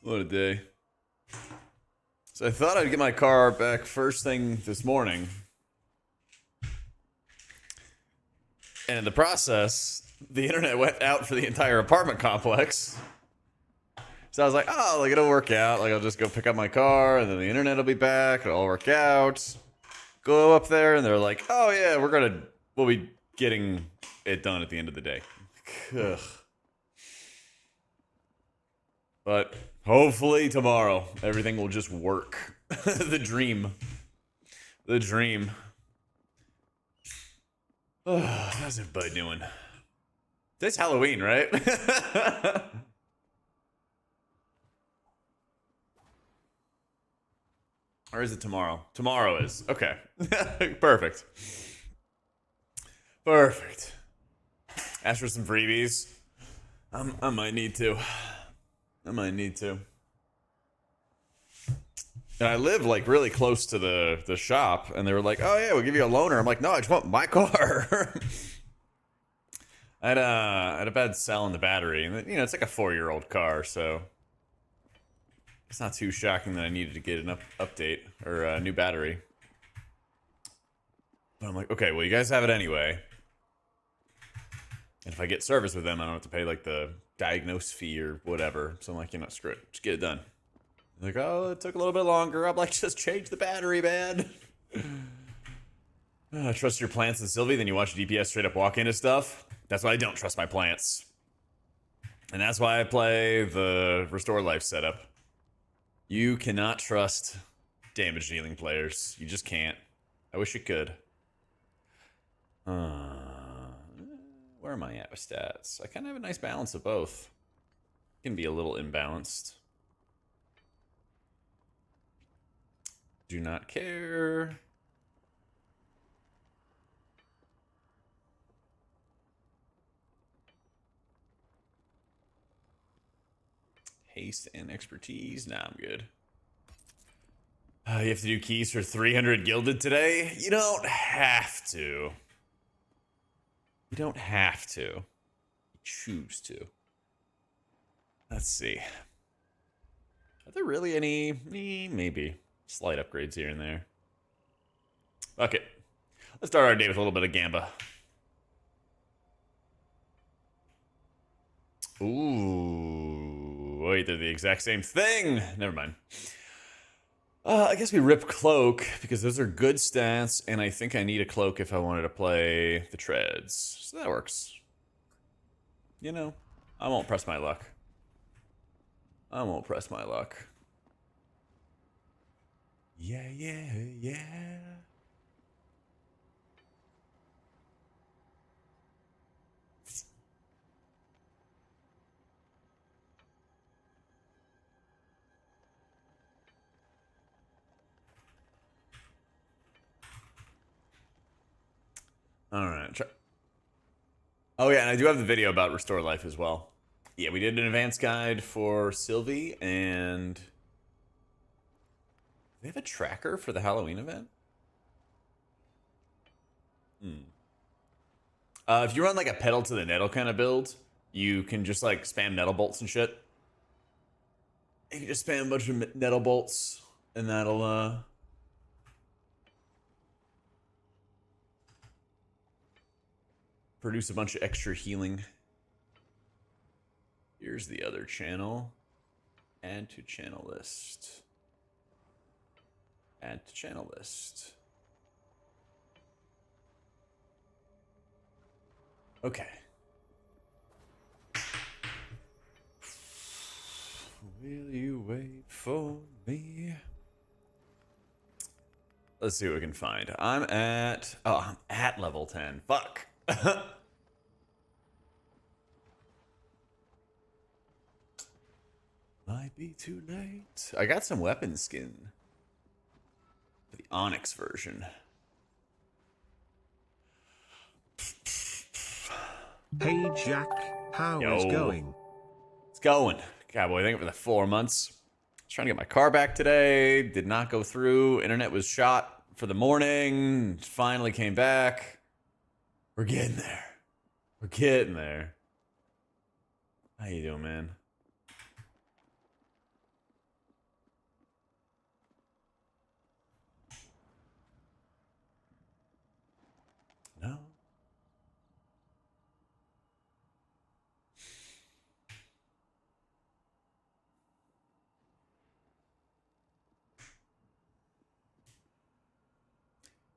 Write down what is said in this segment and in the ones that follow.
What a day. So I thought I'd get my car back first thing this morning. And in the process, the internet went out for the entire apartment complex. So I was like, oh, like it'll work out. Like I'll just go pick up my car and then the internet will be back. It'll all work out. Go up there and they're like, oh yeah, we'll be getting it done at the end of the day. Ugh. But hopefully tomorrow everything will just work. The dream. The dream. Oh, how's everybody doing? Today's Halloween, right? Or is it tomorrow? Tomorrow is. Okay. Perfect. Perfect. Ask for some freebies. I might need to. I might need to. And I live like really close to the shop, and they were like, "Oh yeah, we'll give you a loaner." I'm like, "No, I just want my car." I had a bad cell in the battery, and you know it's like a 4-year-old car, so it's not too shocking that I needed to get an update or a new battery. But I'm like, okay, well you guys have it anyway, and if I get service with them, I don't have to pay like the diagnose fee or whatever. So I'm like, you know, screw it, just get it done. Like, oh, it took a little bit longer. I'm like, just change the battery, man. Trust your plants and Sylvie, then you watch DPS straight up walk into stuff. That's why I don't trust my plants. And that's why I play the Restore Life setup. You cannot trust damage dealing players. You just can't. I wish you could. Where am I at with stats? I kind of have a nice balance of both. Can be a little imbalanced. Do not care. Haste and expertise. Nah, I'm good. You have to do keys for 300 gilded today? You don't have to. You don't have to. You choose to. Let's see. Are there really any? Maybe. Slight upgrades here and there. Okay. Let's start our day with a little bit of Gamba. Ooh. Wait, they're the exact same thing. Never mind. I guess we rip Cloak, because those are good stats, and I think I need a Cloak if I wanted to play the Treads. So that works. You know, I won't press my luck. I won't press my luck. Yeah, yeah, yeah. All right. Oh, yeah, and I do have the video about Restore Life as well. Yeah, we did an advanced guide for Sylvie, and they have a tracker for the Halloween event? If you run like a pedal to the nettle kind of build, you can just like spam nettle bolts and shit. You can just spam a bunch of nettle bolts, and that'll produce a bunch of extra healing. Here's the other channel. Add to channel list. Add to channel list. Okay. Will you wait for me? Let's see what we can find. I'm at level 10. Fuck. Might be too late. I got some weapon skin. The Onyx version. Hey Jack, how is going? It's going. God, boy, thank you for the 4 months. I was trying to get my car back today. Did not go through. Internet was shot for the morning. Finally came back. We're getting there. We're getting there. How you doing, man?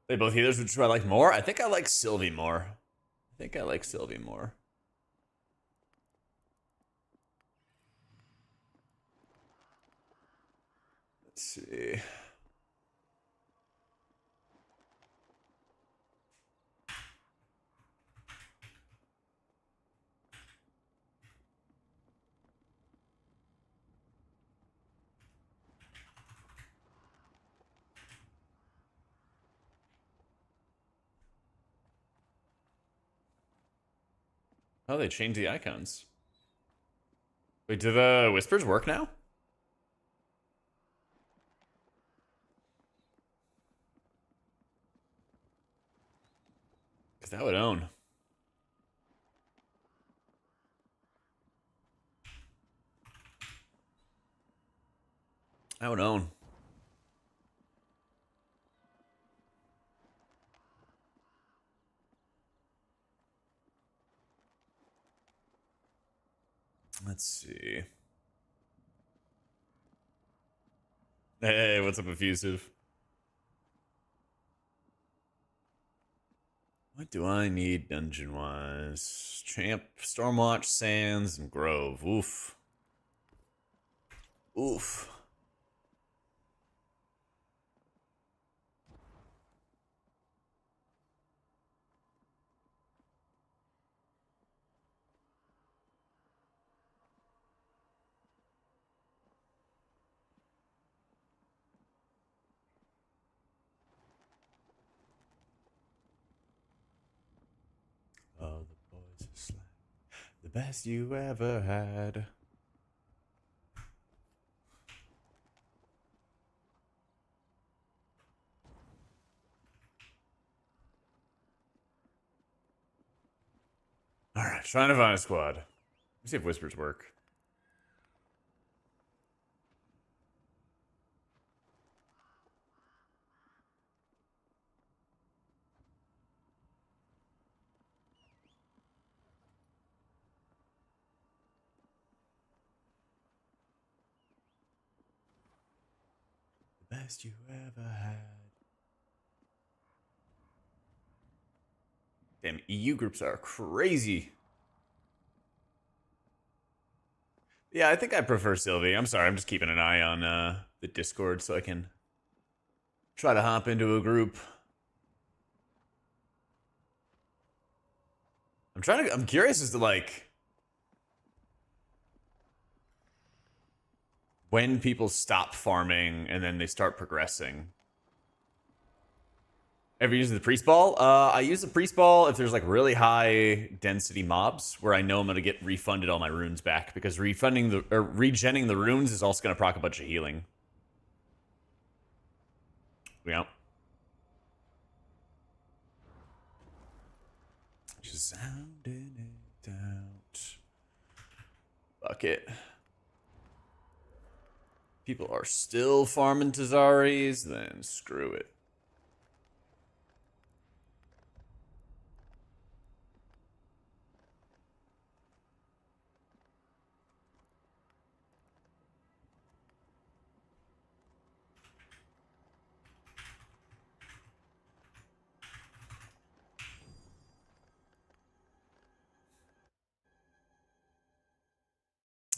They both healers, which do I like more? I think I like Sylvie more. I think I like Sylvie more. Let's see. Oh, they changed the icons. Wait, do the whispers work now? Because that would own. I would own. Let's see. Hey, what's up, Effusive? What do I need dungeon-wise? Champ, Stormwatch, Sands, and Grove. Oof. Oof. Oh, the boys are slack. The best you ever had. Alright, trying to find a squad. Let's see if whispers work. The best you ever had. Damn, EU groups are crazy. Yeah, I think I prefer Sylvie. I'm sorry, I'm just keeping an eye on the Discord so I can try to hop into a group. I'm curious as to like when people stop farming and then they start progressing. Ever used the priest ball? I use the priest ball if there's like really high density mobs where I know I'm gonna get refunded all my runes back, because regenning the runes is also gonna proc a bunch of healing. Yeah. Just sounding it out. Bucket. People are still farming Tazaris, then screw it.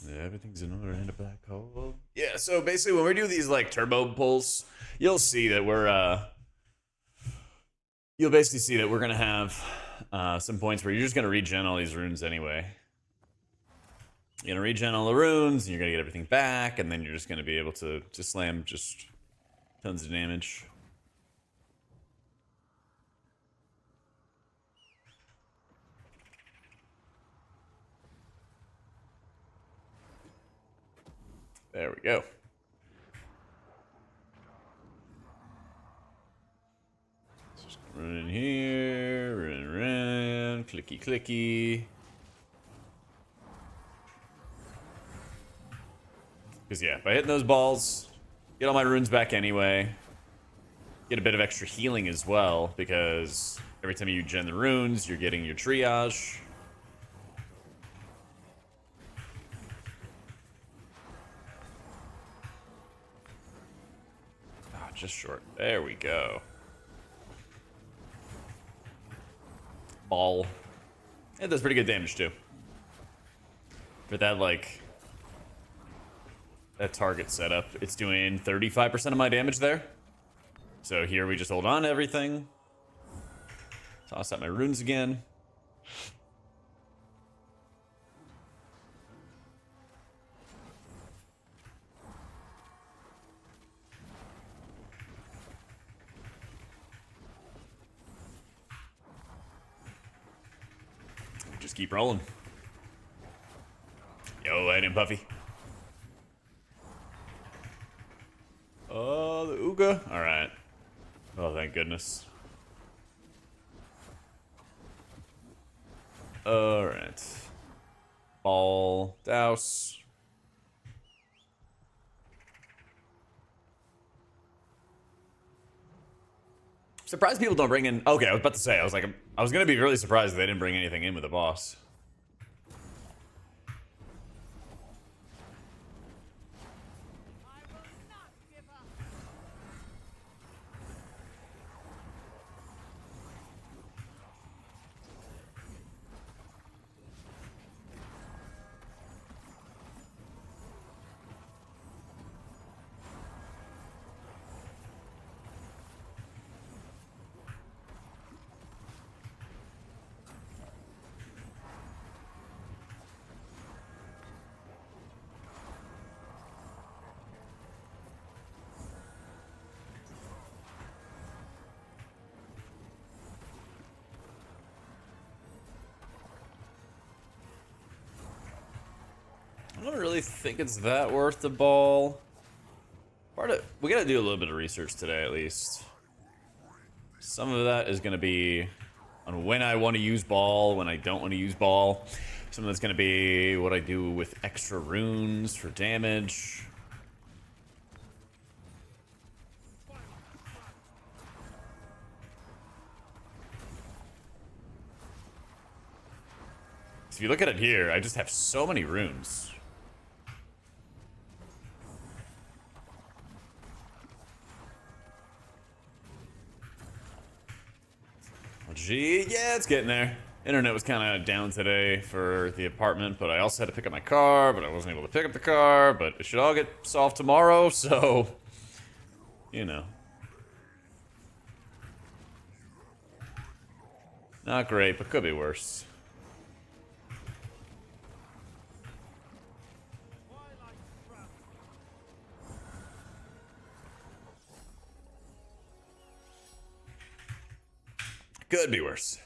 Yeah, everything's in order in a black hole. Yeah, so basically when we do these like turbo pulls, you'll see that you'll basically see that we're gonna have some points where you're just gonna regen all these runes anyway. You're gonna regen all the runes, and you're gonna get everything back, and then you're just gonna be able to just slam just tons of damage. There we go. Just run in here, run around, clicky clicky. Because yeah, by hitting those balls, get all my runes back anyway. Get a bit of extra healing as well, because every time you gen the runes, you're getting your triage. Ah, just short. There we go. ball. It does pretty good damage too. For that, like, that target setup, it's doing 35% of my damage there. So here we just hold on to everything. Toss out my runes again. Just keep rolling. Yo, I didn't Puffy. Oh, the Ooga. Alright. Oh, thank goodness. Alright. Ball. Douse. Surprised people don't bring in... Okay, I was about to say, I was gonna be really surprised if they didn't bring anything in with the boss. I don't really think it's that worth the ball. We gotta do a little bit of research today, at least. Some of that is gonna be on when I want to use ball, when I don't want to use ball. Some of that's gonna be what I do with extra runes for damage. So if you look at it here, I just have so many runes. Gee, yeah, it's getting there. Internet was kind of down today for the apartment, but I also had to pick up my car, but I wasn't able to pick up the car, but it should all get solved tomorrow, so, you know. Not great, but could be worse. Could be worse.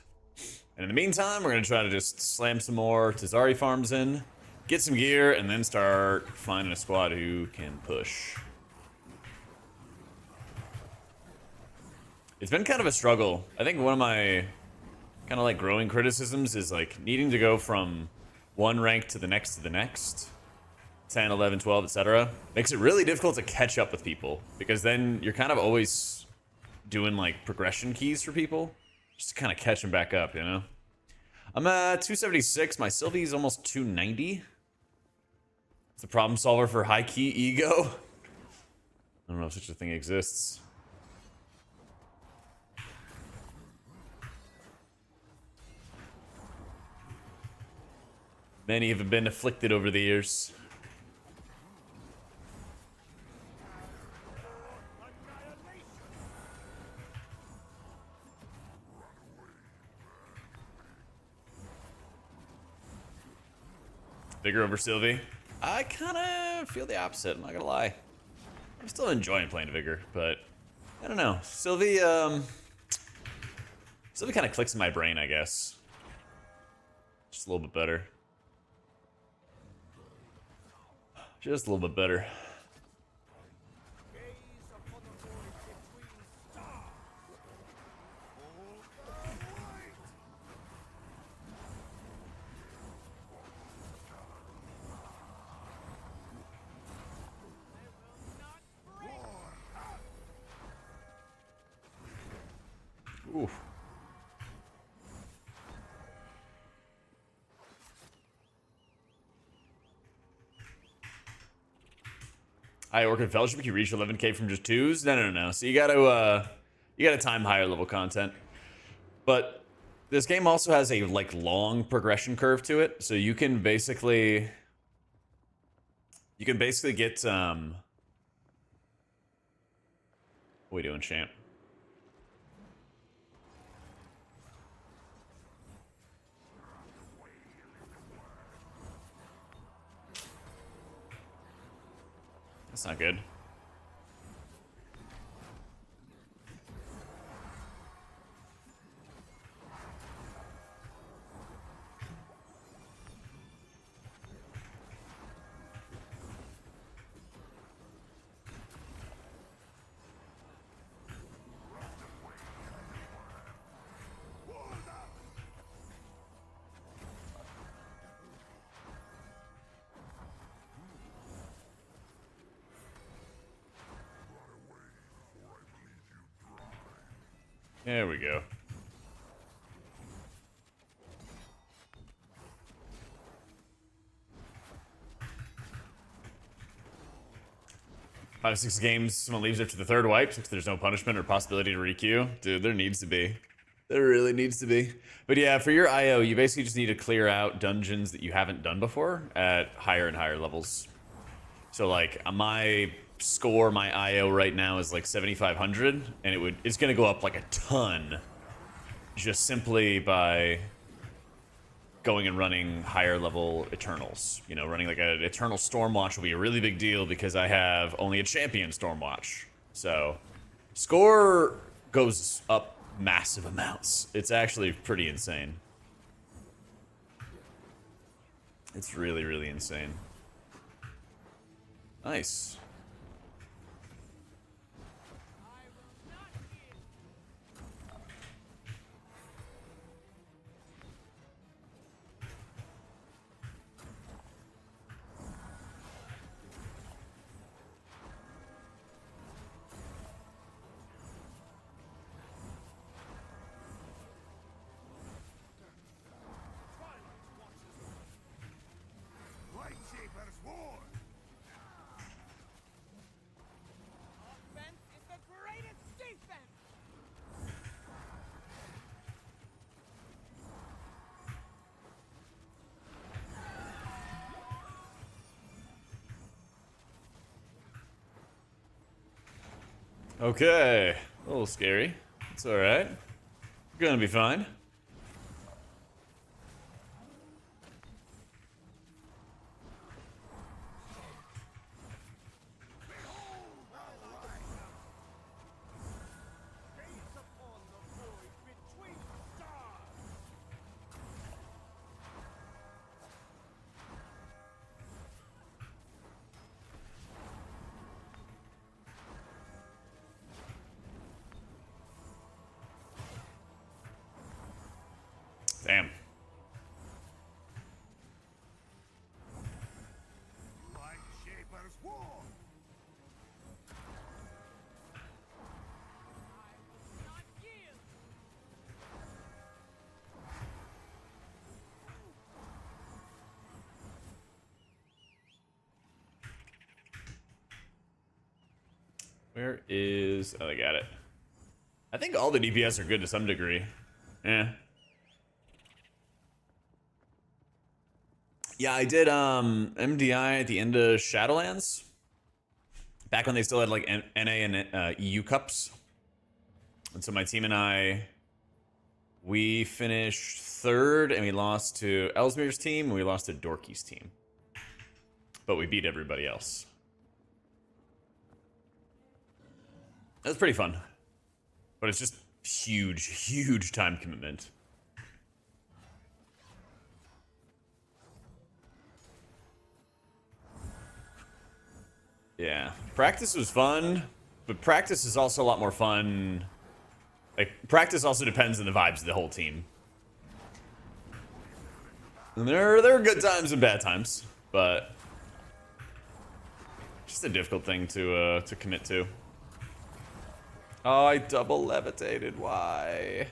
And in the meantime, we're going to try to just slam some more Tazari farms in, get some gear, and then start finding a squad who can push. It's been kind of a struggle. I think one of my kind of like growing criticisms is like needing to go from one rank to the next 10, 11, 12, etc. Makes it really difficult to catch up with people, because then you're kind of always doing like progression keys for people. Just to kind of catch him back up, you know? I'm at 276. My Sylvie's almost 290. It's a problem solver for high-key ego. I don't know if such a thing exists. Many have been afflicted over the years. Vigour over Sylvie. I kind of feel the opposite, I'm not gonna lie. I'm still enjoying playing Vigour, but I don't know. Sylvie kind of clicks in my brain, I guess. Just a little bit better. Just a little bit better. Oof. I work in Fellowship. You reach 11K from just 2s? No. So you gotta time higher level content. But This game also has a like long progression curve to it, so you can basically get what are we doing, champ? That's not good. There we go. Five, 6 games, someone leaves after the third wipe since there's no punishment or possibility to requeue. Dude, there needs to be. There really needs to be. But yeah, for your IO, you basically just need to clear out dungeons that you haven't done before at higher and higher levels. So like my score, my IO right now is like 7,500, and it's gonna go up like a ton just simply by going and running higher level Eternals. You know, running like an Eternal Stormwatch will be a really big deal because I have only a champion Stormwatch. So score goes up massive amounts. It's actually pretty insane. It's really, really insane. Nice. Okay, a little scary. It's all right. We're gonna be fine. Damn. Where is... Oh, I got it. I think all the DPS are good to some degree. Yeah. Yeah, I did MDI at the end of Shadowlands. Back when they still had like NA and EU cups. And so my team and I, we finished third and we lost to Ellesmere's team and we lost to Dorky's team. But we beat everybody else. That was pretty fun. But it's just huge, huge time commitment. Yeah. Practice was fun, but practice is also a lot more fun. Like, practice also depends on the vibes of the whole team. And there are good times and bad times, but just a difficult thing to commit to. Oh, I double levitated. Why?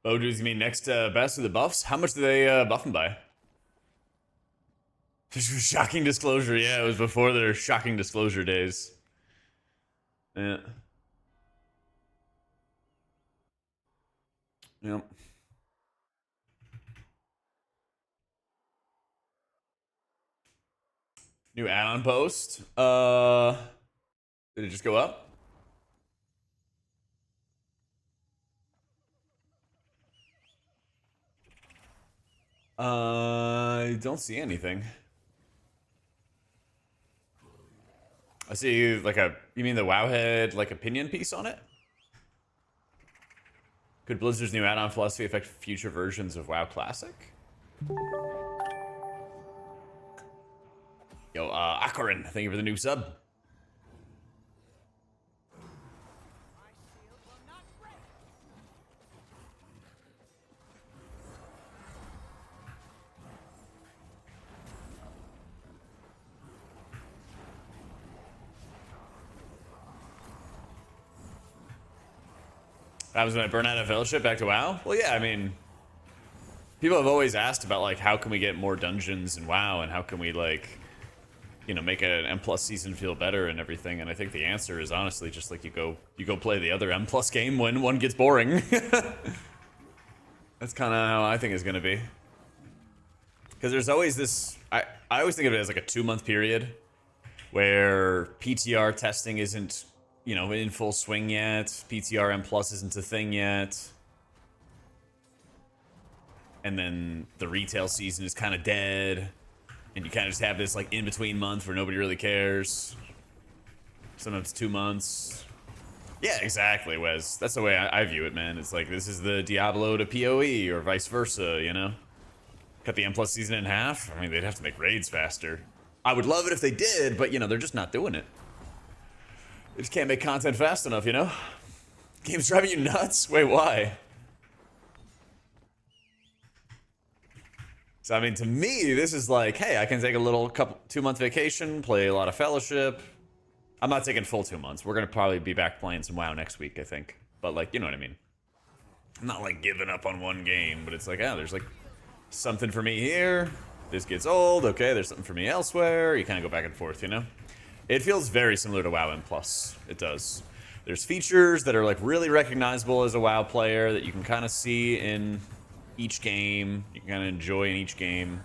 Oh, does he mean next best of the buffs? How much do they buff him by? Shocking disclosure. Yeah, it was before their shocking disclosure days. Yeah. Yep. New add-on post. Did it just go up? I don't see anything. I see like a. You mean the Wowhead like opinion piece on it? Could Blizzard's new add-on philosophy affect future versions of WoW Classic? Yo, Akarin, thank you for the new sub. That was when I burn out of Fellowship back to WoW? Well, yeah, I mean, people have always asked about, like, how can we get more dungeons in WoW, and how can we, like, you know, make an M+ season feel better and everything, and I think the answer is honestly just, like, you go play the other M+ game when one gets boring. That's kind of how I think it's going to be. Because there's always this, I always think of it as, like, a 2-month period where PTR testing isn't, you know, in full swing yet. PTR M+ isn't a thing yet. And then the retail season is kind of dead. And you kind of just have this, like, in-between month where nobody really cares. Sometimes 2 months. Yeah, exactly, Wes. That's the way I view it, man. It's like, this is the Diablo to PoE, or vice versa, you know? Cut the M+ season in half? I mean, they'd have to make raids faster. I would love it if they did, but, you know, they're just not doing it. They just can't make content fast enough, you know? Game's driving you nuts? Wait, why? So, I mean, to me, this is like, hey, I can take a little 2-month vacation, play a lot of Fellowship. I'm not taking full 2 months. We're going to probably be back playing some WoW next week, I think. But, like, you know what I mean. I'm not, like, giving up on one game, but it's like, oh, there's, like, something for me here. This gets old. Okay, there's something for me elsewhere. You kind of go back and forth, you know? It feels very similar to WoW M+. It does. There's features that are, like, really recognizable as a WoW player that you can kind of see in each game. You can kind of enjoy in each game.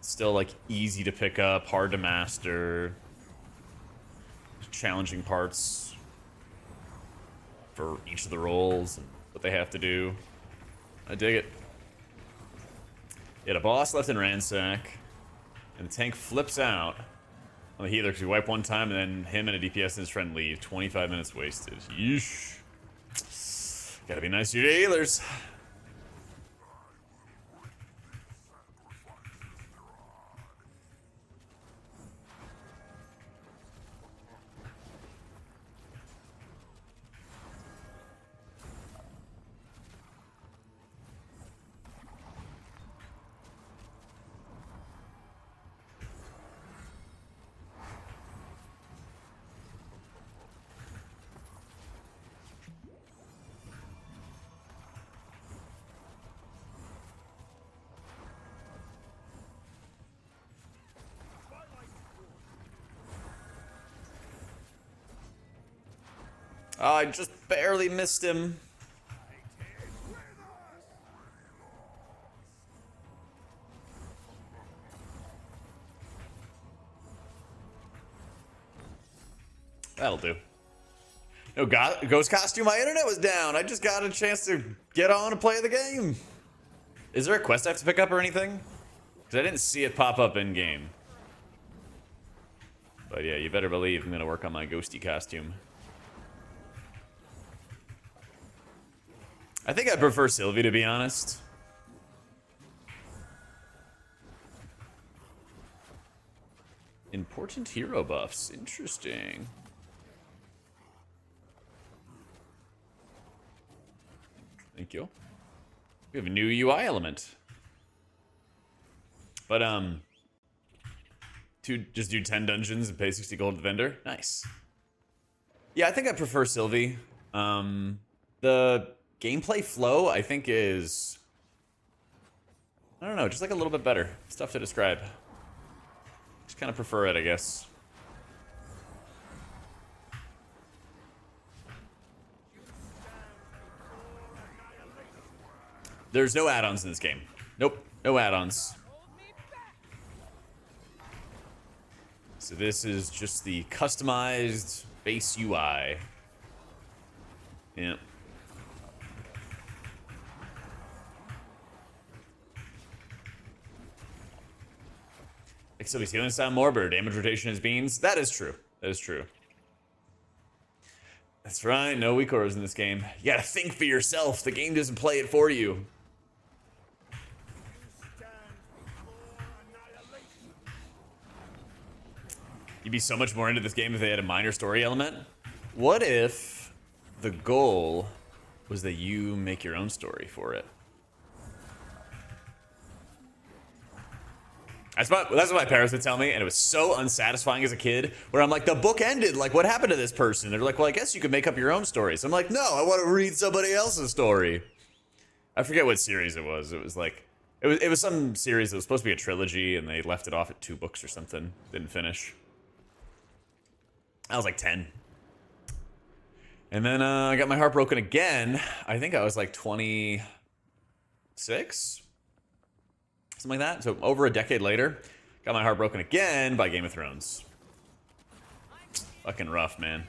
Still, like, easy to pick up, hard to master. Challenging parts for each of the roles and what they have to do. I dig it. Yeah, a boss left in Ransack, and the tank flips out on the healer because you wipe one time, and then him and a DPS and his friend leave. 25 minutes wasted. Yeesh. Gotta be nice to your healers. Oh, I just barely missed him. That'll do. No ghost costume, my internet was down. I just got a chance to get on and play the game. Is there a quest I have to pick up or anything? Because I didn't see it pop up in game. But yeah, you better believe I'm gonna work on my ghosty costume. I think I prefer Sylvie, to be honest. Important hero buffs. Interesting. Thank you. We have a new UI element. But, just do 10 dungeons and pay 60 gold to the vendor. Nice. Yeah, I think I prefer Sylvie. The gameplay flow, I think, is... I don't know, just like a little bit better. It's tough to describe. Just kind of prefer it, I guess. There's no add-ons in this game. Nope, no add-ons. So this is just the customized base UI. Yeah. Like Sylvie's healing sound more, but her damage rotation is beans. That is true. That is true. That's right, no weak auras in this game. You gotta think for yourself. The game doesn't play it for you. You'd be so much more into this game if they had a minor story element. What if the goal was that you make your own story for it? That's what my parents would tell me, and it was so unsatisfying as a kid, where I'm like, the book ended, like, what happened to this person? They're like, well, I guess you could make up your own stories. I'm like, no, I want to read somebody else's story. I forget what series it was. It was like, it was some series that was supposed to be a trilogy, and they left it off at 2 books or something. Didn't finish. I was like 10. And then I got my heart broken again. I think I was like 26? Something like that. So over a decade later, got my heart broken again by Game of Thrones. Fucking rough, man.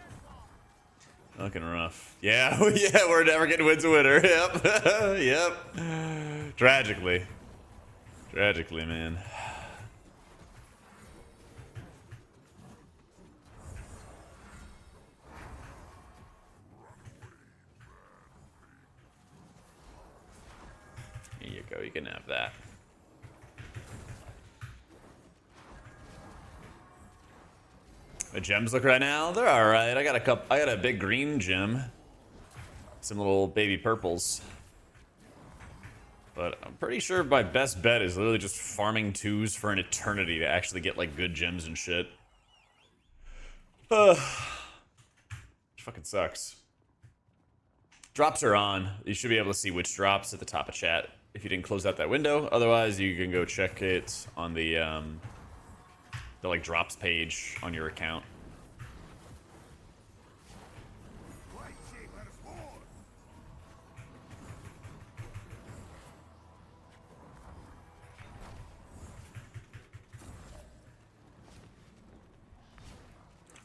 Fucking rough. Yeah, yeah, we're never getting wins a winner. Yep. Yep. Tragically. Tragically, man. Here you go, you can have that. The gems look right now, they're alright. I got a big green gem. Some little baby purples. But I'm pretty sure my best bet is literally just farming 2s for an eternity to actually get like good gems and shit. Which fucking sucks. Drops are on. You should be able to see which drops at the top of chat if you didn't close out that window. Otherwise, you can go check it on the like drops page on your account.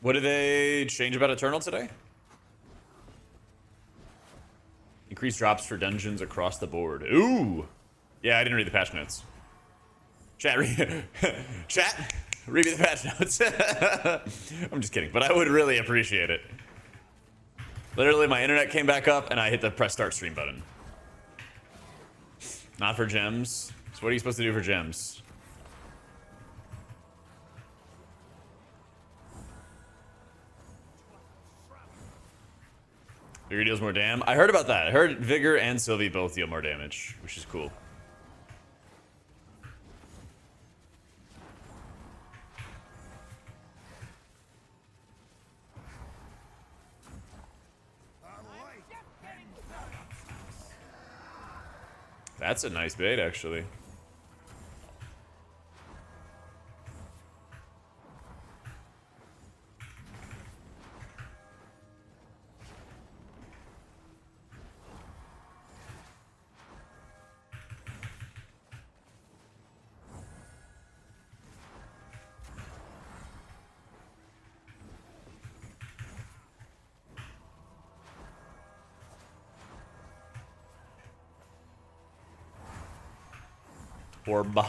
What did they change about Eternal today? Increased drops for dungeons across the board. Ooh! Yeah, I didn't read the patch notes. Chat, chat, read me the patch notes. I'm just kidding, but I would really appreciate it. Literally, my internet came back up, and I hit the press start stream button. Not for gems. So what are you supposed to do for gems? Vigour deals more damage. I heard about that. I heard Vigour and Sylvie both deal more damage, which is cool. That's a nice bait, actually. Orb.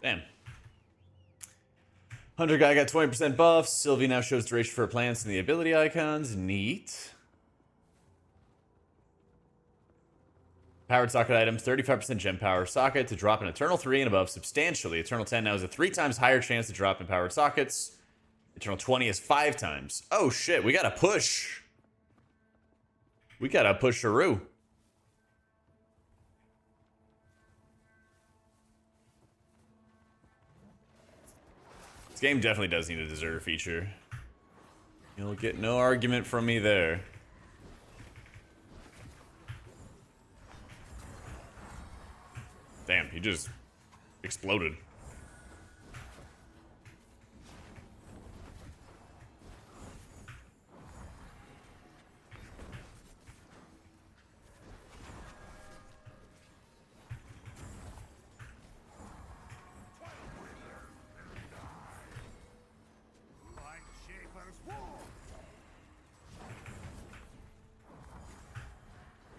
Damn. Hunter guy got 20% buff. Sylvie now shows duration for plants and the ability icons. Neat. Powered socket items, 35% gem power socket to drop an Eternal 3 and above substantially. Eternal 10 now has a 3 times higher chance to drop in powered sockets. Eternal 20 is 5 times. Oh shit, we gotta push. We gotta push Sharu. This game definitely does need a deserter feature. You'll get no argument from me there. Damn, he just exploded.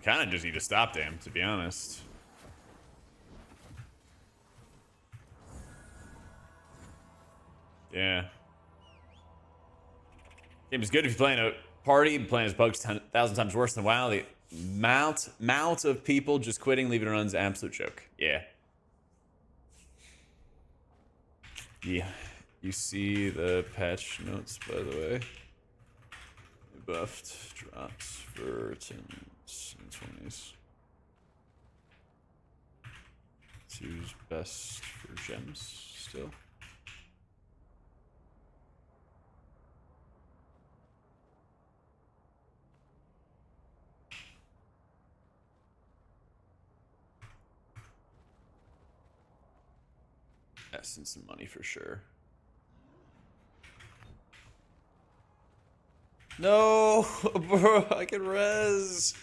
Kind of just need to stop them, to be honest. Yeah. Game is good if you're playing a party. Playing as bugs 1,000 times worse than WoW. The amount of people just quitting, leaving runs, absolute joke. Yeah. Yeah. You see the patch notes, by the way. They buffed drops for 10s and 20s. Two's best for gems still. Essence and money for sure. No, bro, I can res.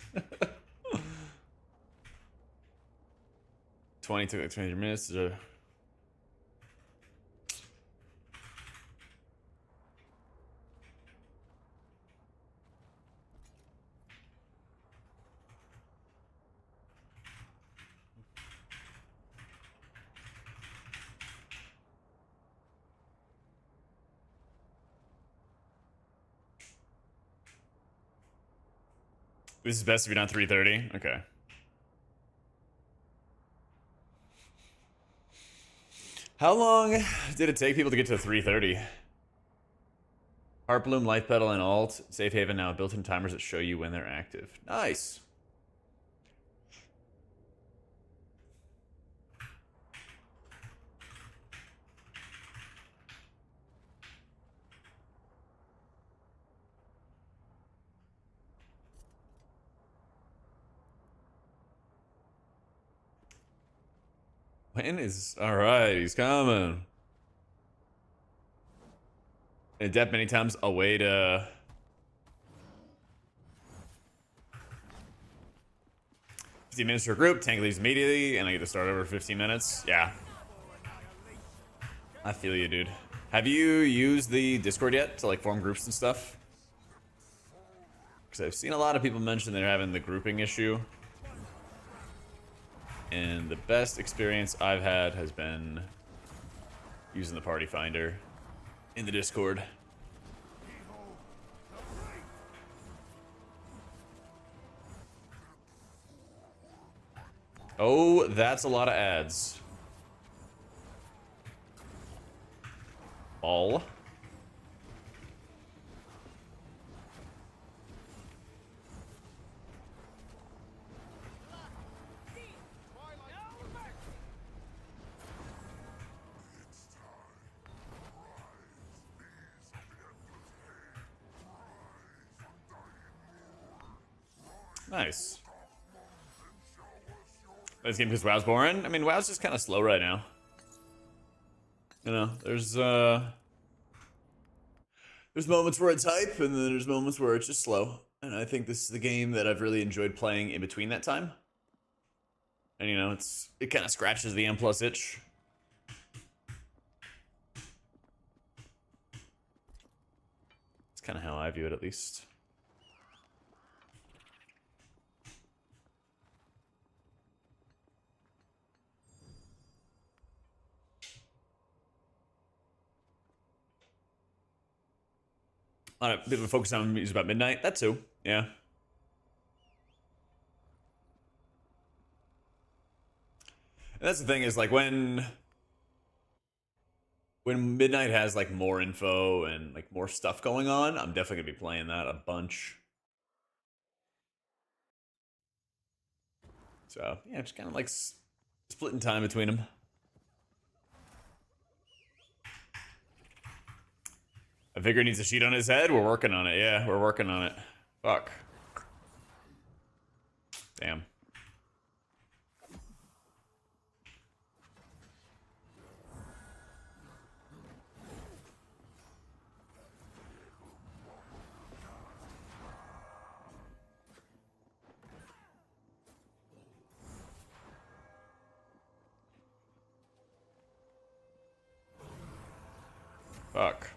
20 took like 20 minutes to. This is best if you're not 330. Okay. How long did it take people to get to 330? Heartbloom, Life Pedal, and Alt. Safe Haven now built-in timers that show you when they're active. Nice. When is... Alright, he's coming. Adept many times. I'll wait, 15 minutes for a group. Tank leaves immediately, and I get to start over 15 minutes. Yeah. I feel you, dude. Have you used the Discord yet to, like, form groups and stuff? Because I've seen a lot of people mention they're having the grouping issue. And the best experience I've had has been using the party finder in the Discord. Oh, that's a lot of ads. All. Nice. This game because WoW's boring? I mean, WoW's just kind of slow right now. You know, there's moments where it's hype, and then there's moments where it's just slow. And I think this is the game that I've really enjoyed playing in between that time. And you know, it kind of scratches the M+ itch. It's kind of how I view it, at least. A lot of people focus on music about midnight. That too, yeah. And that's the thing is like when midnight has like more info and like more stuff going on, I'm definitely gonna be playing that a bunch. So yeah, just kind of like splitting time between them. A Vigour needs a sheet on his head. We're working on it. Yeah, we're working on it. Fuck. Damn. Fuck.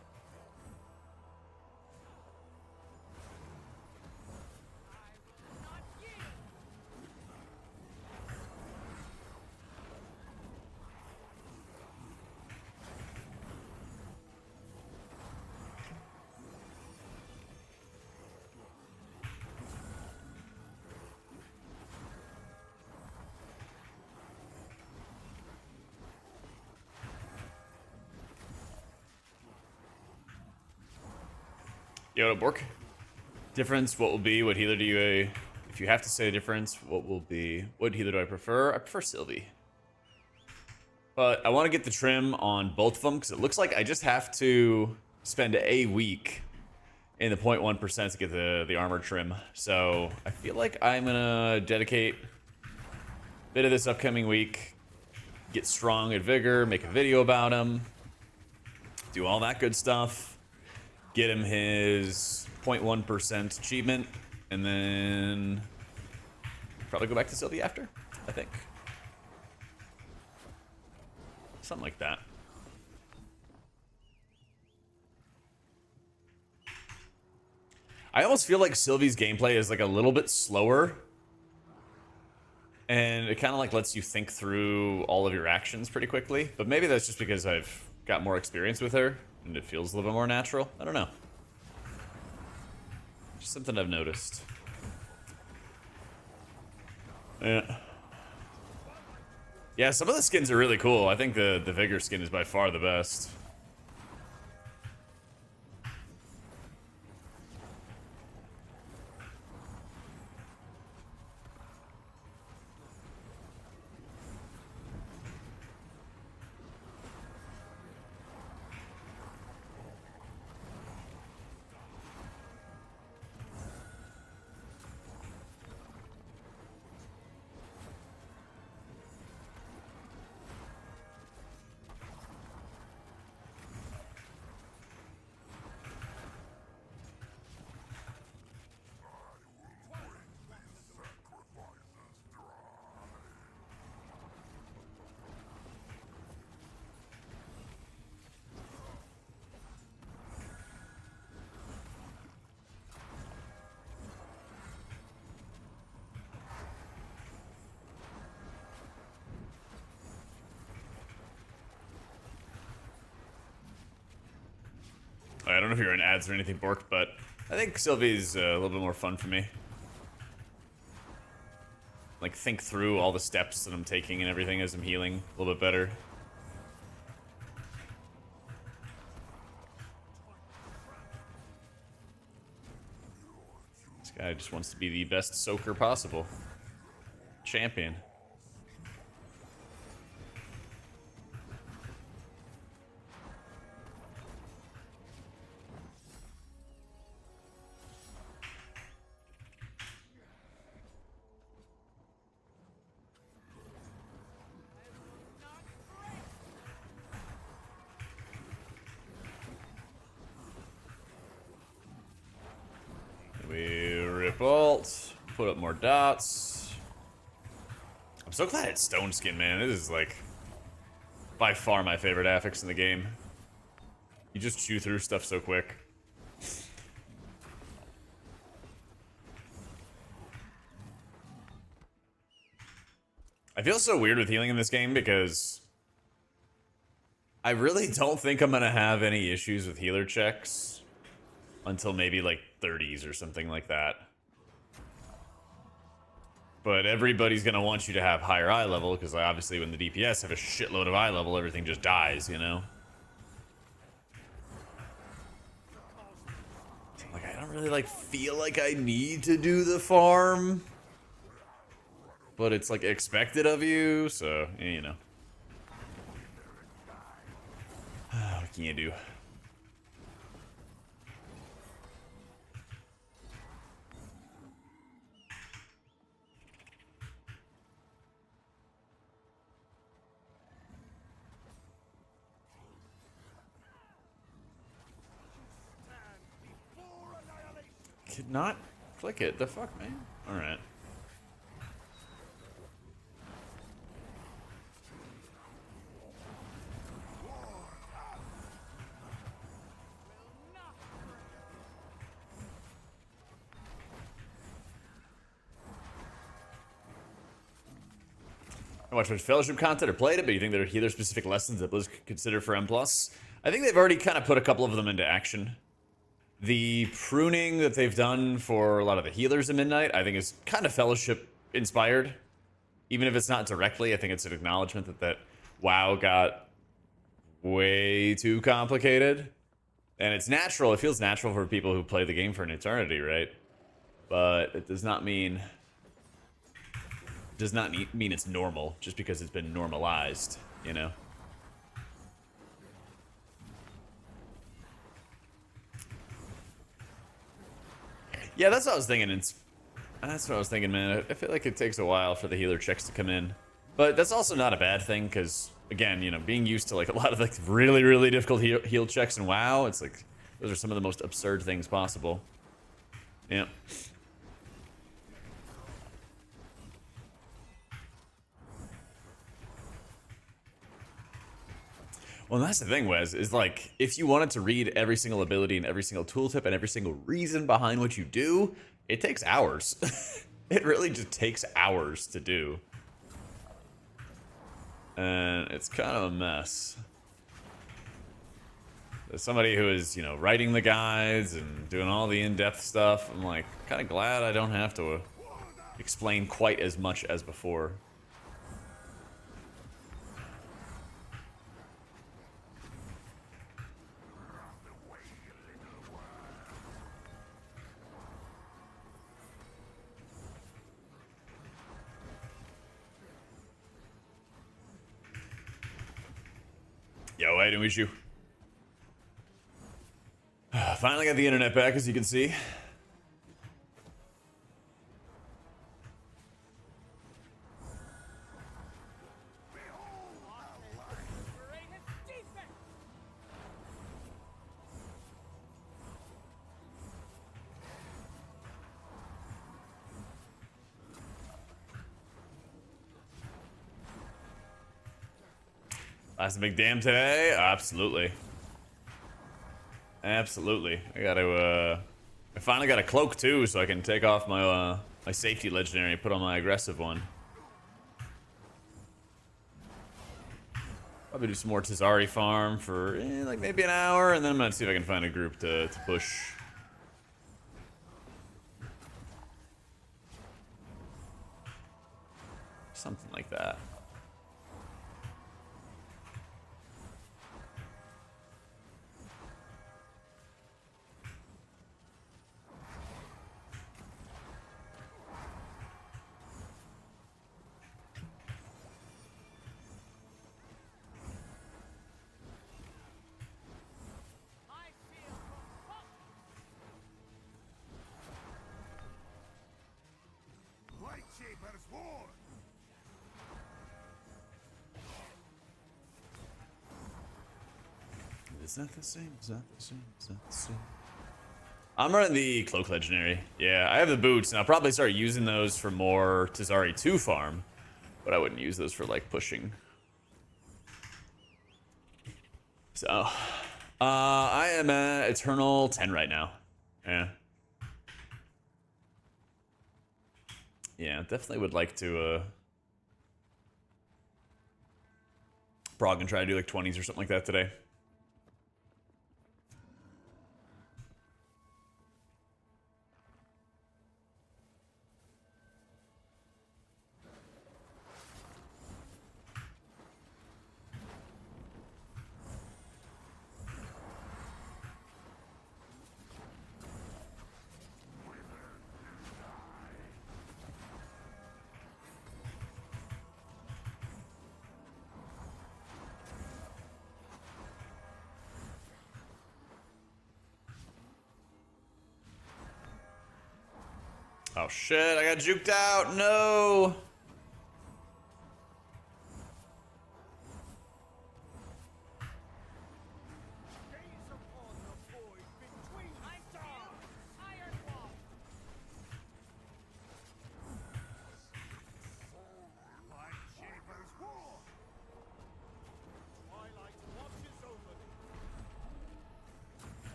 Yoda Bork. Difference, what will be? What healer do you... if you have to say a difference, what will be? What healer do I prefer? I prefer Sylvie. But I want to get the trim on both of them, because it looks like I just have to spend a week in the 0.1% to get the armor trim. So I feel like I'm going to dedicate a bit of this upcoming week, get strong at Vigour, make a video about him, do all that good stuff. Get him his 0.1% achievement, and then probably go back to Sylvie after, I think. Something like that. I almost feel like Sylvie's gameplay is like a little bit slower, and it kind of like lets you think through all of your actions pretty quickly, but maybe that's just because I've got more experience with her and it feels a little bit more natural. I don't know. Just something I've noticed. Yeah. Yeah, some of the skins are really cool. I think the Vigour skin is by far the best. I don't know if you're in ads or anything, Bork, but I think Sylvie's a little bit more fun for me. Like, think through all the steps that I'm taking and everything as I'm healing a little bit better. This guy just wants to be the best soaker possible. Champion. We rip ult, put up more dots. I'm so glad it's Stone Skin, man. This is like by far my favorite affix in the game. You just chew through stuff so quick. I feel so weird with healing in this game because I really don't think I'm gonna have any issues with healer checks until maybe like 30s or something like that. But everybody's gonna want you to have higher eye level because obviously when the DPS have a shitload of eye level, everything just dies, you know? Like, I don't really like feel like I need to do the farm, but it's like expected of you, so you know. What can you do? could not click it. The fuck, man? Alright. I watched much Fellowship content or played it, but you think there are healer-specific lessons that Blizz could consider for M+? I think they've already kind of put a couple of them into action. The pruning that they've done for a lot of the healers in Midnight, I think is kind of Fellowship-inspired. Even if it's not directly, I think it's an acknowledgement that WoW got way too complicated. And it's natural, it feels natural for people who play the game for an eternity, right? But it does not mean... mean it's normal just because it's been normalized, you know? Yeah, that's what I was thinking. That's what I was thinking, man. I feel like it takes a while for the healer checks to come in. But that's also not a bad thing, because, again, you know, being used to, like, a lot of, like, really, really difficult heal checks in WoW, it's like, those are some of the most absurd things possible. Yeah. Well, that's the thing, Wes, is like, if you wanted to read every single ability and every single tooltip and every single reason behind what you do, it takes hours. It really just takes hours to do. And it's kind of a mess. As somebody who is, you know, writing the guides and doing all the in-depth stuff, I'm like, kind of glad I don't have to explain quite as much as before. Yo, I didn't wish you. Finally got the internet back, as you can see. Last big dam today? Absolutely. Absolutely. I finally got a cloak too, so I can take off my my safety legendary and put on my aggressive one. Probably do some more Tazari farm for like maybe an hour, and then I'm gonna see if I can find a group to push. Something like that. Is that the same? Is that the same? Is that the same? I'm running the Cloak Legendary. Yeah, I have the boots, and I'll probably start using those for more Tazari 2 farm. But I wouldn't use those for, like, pushing. So, I am at Eternal 10 right now. Yeah. Yeah, definitely would like to, prog and try to do, like, 20s or something like that today. Oh shit, I got juked out, no!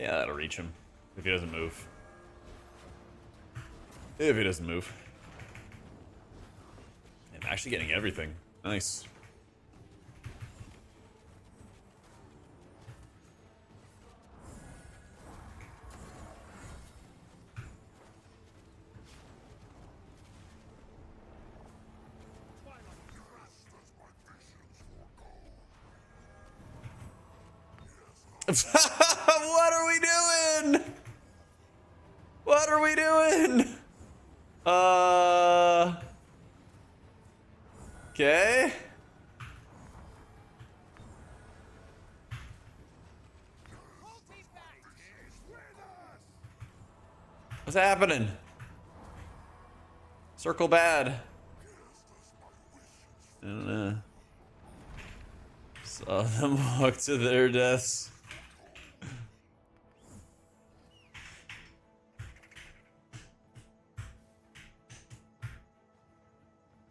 Yeah, that'll reach him. If he doesn't move. If he doesn't move. I'm actually getting everything. Nice. What are we doing? What are we doing? Okay. What's happening? Circle bad. I don't know. Saw them walk to their deaths.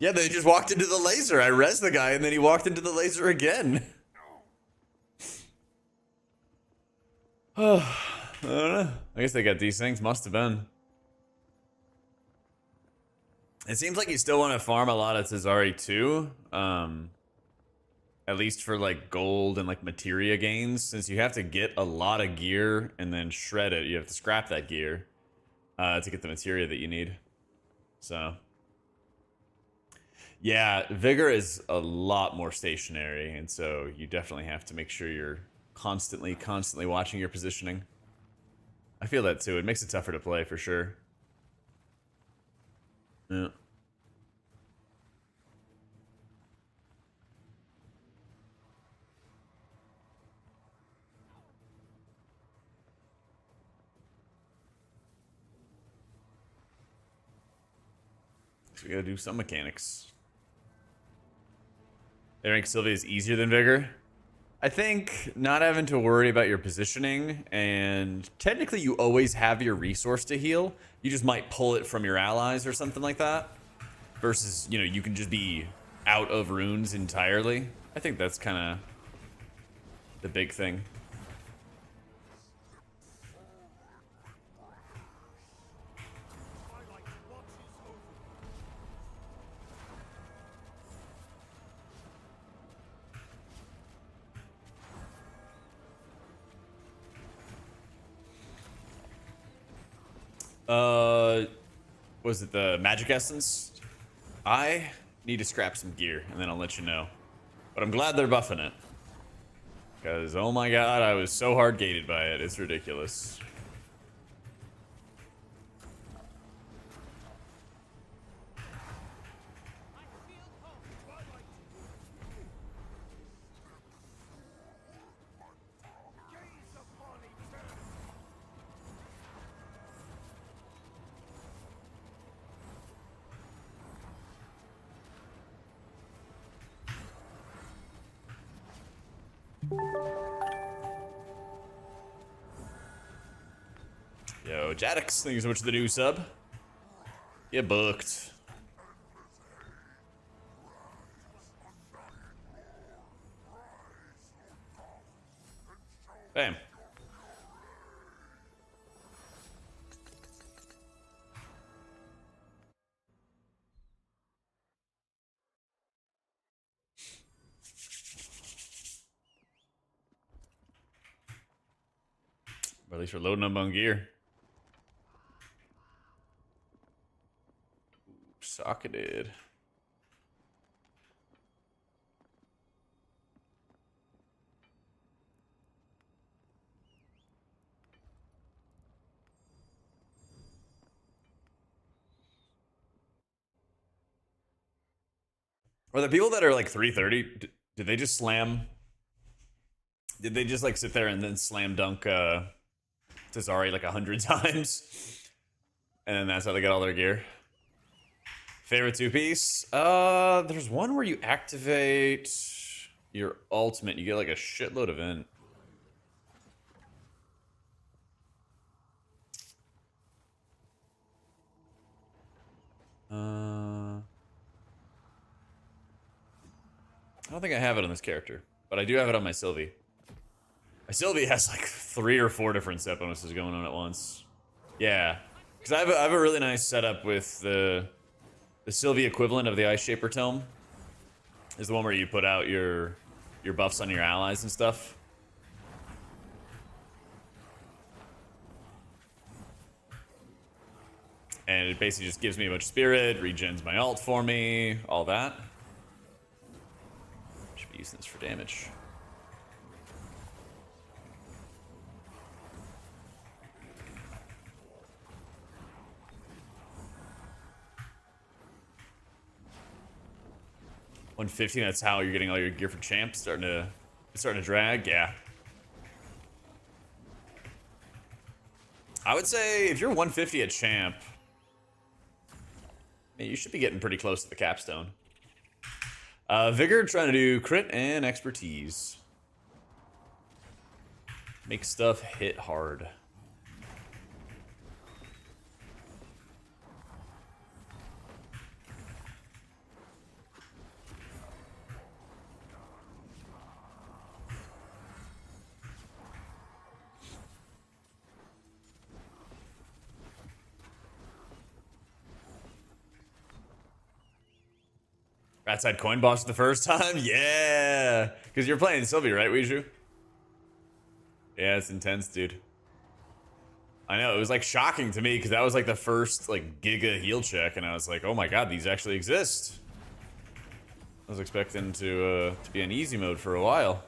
Yeah, they just walked into the laser. I rezzed the guy and then he walked into the laser again. Oh, I don't know. I guess they got these things. Must have been. It seems like you still want to farm a lot of Tazari too. At least for like gold and like materia gains, since you have to get a lot of gear and then shred it. You have to scrap that gear to get the materia that you need. So yeah, Vigor is a lot more stationary, and so you definitely have to make sure you're constantly watching your positioning. I feel that too. It makes it tougher to play for sure. Yeah. So we gotta do some mechanics. I think Sylvia is easier than Vigor. I think not having to worry about your positioning, and technically you always have your resource to heal. You just might pull it from your allies or something like that. Versus, you know, you can just be out of runes entirely. I think that's kind of the big thing. Was it the magic essence? I need to scrap some gear, and then I'll let you know. But I'm glad they're buffing it. Because, oh my god, I was so hard gated by it. It's ridiculous. Yo, Jadix, thank you so much for the new sub. You booked. Bam. Or at least we're loading up on gear. Socketed. Are the people that are like 330, did they just slam? Did they just like sit there and then slam dunk Tazari like 100 times? And then that's how they got all their gear? Favorite two-piece? There's one where you activate your ultimate. You get like a shitload of int. I don't think I have it on this character, but I do have it on my Sylvie. Sylvie has like 3 or 4 different set bonuses going on at once. Yeah, because I have a really nice setup with the Sylvie equivalent of the Ice Shaper Tome. Is the one where you put out your buffs on your allies and stuff. And it basically just gives me a bunch of spirit, regens my ult for me, all that. Should be using this for damage. $150, that's how you're getting all your gear for champ. Starting to drag, yeah. I would say if you're 150 at champ, man, you should be getting pretty close to the capstone. Vigour trying to do crit and expertise. Make stuff hit hard. Rat side coin boss the first time? Yeah! Because you're playing Sylvie, right, Weiju? Yeah, it's intense, dude. I know, it was like shocking to me because that was like the first like giga heal check, and I was like, oh my god, these actually exist. I was expecting to be in easy mode for a while.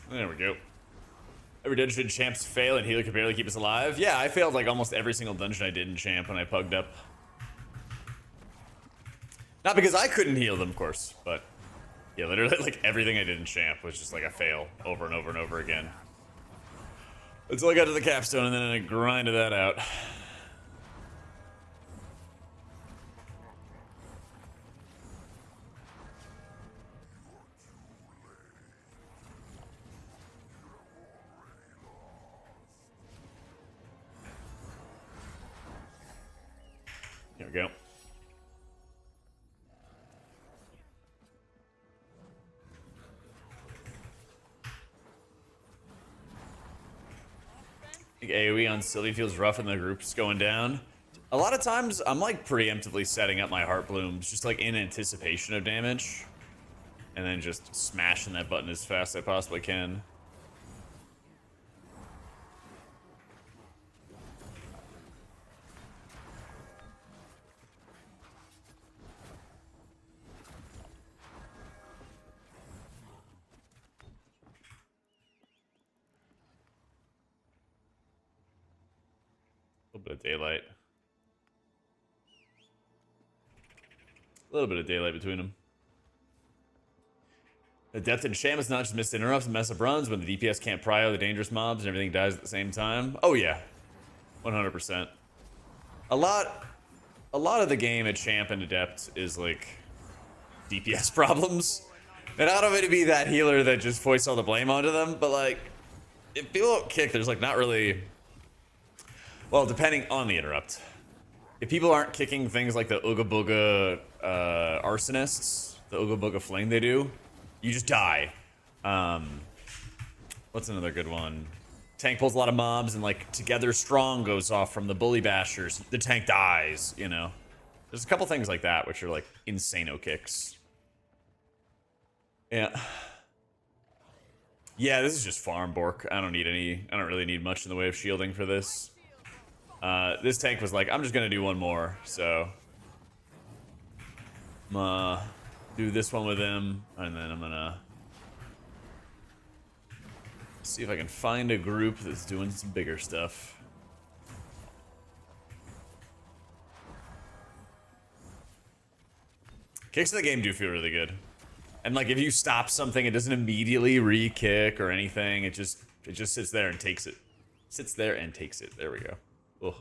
There we go. Every dungeon champs fail and healer can barely keep us alive. Yeah, I failed like almost every single dungeon I did in champ when I pugged up. Not because I couldn't heal them, of course, but yeah, literally like everything I did in champ was just like a fail over and over and over again. Until I got to the capstone and then I grinded that out. Here we go. I think AoE on Sylvie feels rough and the group's going down. A lot of times I'm like preemptively setting up my heart blooms just like in anticipation of damage. And then just smashing that button as fast as I possibly can. A little bit of daylight. A little bit of daylight between them. The depth in Sham is not just missed interrupts and mess up runs when the DPS can't prio the dangerous mobs and everything dies at the same time. Oh yeah, 100%. A lot of the game at Champ and Adept is like DPS problems. And I don't mean to be that healer that just foists all the blame onto them, but like, if people don't kick, there's like not really... Well, depending on the interrupt. If people aren't kicking things like the Ooga Booga arsonists, the Ooga Booga fling they do, you just die. What's another good one? tank pulls a lot of mobs, and like Together Strong goes off from the bully bashers. The tank dies, you know. There's a couple things like that which are like insano kicks. Yeah. Yeah, this is just farm Bork. I don't really need much in the way of shielding for this. This tank was like, I'm just gonna do one more, so I'm gonna do this one with him, and then I'm gonna see if I can find a group that's doing some bigger stuff. Kicks in the game do feel really good. And like if you stop something, it doesn't immediately re-kick or anything. It just sits there and takes it. Sits there and takes it. There we go. Ugh.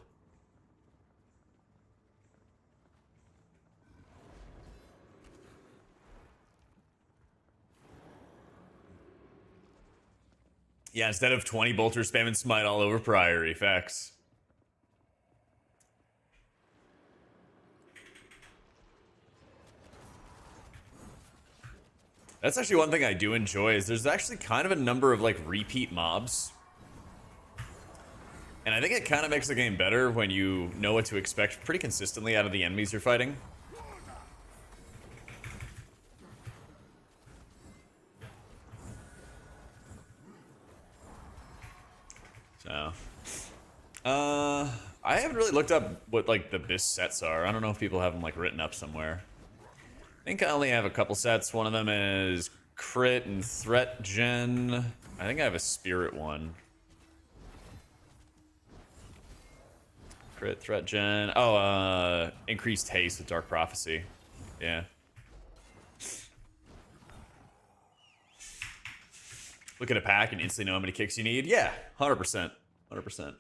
Yeah, instead of 20 bolter spamming smite all over Priory. Facts. That's actually one thing I do enjoy, is there's actually kind of a number of like repeat mobs. And I think it kind of makes the game better when you know what to expect pretty consistently out of the enemies you're fighting. So, I haven't really looked up what like the BIS sets are. I don't know if people have them like written up somewhere. I think I only have a couple sets. One of them is crit and threat gen. I think I have a spirit one. Crit, threat gen. Oh, increased haste with Dark Prophecy. Yeah. Look at a pack and instantly know how many kicks you need. Yeah, 100%. 100%.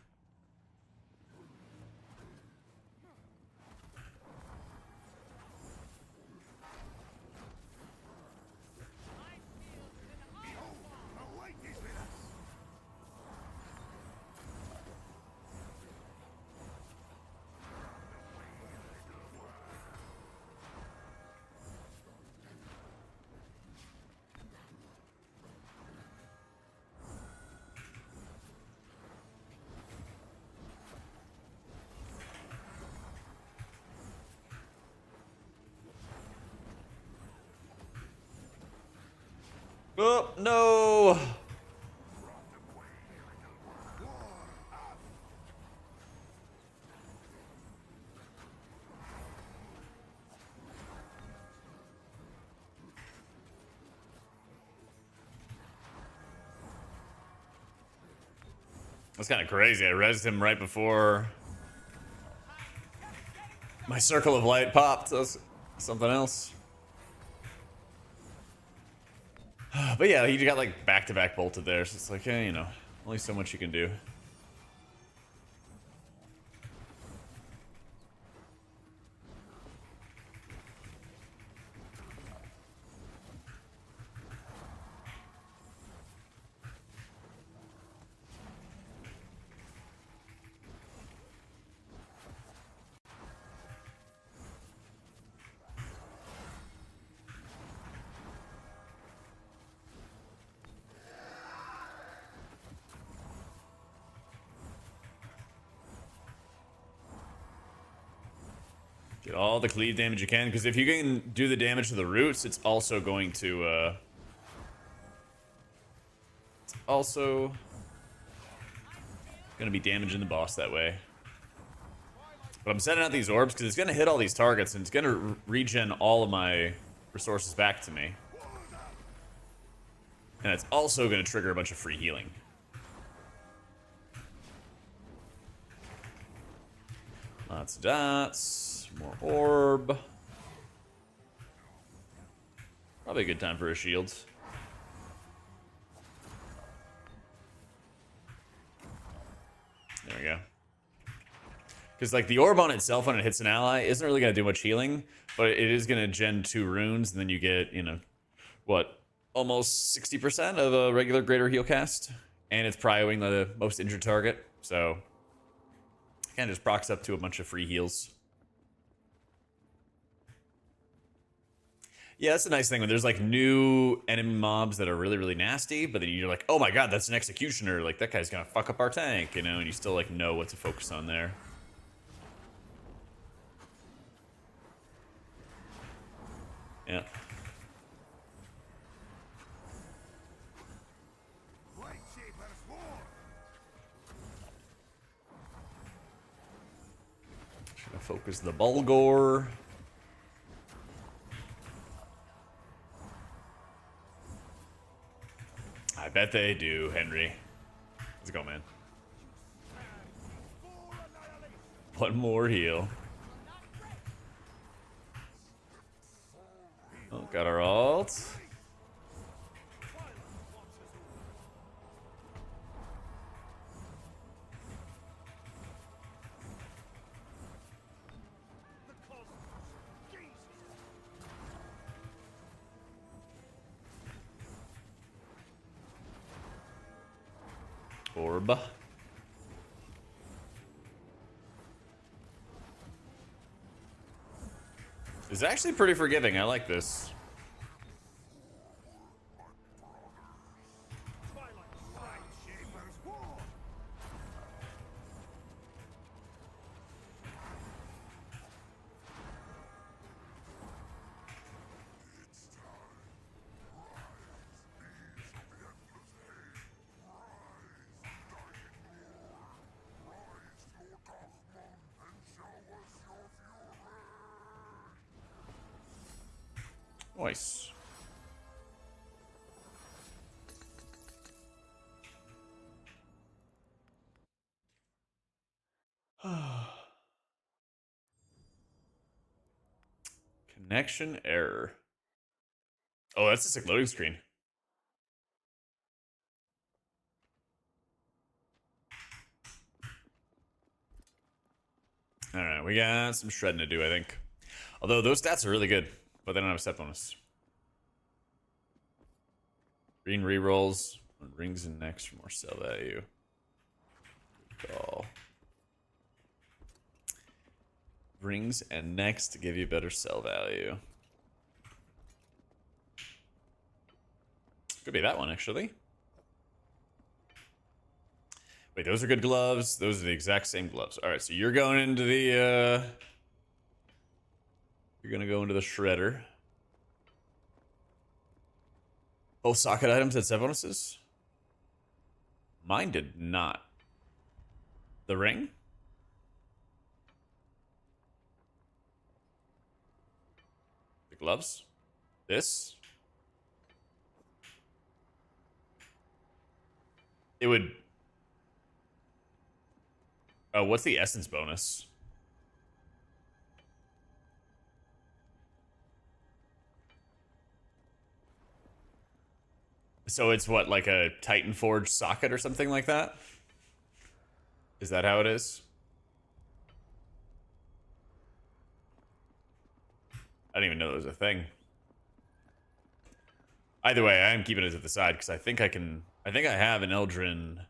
Oh, no! That's kind of crazy. I rezzed him right before my circle of light popped. That's something else. But yeah, he got like back-to-back bolted there, so it's like, hey, you know, only so much you can do. Get all the cleave damage you can, because if you can do the damage to the roots, it's also going to, gonna be damaging the boss that way. But I'm setting out these orbs because it's gonna hit all these targets and it's gonna regen all of my resources back to me. And it's also gonna trigger a bunch of free healing. Lots of dots. More orb. Probably a good time for a shield. There we go. Because like the orb on itself when it hits an ally isn't really going to do much healing, but it is going to gen 2 runes, and then you get, you know, what, almost 60% of a regular greater heal cast. And it's prioing the most injured target, so it kind of just procs up to a bunch of free heals. Yeah, that's the nice thing when there's like new enemy mobs that are really, really nasty, but then you're like, oh my god, that's an executioner. Like that guy's gonna fuck up our tank, you know, and you still like know what to focus on there. Yeah. Should have focused the Bulgor. I bet they do, Henry. Let's go, man. One more heal. Oh, got our ult. Orb. It's actually pretty forgiving. I like this. Nice. Connection error. Oh, that's a sick loading screen. Alright, we got some shredding to do, I think. Although those stats are really good, but they don't have a set bonus. Green rerolls. Rings and necks for more sell value. Good call. Rings and necks to give you better sell value. Could be that one, actually. Wait, those are good gloves. Those are the exact same gloves. All right, so you're going into the... You're going to go into the shredder. Both socket items had set bonuses? Mine did not. The ring? The gloves? This? It would... Oh, what's the essence bonus? So it's what, like a Titan Forge socket or something like that? Is that how it is? I didn't even know that was a thing. Either way, I am keeping it to the side because I think I can... I think I have an Eldrin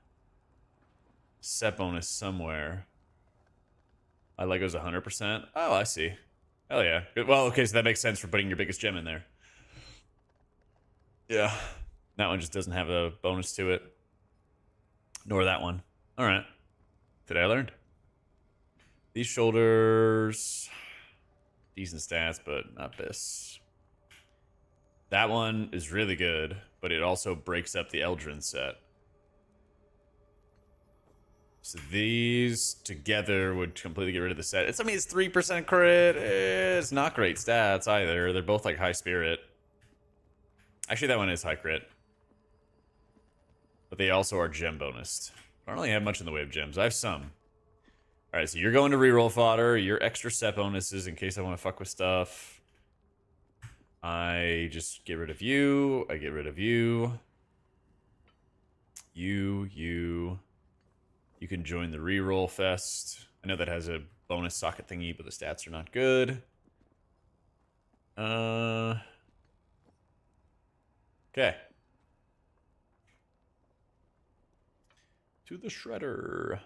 set bonus somewhere. My Lego's 100%. Oh, I see. Hell yeah. Good. Well, okay, so that makes sense for putting your biggest gem in there. Yeah. That one just doesn't have a bonus to it. Nor that one. All right. Today I learned. These shoulders... Decent stats, but not this. That one is really good, but it also breaks up the Eldrin set. So these together would completely get rid of the set. It's, I mean, it's 3% crit. It's not great stats either. They're both like high spirit. Actually, that one is high crit. But they also are gem bonused. I don't really have much in the way of gems. I have some. Alright, so you're going to reroll fodder. Your extra set bonuses in case I want to fuck with stuff. I just get rid of you. I get rid of you. You can join the reroll fest. I know that has a bonus socket thingy, but the stats are not good. Okay. To the shredder.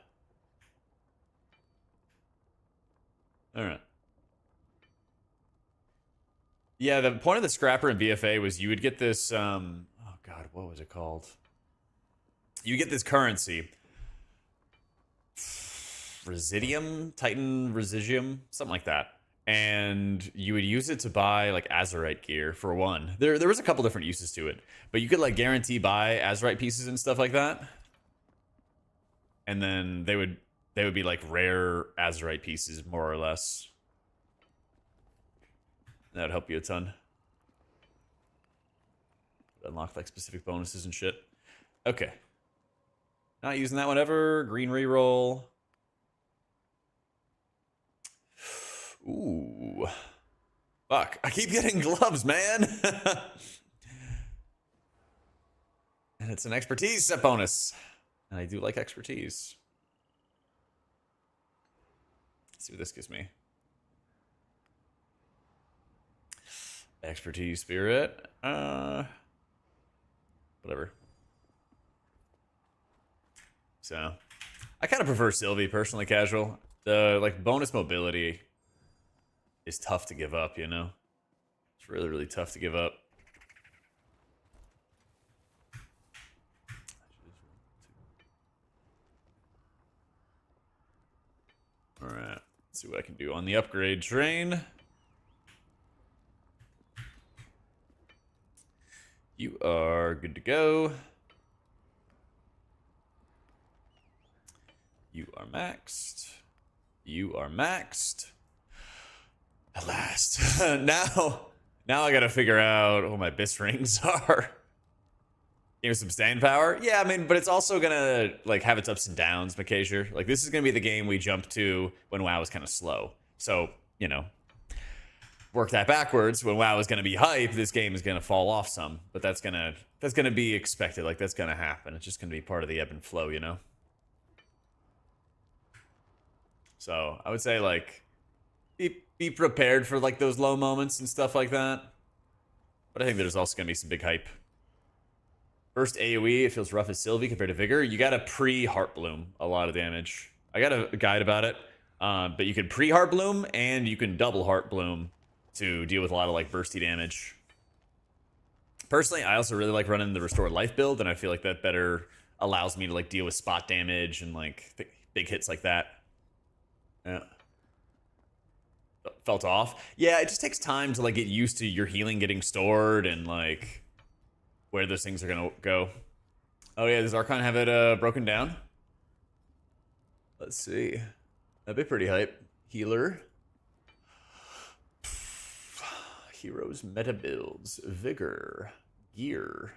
All right. Yeah, the point of the scrapper in BFA was you would get this, oh god, what was it called? You get this currency. Residium? Titan Residium? Something like that. And you would use it to buy like Azurite gear for one. There was a couple different uses to it, but you could like guarantee buy Azurite pieces and stuff like that. And then they would be like rare Azurite pieces, more or less. That would help you a ton. Unlock like specific bonuses and shit. Okay. Not using that one ever. Green reroll. Ooh. Fuck. I keep getting gloves, man. And it's an expertise set bonus. And I do like expertise. Let's see what this gives me. Expertise spirit. Whatever. So, I kind of prefer Sylvie personally, casual. The like bonus mobility is tough to give up, you know? It's really, really tough to give up. Alright, let's see what I can do on the upgrade train. You are good to go. You are maxed. You are maxed. At last. now I gotta figure out what my bis rings are. Give me some staying power. Yeah, I mean, but it's also gonna like have its ups and downs, Macasier. Like this is gonna be the game we jump to when WoW is kind of slow. So, you know, work that backwards. When WoW is gonna be hype, this game is gonna fall off some. But that's gonna be expected. Like that's gonna happen. It's just gonna be part of the ebb and flow, you know? So I would say like be prepared for like those low moments and stuff like that. But I think there's also gonna be some big hype. First AoE, it feels rough as Sylvie compared to Vigour. You gotta pre-Heart Bloom a lot of damage. I got a guide about it. But you can pre-Heart Bloom and you can double Heart Bloom to deal with a lot of like bursty damage. Personally, I also really like running the Restored Life build, and I feel like that better allows me to like deal with spot damage and like big hits like that. Yeah. Felt off. Yeah, it just takes time to like get used to your healing getting stored and like where those things are gonna go. Oh yeah, does Archon have it broken down? Let's see. That'd be pretty hype. Healer. Heroes meta builds. Vigor. Gear.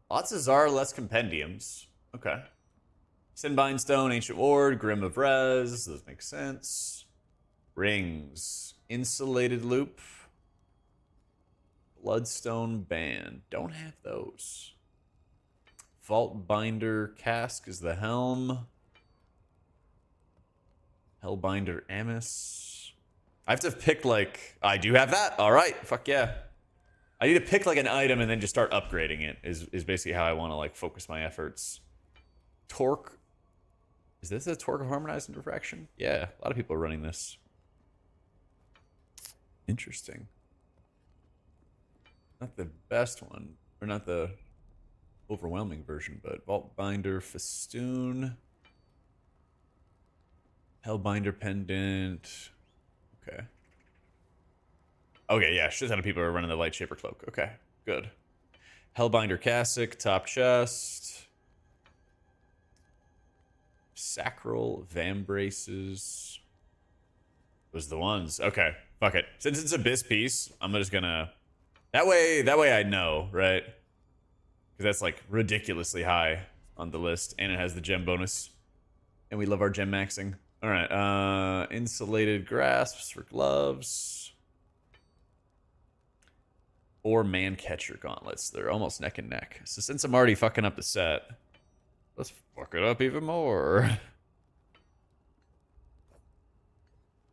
Lots of Zar, less compendiums. Okay. Sinbind Stone, Ancient Ward, Grim of Res. Those make sense. Rings. Insulated Loop. Bloodstone Band. Don't have those. Vault Binder Cask is the helm. Hellbinder Amice. I have to pick like... I do have that. All right. Fuck yeah. I need to pick like an item and then just start upgrading it is basically how I want to like focus my efforts. Torque. Is this a Torque of Harmonized Refraction? Yeah. A lot of people are running this. Interesting. Not the best one. Or not the overwhelming version, but Vault Binder Festoon. Hellbinder Pendant. Okay. Okay, yeah, shit ton of people are running the Light Shaper Cloak. Okay, good. Hellbinder Cassock, top chest. Sacral Vambraces. Was the ones. Okay, fuck it. Since it's a Abyss piece, I'm just gonna... That way I know, right? Because that's like ridiculously high on the list, and it has the gem bonus. And we love our gem maxing. Alright, insulated grasps for gloves. Or man catcher gauntlets. They're almost neck and neck. So since I'm already fucking up the set, let's fuck it up even more.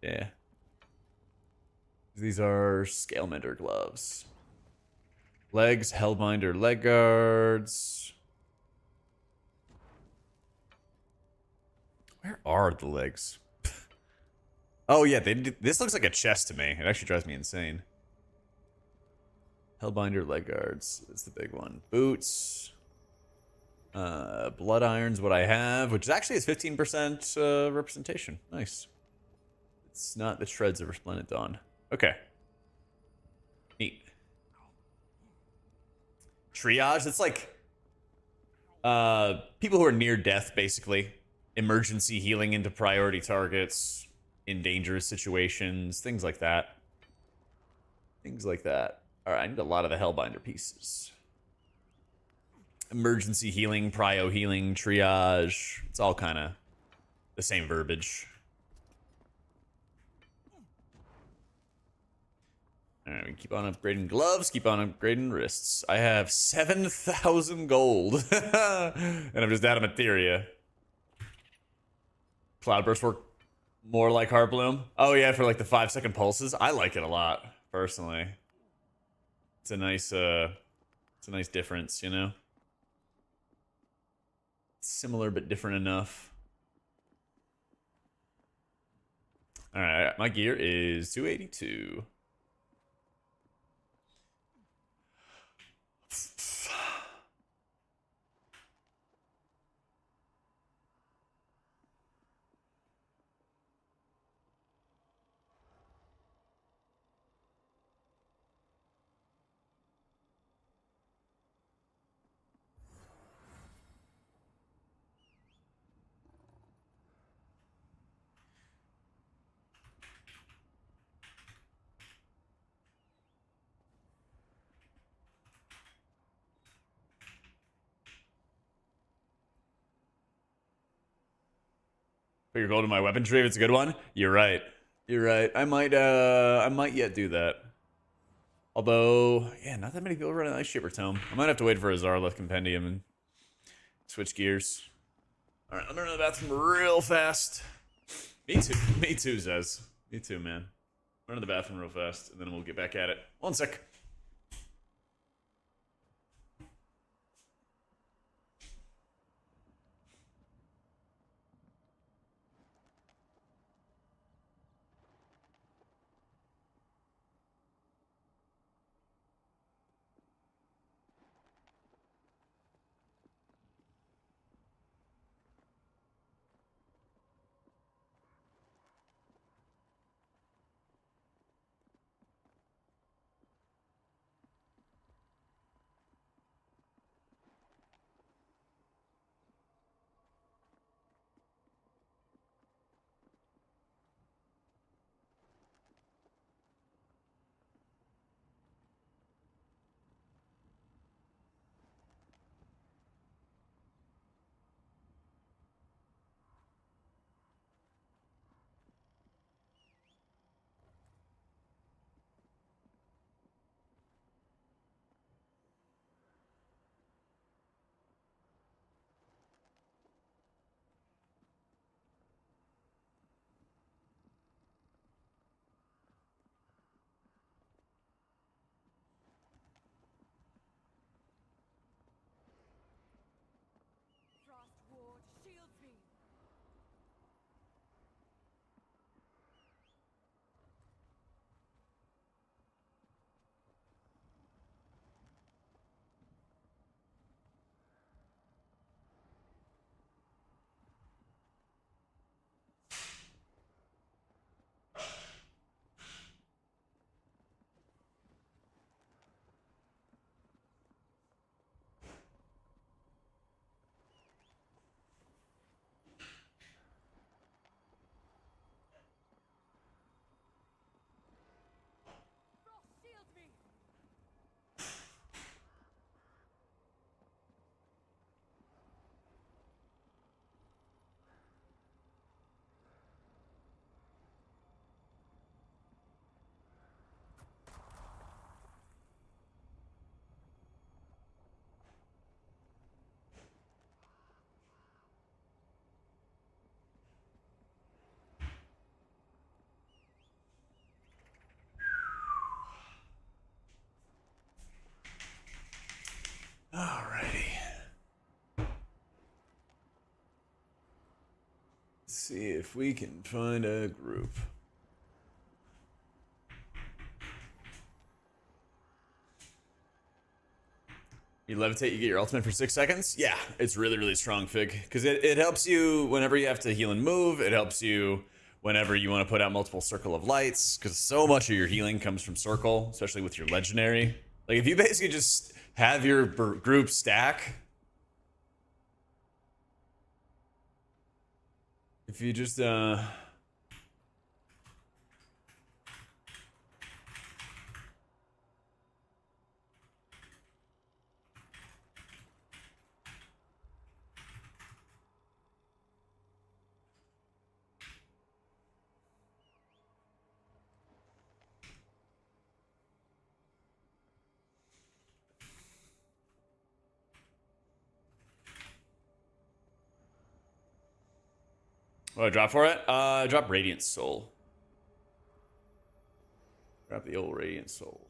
Yeah. These are Scalemender gloves. Legs, Hellbinder leg guards. Where are the legs? Oh yeah, this looks like a chest to me. It actually drives me insane. Hellbinder, leg guards. That's the big one. Boots. Blood iron's what I have, which actually is 15% representation. Nice. It's not the shreds of Resplendent Dawn. Okay. Neat. Triage, it's like people who are near death, basically. Emergency healing into priority targets in dangerous situations, things like that. Things like that. Alright, I need a lot of the Hellbinder pieces. Emergency healing, prio healing, triage. It's all kind of the same verbiage. Alright, we keep on upgrading gloves, keep on upgrading wrists. I have 7,000 gold. And I'm just out of materia. Cloudburst work more like Heartbloom. Oh yeah, for like the 5-second pulses. I like it a lot, personally. It's a nice difference, you know? Similar but different enough. Alright, my gear is 282. Put your gold in my weapon tree if it's a good one. You're right. You're right. I might yet do that. Although, yeah, not that many people running that Shipper Tome. I might have to wait for a Zarlith Compendium and switch gears. Alright, I'm gonna run to the bathroom real fast. Me too. Me too, Zez. Me too, man. Run to the bathroom real fast, and then we'll get back at it. 1 sec. Frost Ward shields me. Frost shields me. Alrighty. Let's see if we can find a group. You levitate, you get your ultimate for 6 seconds? Yeah, it's really, really strong, Fig. Because it helps you whenever you have to heal and move. It helps you whenever you want to put out multiple Circle of Lights. Because so much of your healing comes from Circle, especially with your Legendary. Like, if you basically just have your group stack... If you just, what do I drop for it? Drop Radiant Soul. Drop the old Radiant Soul.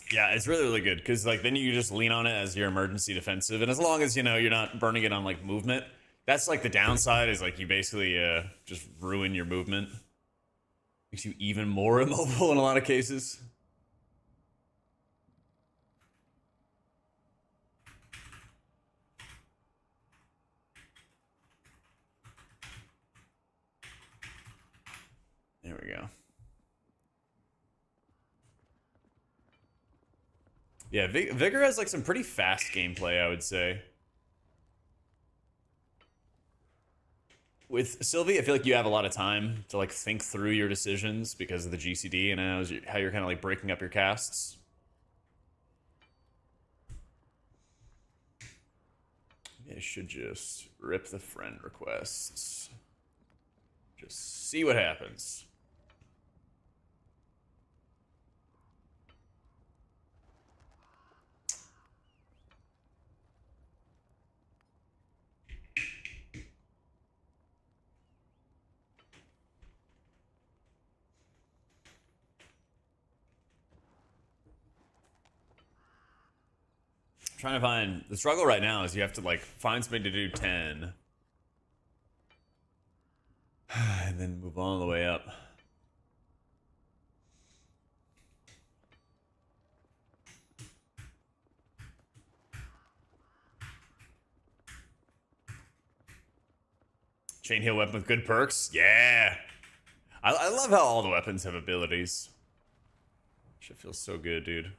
Yeah, it's really, really good because like then you just lean on it as your emergency defensive, and as long as you know you're not burning it on like movement, that's like the downside is like you basically just ruin your movement. Makes you even more immobile in a lot of cases. There we go. Yeah, Vigour has like some pretty fast gameplay, I would say. With Sylvie, I feel like you have a lot of time to like think through your decisions because of the GCD and how you're kind of like breaking up your casts. Maybe I should just rip the friend requests. Just see what happens. Trying to find the struggle right now is you have to like find something to do 10 and then move all the way up. Chain heal weapon with good perks. Yeah, I love how all the weapons have abilities. Shit feels so good, dude.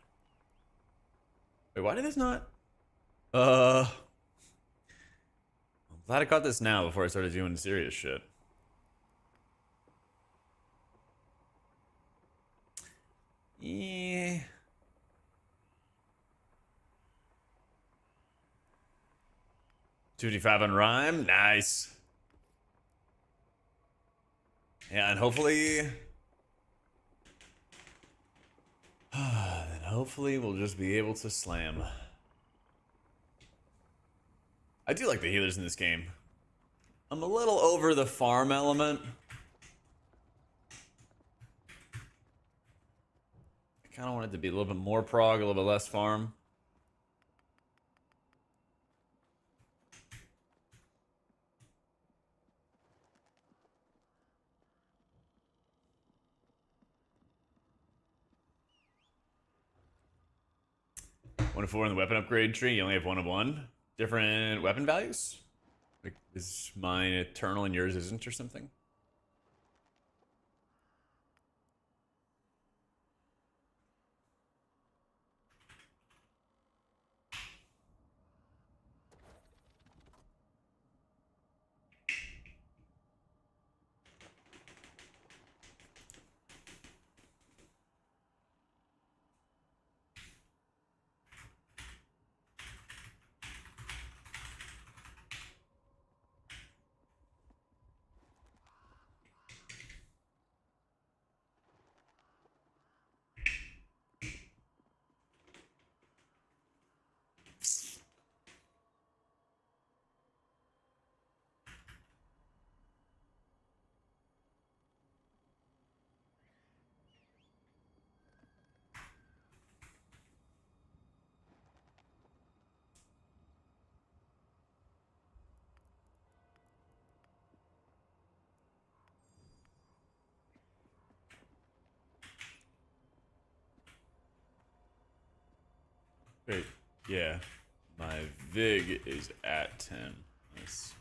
Wait, why did this not? I'm glad I caught this now before I started doing serious shit. Yeah. $255 on Rhyme. Nice. Yeah, and hopefully... then hopefully we'll just be able to slam. I do like the healers in this game. I'm a little over the farm element. I kind of want it to be a little bit more prog, a little bit less farm. One of 4 in the weapon upgrade tree. You only have 1 of 1. Different weapon values? Like, is mine eternal and yours isn't or something? Wait, yeah. My Vig is at 10. Nice.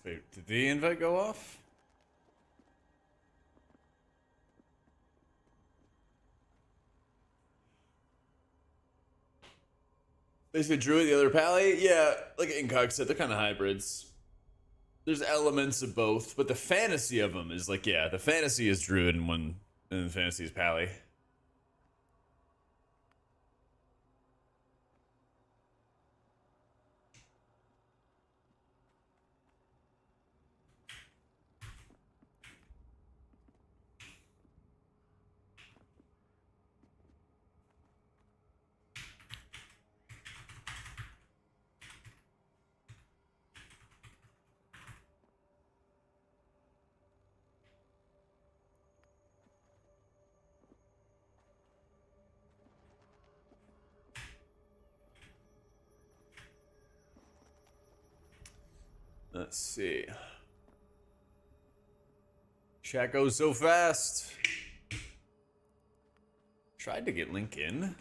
Wait, did the invite go off? Basically, Druid, the other Pally? Yeah, like Incog said, they're kind of hybrids. There's elements of both, but the fantasy of them is like, yeah, the fantasy is Druid and the fantasy is Pally. Let's see. Chat goes so fast. Tried to get Link in.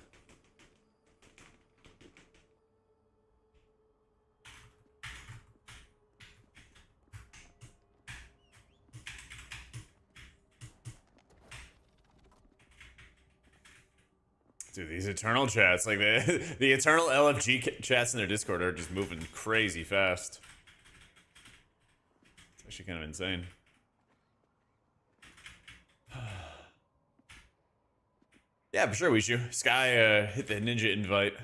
Dude, these eternal chats, like the eternal LFG chats in their Discord are just moving crazy fast. It's actually kind of insane. Yeah, for sure, Wishu. Sky hit the ninja invite.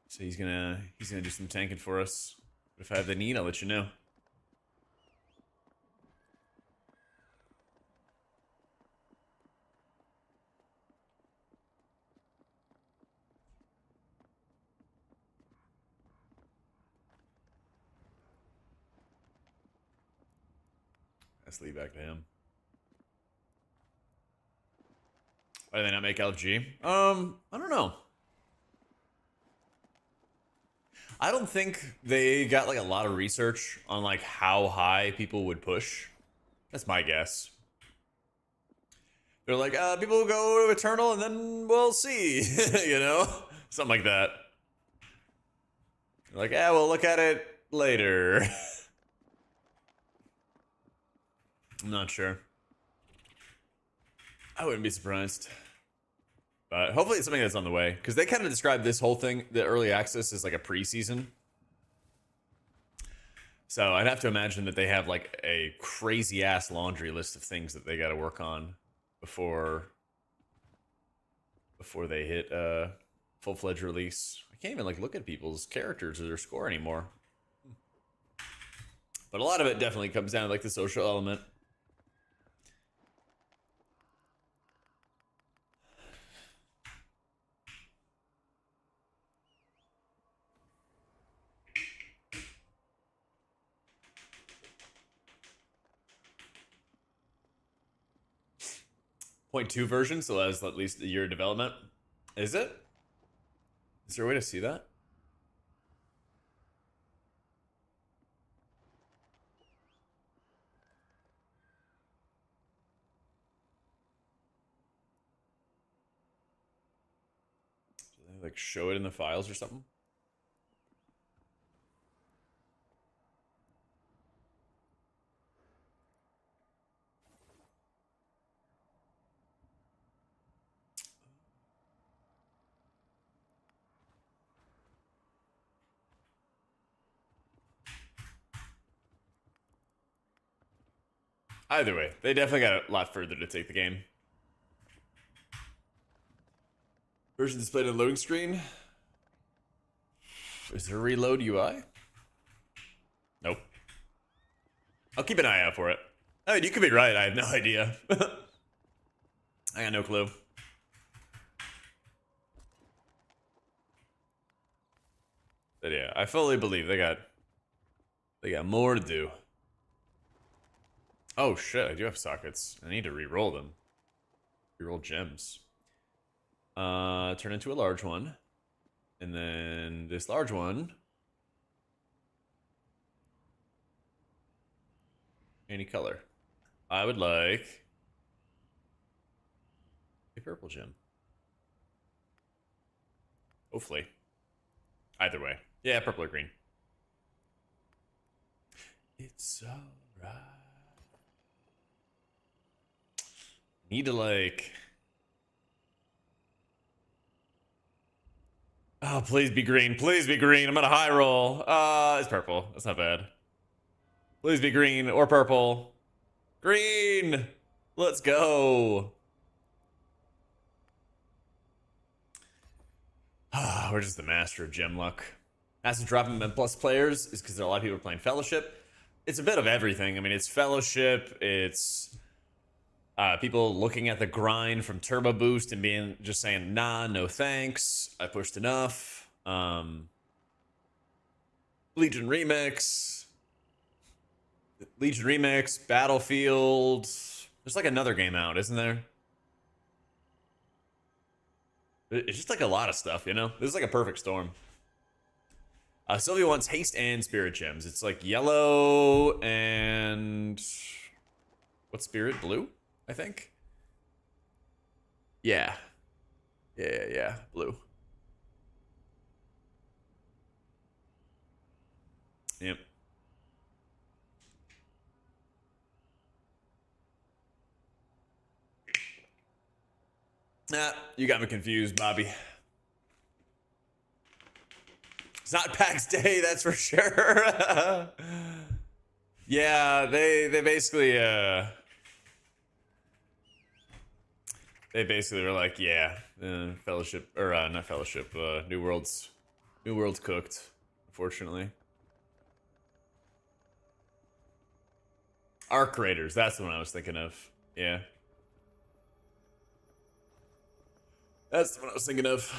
So he's gonna do some tanking for us. If I have the need, I'll let you know. Let's leave back to him. Why do they not make LFG? I don't know. I don't think they got like a lot of research on like how high people would push. That's my guess. They're like, people will go to Eternal and then we'll see, you know? Something like that. They're like, yeah, we'll look at it later. I'm not sure. I wouldn't be surprised. But hopefully it's something that's on the way. Because they kind of described this whole thing, the early access, as like a preseason. So I'd have to imagine that they have like a crazy ass laundry list of things that they got to work on before they hit full-fledged release. I can't even like look at people's characters or their score anymore. But a lot of it definitely comes down to like the social element. Point 2 version, so that's at least a year of development. Is it? Is there a way to see that? Do they like show it in the files or something? Either way, they definitely got a lot further to take the game. Version displayed on loading screen. Is there a reload UI? Nope. I'll keep an eye out for it. I mean, you could be right. I have no idea. I got no clue. But yeah, I fully believe they got more to do. Oh shit, I do have sockets. I need to re-roll them. Re-roll gems. Turn into a large one. And then this large one. Any color. I would like a purple gem. Hopefully. Either way. Yeah, purple or green. It's alright. Need to like... Oh, please be green. Please be green. I'm on a high roll. It's purple. That's not bad. Please be green or purple. Green! Let's go. We're just the master of gem luck. As to dropping M plus players is because there are a lot of people playing Fellowship. It's a bit of everything. I mean, it's Fellowship, it's people looking at the grind from Turbo Boost and being just saying, nah, no thanks. I pushed enough. Legion Remix, Battlefield. There's like another game out, isn't there? It's just like a lot of stuff, you know? This is like a perfect storm. Sylvia wants haste and spirit gems. It's like yellow and... What spirit? Blue, I think? Yeah. Yeah. Blue. Yep. Nah, you got me confused, Bobby. It's not PAX Day, that's for sure. Yeah, they basically were like, yeah, Fellowship or not Fellowship, New World's cooked, unfortunately. Arc Raiders, that's the one I was thinking of. Yeah. That's the one I was thinking of.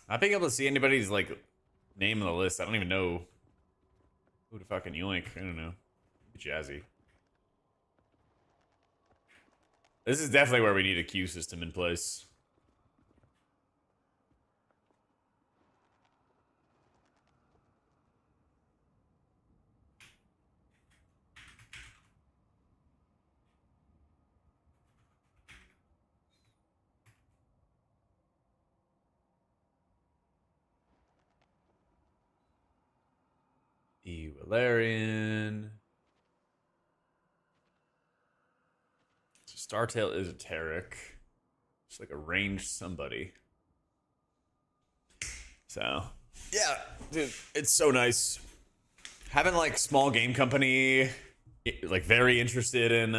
Not being able to see anybody's like name on the list. I don't even know who to fucking yoink. I don't know. Jazzy. This is definitely where we need a queue system in place. Valerian. So Startail is esoteric. It's like a ranged somebody. So yeah, dude, it's so nice having like small game company, like very interested in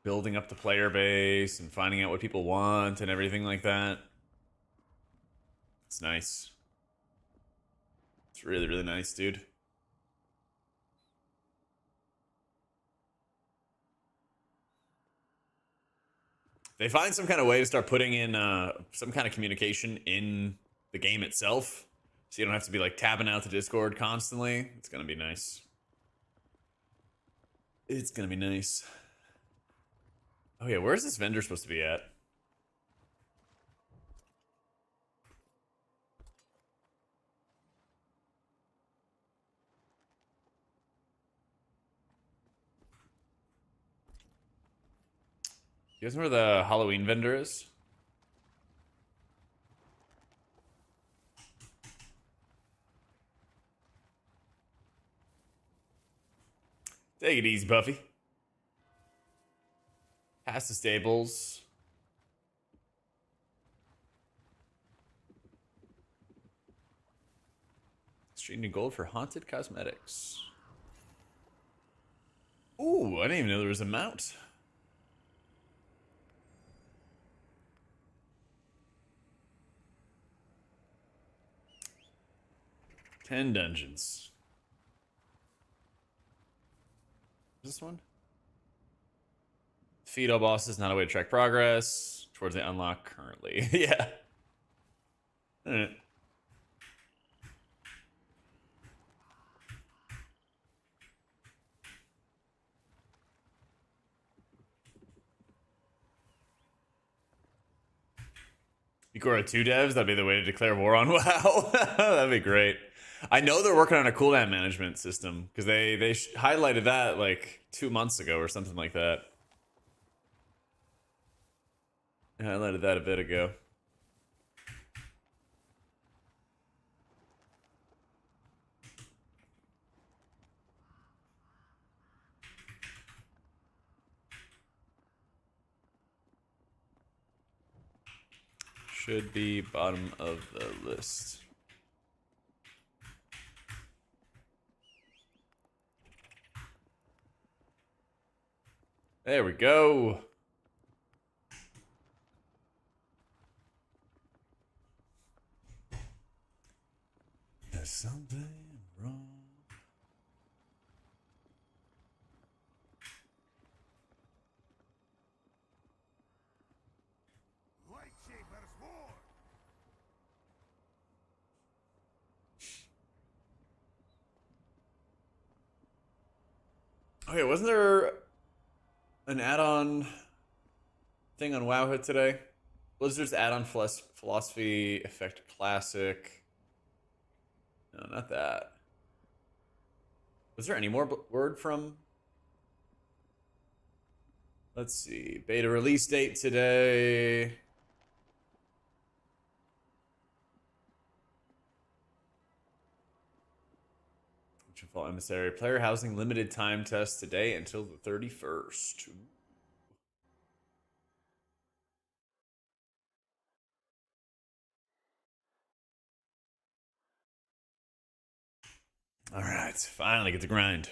building up the player base and finding out what people want and everything like that. It's nice. It's really, really nice, dude. They find some kind of way to start putting in some kind of communication in the game itself, so you don't have to be like tabbing out to Discord constantly. It's gonna be nice. It's gonna be nice. Oh yeah, where's this vendor supposed to be at? You guys know where the Halloween vendor is? Take it easy, Buffy. Past the stables. Exchanging gold for haunted cosmetics. Ooh, I didn't even know there was a mount. Ten dungeons. Is this one? Defeat all bosses, not a way to track progress. Towards the unlock currently. Yeah. Alright. Vigour 2 devs, that'd be the way to declare war on WoW. That'd be great. I know they're working on a cooldown management system because they highlighted that like 2 months ago or something like that. They highlighted that a bit ago. Should be bottom of the list. There we go. There's something wrong. Okay, wasn't there an add-on thing on Wowhead today? Blizzard's add-on philosophy effect classic. No, not that. Was there any more word from? Let's see. Beta release date today. Fall Emissary player housing limited time test today until the 31st. All right, finally get the grind.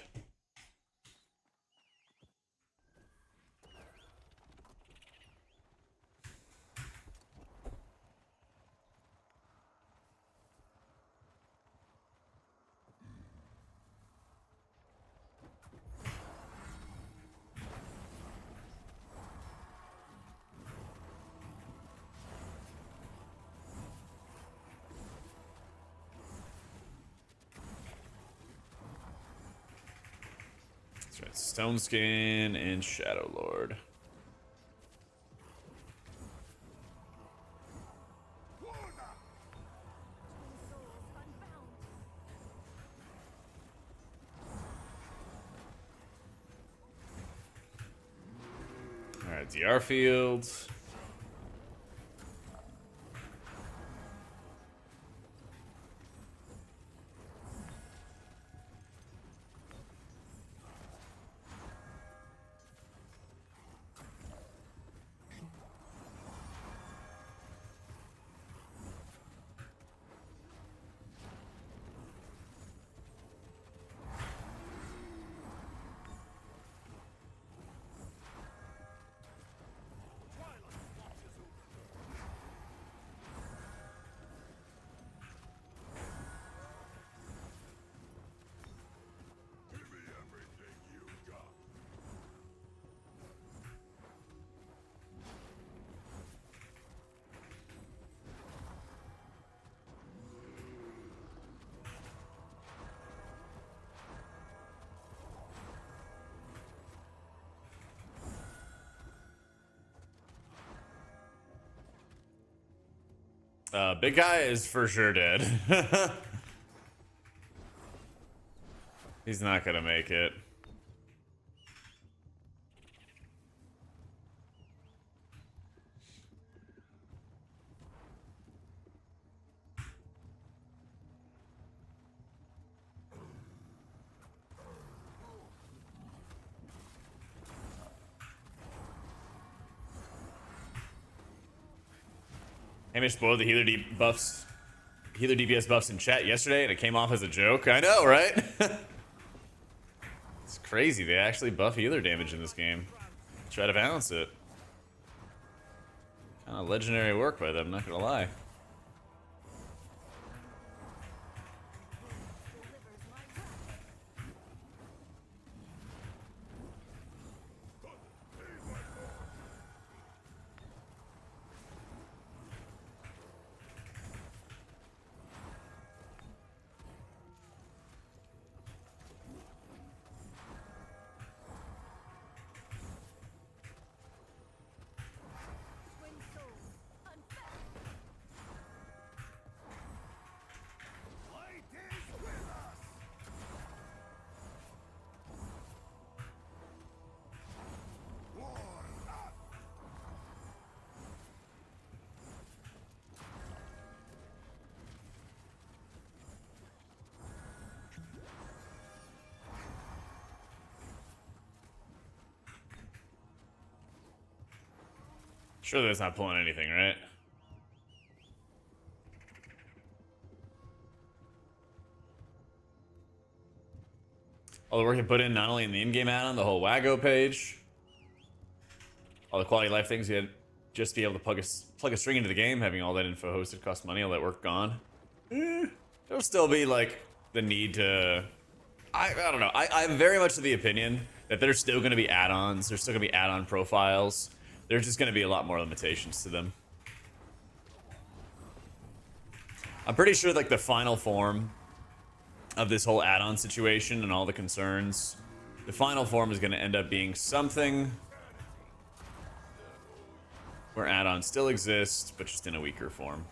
That's right, Stone Skin and Shadow Lord. All right, DR field. Big guy is for sure dead. He's not gonna make it. Hamish spoiled the healer debuffs. healer DPS buffs in chat yesterday, and it came off as a joke. I know, right? It's crazy. They actually buff healer damage in this game. Try to balance it. Kind of legendary work by them, not gonna lie. Sure, that's not pulling anything, right? All the work you put in, not only in the in-game add-on, the whole Wago page, all the quality of life things you had, just be able to plug a string into the game, having all that info hosted cost money, all that work gone. There'll still be like the need to. I don't know. I'm very much of the opinion that there's still going to be add-ons. There's still going to be add-on profiles. There's just going to be a lot more limitations to them. I'm pretty sure like the final form of this whole add-on situation and all the concerns, the final form is going to end up being something where add-ons still exist, but just in a weaker form.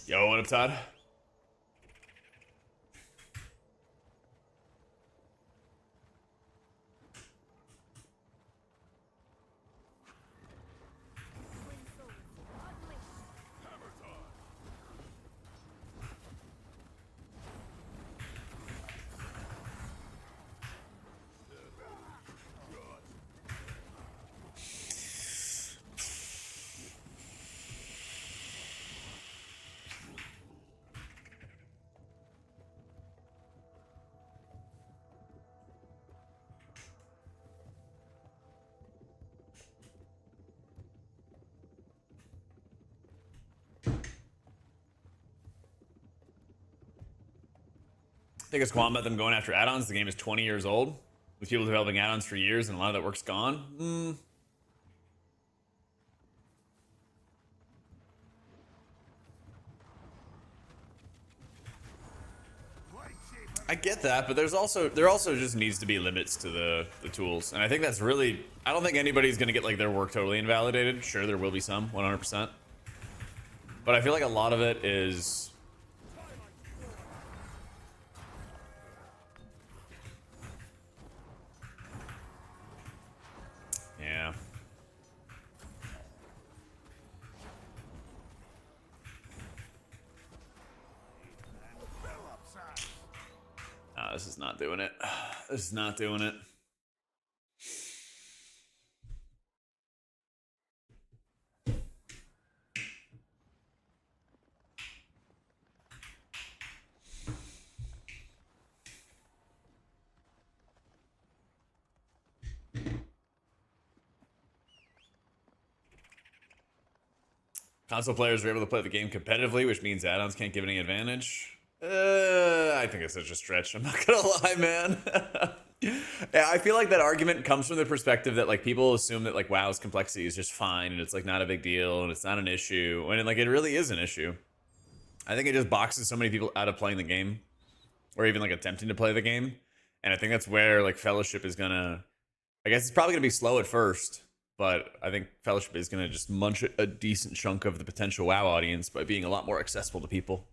Yo, what up, Todd? I think it's qualm about them going after add-ons. The game is 20 years old, with people developing add-ons for years, and a lot of that work's gone. I get that, but there also just needs to be limits to the tools, and I think that's really. I don't think anybody's gonna get like their work totally invalidated. Sure, there will be some, 100%, but I feel like a lot of it is. Yeah. This is not doing it. This is not doing it. Console players are able to play the game competitively, which means add-ons can't give any advantage. I think it's such a stretch. I'm not gonna lie, man. Yeah, I feel like that argument comes from the perspective that like people assume that like WoW's complexity is just fine and it's like not a big deal and it's not an issue, when like it really is an issue. I think it just boxes so many people out of playing the game, or even like attempting to play the game. And I think that's where like Fellowship is gonna, I guess it's probably gonna be slow at first, but I think Fellowship is gonna just munch a decent chunk of the potential WoW audience by being a lot more accessible to people.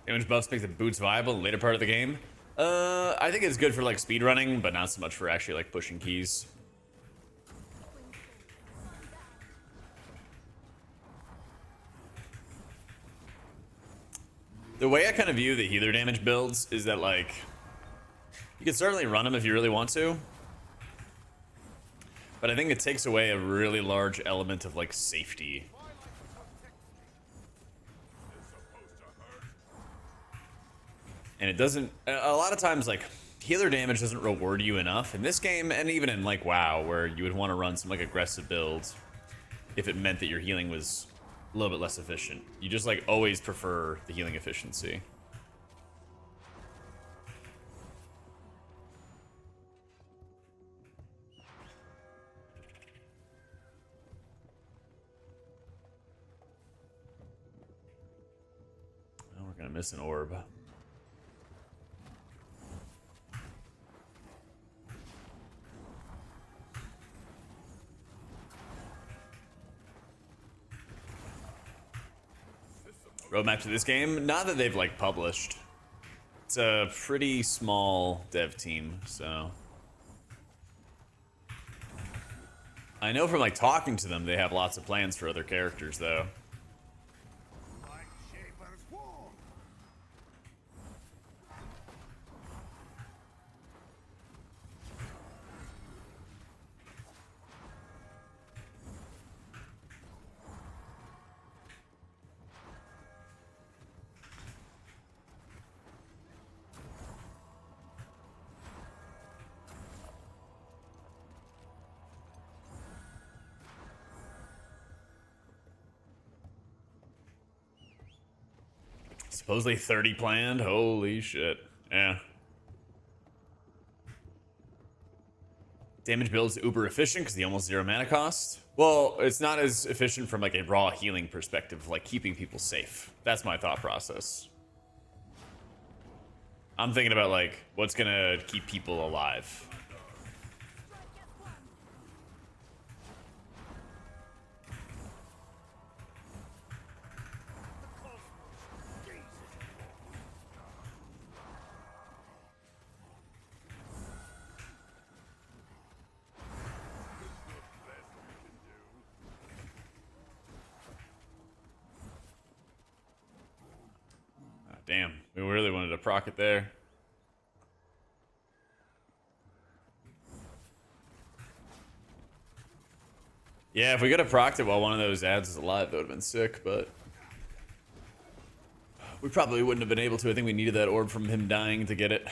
Damage buffs make the boots viable in the later part of the game. I think it's good for like speed running, but not so much for actually like pushing keys. The way I kind of view the healer damage builds is that like you can certainly run them if you really want to, but I think it takes away a really large element of like safety. And it doesn't, a lot of times like healer damage doesn't reward you enough in this game, and even in like WoW, where you would want to run some like aggressive builds if it meant that your healing was a little bit less efficient. You just like always prefer the healing efficiency. Oh, we're gonna miss an orb. Roadmap to this game, not that they've like published. It's a pretty small dev team, so I know from like talking to them they have lots of plans for other characters though. Supposedly 30 planned. Holy shit. Yeah. Damage builds uber efficient because the almost zero mana cost. Well, it's not as efficient from like a raw healing perspective, like keeping people safe. That's my thought process. I'm thinking about like what's gonna keep people alive. Damn, we really wanted to proc it there. Yeah, if we could have procced it while one of those ads is alive, that would have been sick, but we probably wouldn't have been able to. I think we needed that orb from him dying to get it.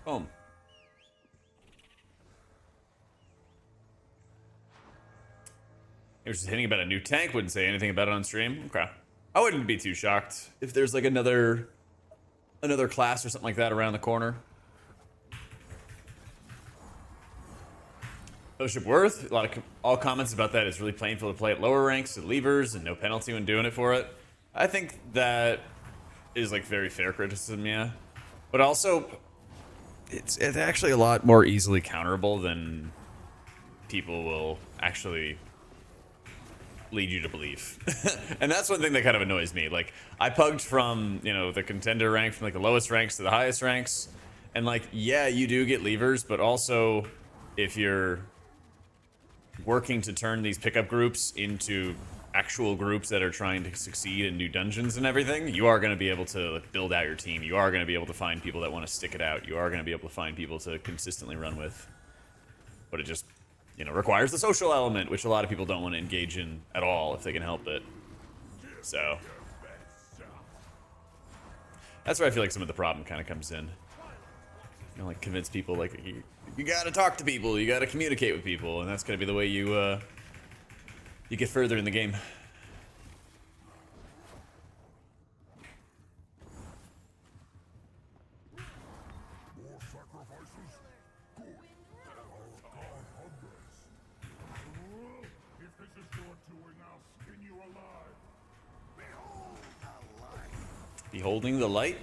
Boom. He was just hitting about a new tank, wouldn't say anything about it on stream. Okay. I wouldn't be too shocked if there's like another class or something like that around the corner. Fellowship worth. A lot of all comments about that. It's really painful to play at lower ranks, at levers, and no penalty when doing it for it. I think that is like very fair criticism, yeah. But also, it's actually a lot more easily counterable than people will actually lead you to believe. And that's one thing that kind of annoys me. Like, I pugged from, you know, the contender rank, from like the lowest ranks to the highest ranks, and like, yeah, you do get levers, but also if you're working to turn these pickup groups into actual groups that are trying to succeed and do dungeons and everything, you are going to be able to build out your team. You are going to be able to find people that want to stick it out. You are going to be able to find people to consistently run with. But it just, you know, requires the social element, which a lot of people don't want to engage in at all if they can help it. So that's where I feel like some of the problem kind of comes in. You know, like convince people, like, you gotta talk to people, you gotta communicate with people, and that's gonna be the way you you get further in the game. Beholding the light.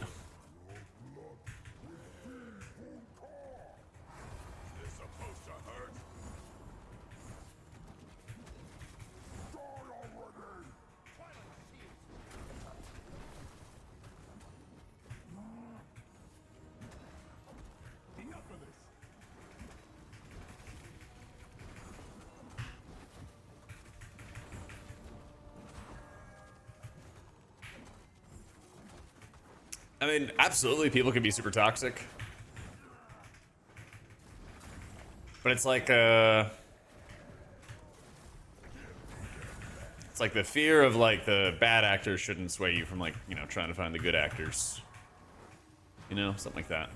I mean, absolutely, people can be super toxic. But it's like, it's like the fear of, like, the bad actors shouldn't sway you from, like, you know, trying to find the good actors. You know, something like that.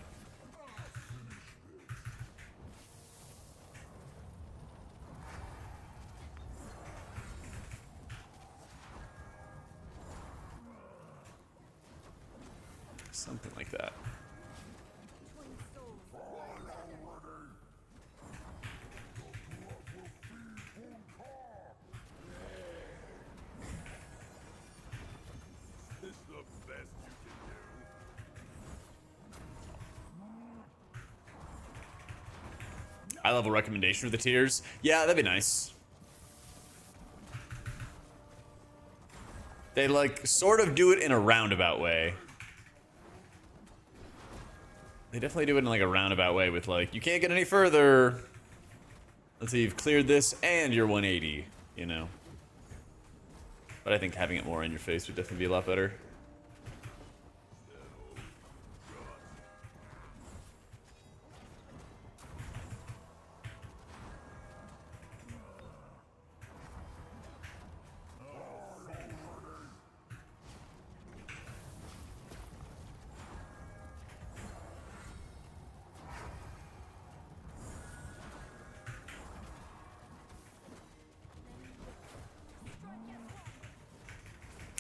Something like that. High level recommendation for the tiers. Yeah, that'd be nice. They like sort of do it in a roundabout way. They definitely do it in like a roundabout way with like, you can't get any further until you've cleared this and you're 180, you know. But I think having it more in your face would definitely be a lot better.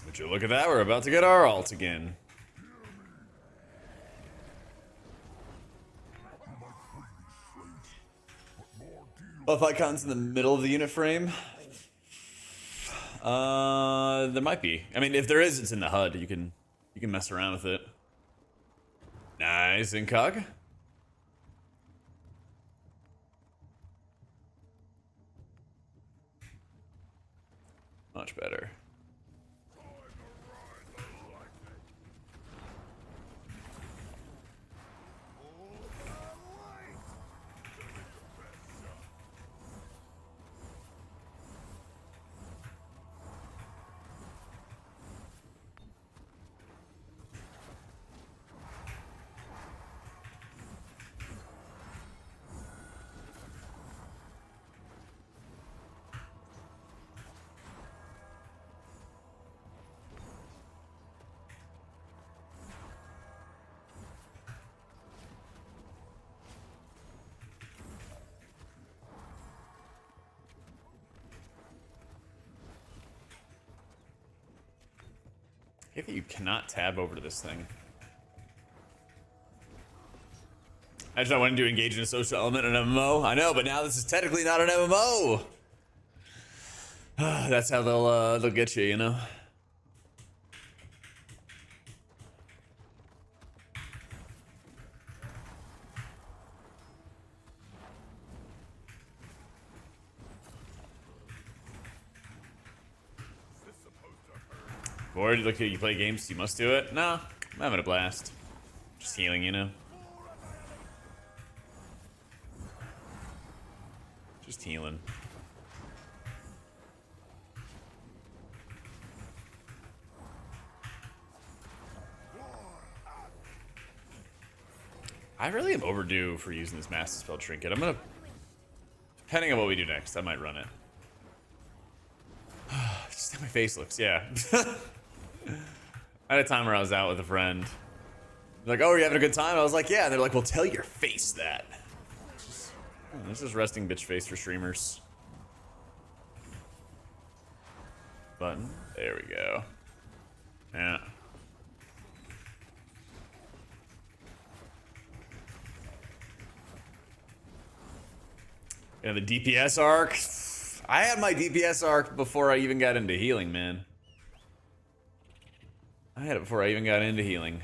Would you look at that? We're about to get our ult again. Buff icons in the middle of the unit frame? There might be. I mean, if there is, it's in the HUD. You can mess around with it. Nice, incog. Much better. If you cannot tab over to this thing. I just wanted to engage in a social element in an MMO. I know, but now this is technically not an MMO. That's how they'll get you, you know. Bored? Look at you play games. You must do it. No, I'm having a blast. Just healing, you know. Just healing. I really am overdue for using this Master Spell Trinket. I'm gonna, depending on what we do next, I might run it. Just how my face looks, yeah. I had a time where I was out with a friend. They're like, oh, are you having a good time? I was like, yeah. And they're like, well, tell your face that. This is resting bitch face for streamers. Button. There we go. Yeah. And the DPS arc. I had my DPS arc before I even got into healing, man. I had it before I even got into healing.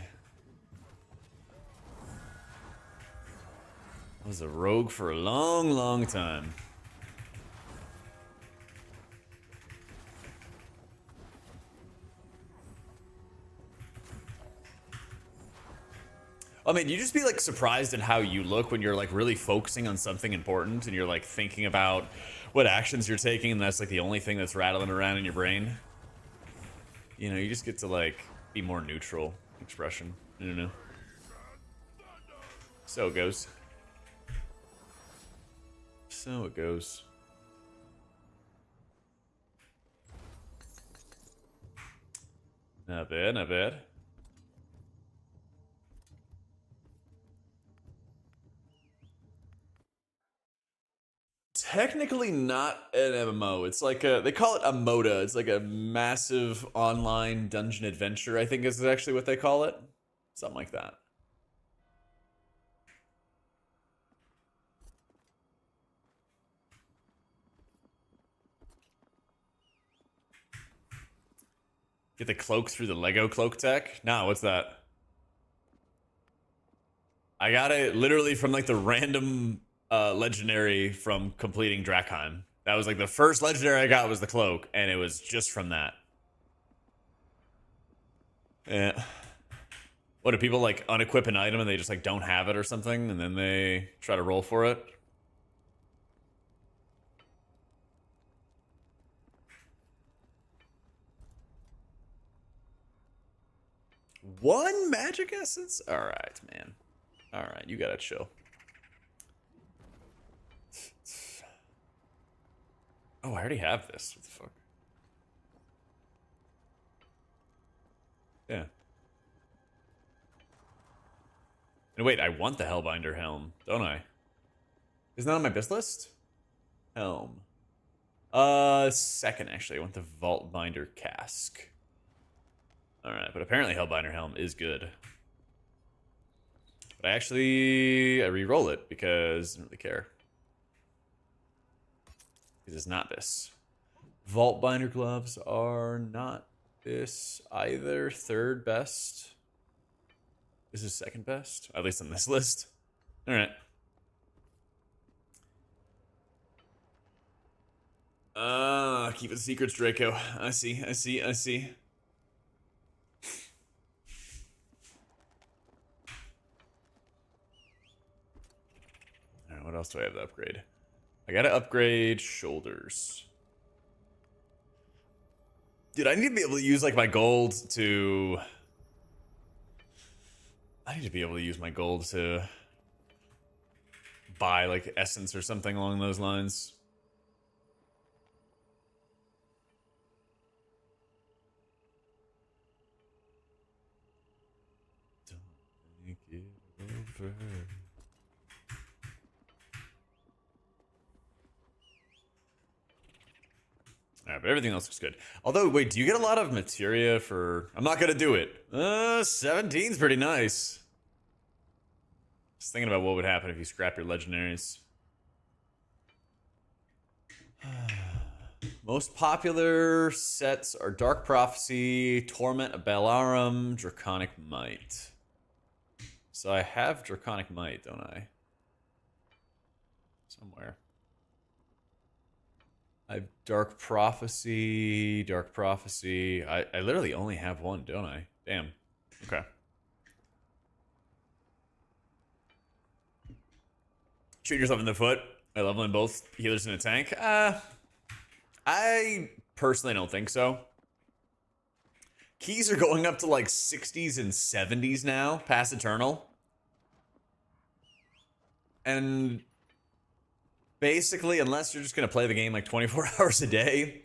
I was a rogue for a long, long time. I mean, you just be like surprised at how you look when you're like really focusing on something important and you're like thinking about what actions you're taking and that's like the only thing that's rattling around in your brain. You know, you just get to like be more neutral expression. I don't know. So it goes. So it goes. Not bad, not bad. Technically not an MMO. It's like a, they call it a MODA. It's like a massive online dungeon adventure, I think is actually what they call it. Something like that. Get the cloak through the Lego cloak tech? No, what's that? I got it literally from like the random legendary from completing Drakheim. That was like the first legendary I got was the cloak, and it was just from that. Yeah. What, do people like unequip an item and they just like don't have it or something, and then they try to roll for it? One magic essence? Alright, man. Alright, you gotta chill. Oh, I already have this. What the fuck? Yeah. And wait, I want the Hellbinder helm, don't I? Isn't that on my best list? Helm. Second, actually. I want the Vault Binder cask. Alright, but apparently Hellbinder helm is good. But I re-roll it because I don't really care. Because it's not this. Vault Binder gloves are not this either. Third best. This is second best, at least on this list. Alright. Keep it secrets, Draco. I see. Alright, what else do I have to upgrade? I gotta upgrade shoulders. Dude, I need to be able to use like my gold to... I need to be able to use my gold to buy like essence or something along those lines. Don't make it over. Alright, but everything else looks good. Although, wait, do you get a lot of materia for... I'm not gonna do it. 17's pretty nice. Just thinking about what would happen if you scrap your legendaries. Most popular sets are Dark Prophecy, Torment of Balaram, Draconic Might. So I have Draconic Might, don't I? Somewhere. I have Dark Prophecy, Dark Prophecy. I literally only have one, don't I? Damn. Okay. Shoot yourself in the foot by leveling both healers in a tank. I personally don't think so. Keys are going up to like 60s and 70s now, past Eternal. And basically, unless you're just going to play the game like 24 hours a day,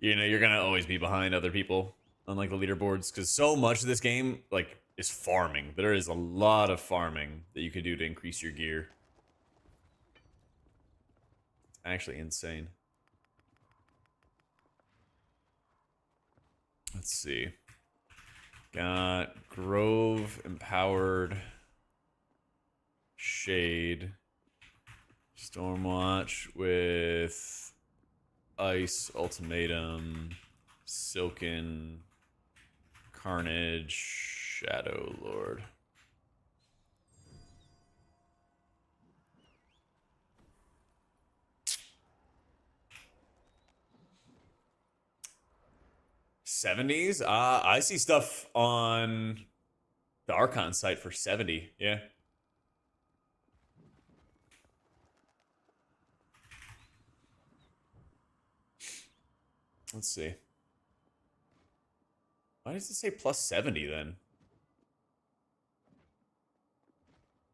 you know, you're going to always be behind other people on like the leaderboards. Because so much of this game like is farming. There is a lot of farming that you can do to increase your gear. It's actually insane. Let's see. Got Grove, Empowered, Shade, Stormwatch with Ice, Ultimatum, Silken, Carnage, Shadow Lord. '70s? I see stuff on the Archon site for 70, yeah. Let's see. Why does it say plus 70 then?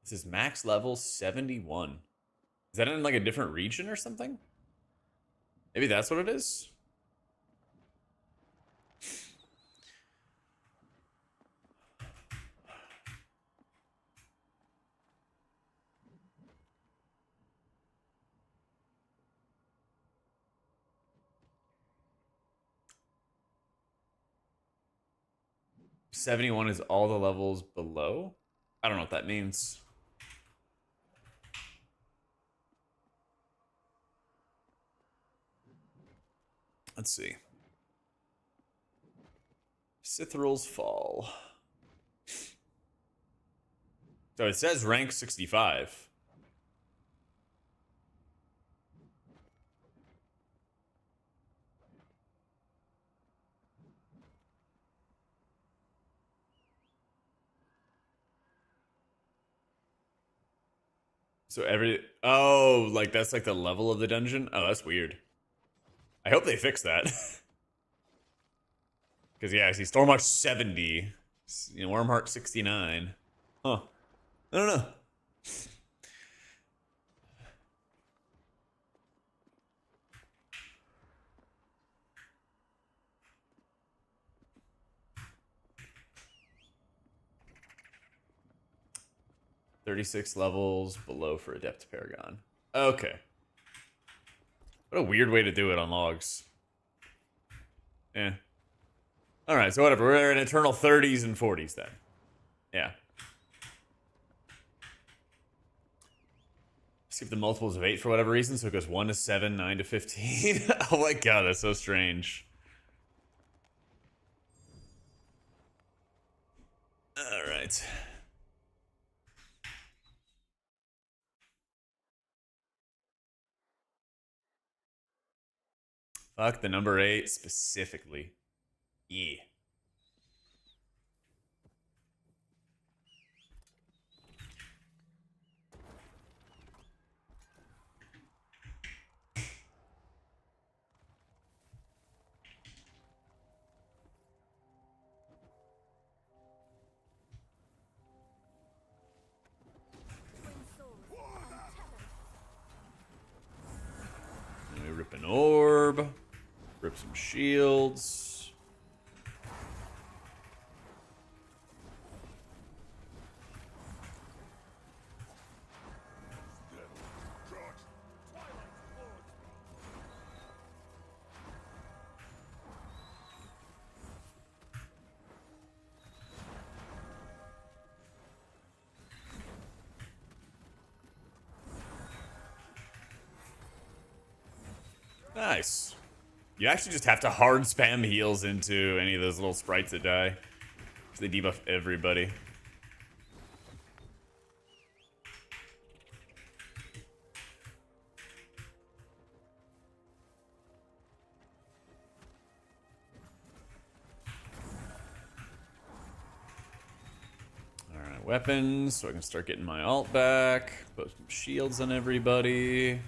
This is max level 71. Is that in like a different region or something? Maybe that's what it is? 71 is all the levels below? I don't know what that means. Let's see. Sithral's Fall. So it says rank 65. So oh, like that's like the level of the dungeon? Oh, that's weird. I hope they fix that. Because yeah, I see Stormwatch 70. You know, Wormheart 69. Huh. I don't know. "36 levels below for Adept Paragon." Okay. What a weird way to do it on logs. Yeah. Alright, so whatever. We're in eternal 30s and 40s then. Yeah. Skip the multiples of 8 for whatever reason, so it goes 1 to 7, 9 to 15. Oh my god, that's so strange. Alright. Fuck the number 8 specifically. Yeah. And we rip an orb. Rip some shields. Nice. You actually just have to hard spam heals into any of those little sprites that die. So they debuff everybody. Alright, weapons, so I can start getting my ult back. Put some shields on everybody.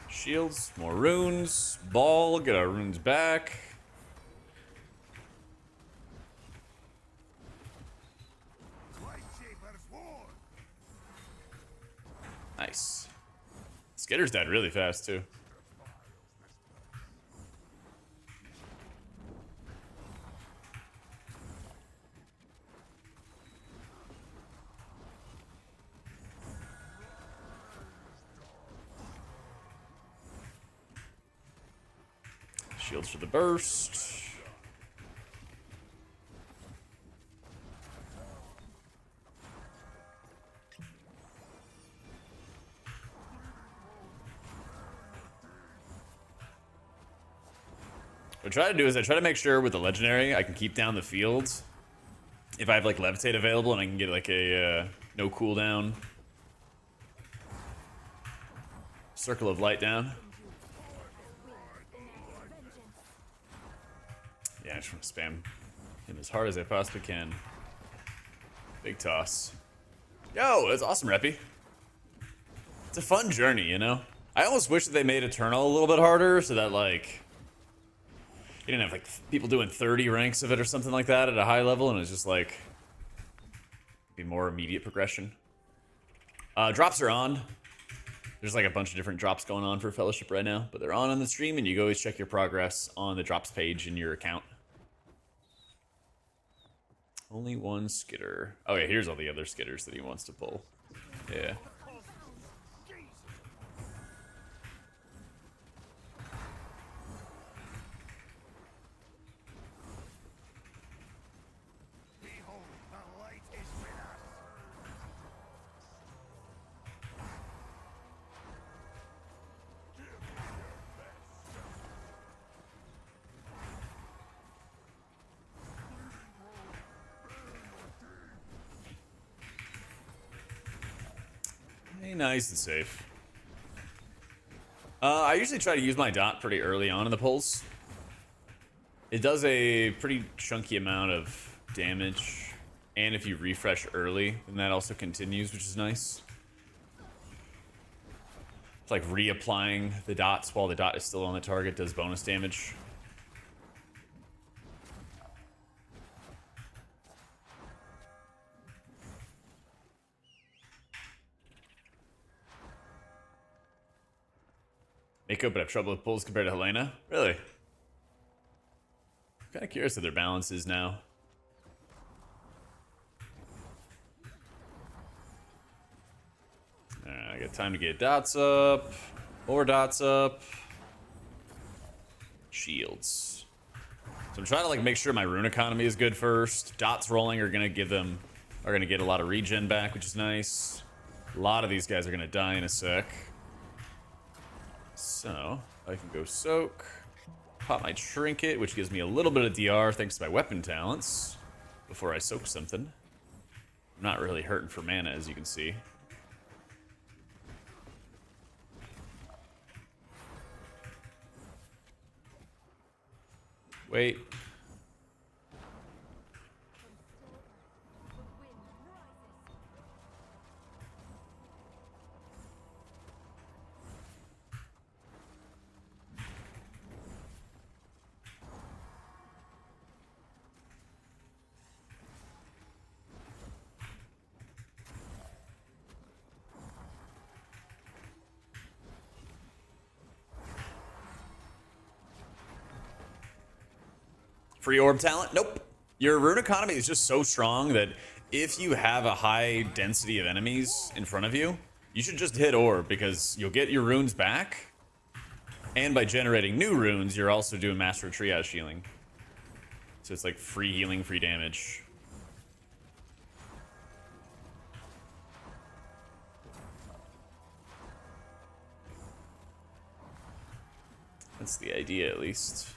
Shields, more runes, ball, get our runes back. Nice. Skitter's died really fast too. Shields for the burst. What I try to do is I try to make sure with the legendary I can keep down the fields. If I have like levitate available and I can get like a no cooldown circle of light down. Yeah, I just want to spam him as hard as I possibly can. Big toss. Yo, that's awesome, Reppy. It's a fun journey, you know? I almost wish that they made Eternal a little bit harder so that, like, you didn't have, like, people doing 30 ranks of it or something like that at a high level, and it's just, like, be more immediate progression. Drops are on. There's, like, a bunch of different drops going on for Fellowship right now, but they're on the stream, and you can always check your progress on the drops page in your account. Only one skitter. Oh yeah, here's all the other skitters that he wants to pull. Yeah. Hey, nice and safe. I usually try to use my dot pretty early on in the pulls. It does a pretty chunky amount of damage, and if you refresh early, then that also continues, which is nice. It's like reapplying the dots while the dot is still on the target does bonus damage. Mako, but have trouble with pulls compared to Helena? Really? I'm kind of curious of their balances now. Alright, I got time to get dots up. More dots up. Shields. So I'm trying to like make sure my rune economy is good first. Dots rolling are gonna get a lot of regen back, which is nice. A lot of these guys are gonna die in a sec. So I can go soak. Pop my trinket, which gives me a little bit of DR thanks to my weapon talents. Before I soak something. I'm not really hurting for mana, as you can see. Wait. Free orb talent? Nope. Your rune economy is just so strong that if you have a high density of enemies in front of you, you should just hit orb because you'll get your runes back. And by generating new runes, you're also doing Master Triage healing. So it's like free healing, free damage. That's the idea, at least.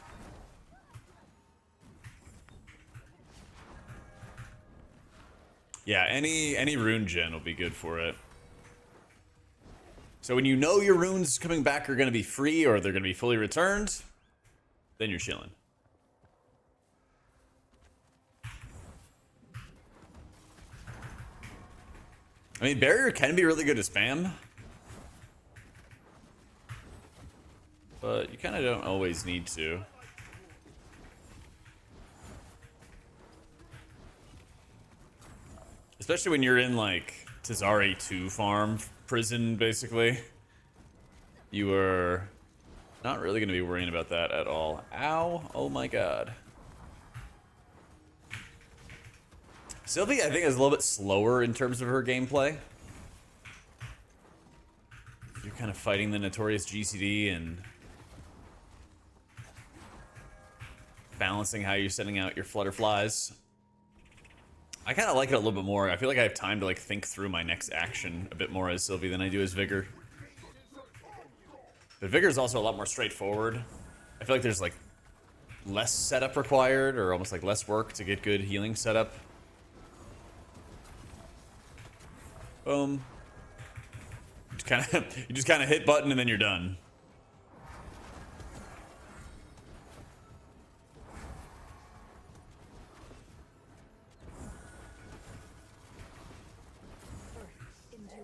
Yeah, any rune gen will be good for it. So when you know your runes coming back are going to be free or they're going to be fully returned, then you're chilling. I mean, barrier can be really good to spam, but you kind of don't always need to. Especially when you're in, like, Tazari 2 farm prison, basically. You are not really going to be worrying about that at all. Ow. Oh my god. Sylvie, I think, is a little bit slower in terms of her gameplay. You're kind of fighting the notorious GCD and balancing how you're sending out your flutterflies. I kind of like it a little bit more. I feel like I have time to like think through my next action a bit more as Sylvie than I do as Vigour. But Vigour is also a lot more straightforward. I feel like there's like less setup required, or almost like less work to get good healing setup. Boom. You just kind of hit button and then you're done. Endures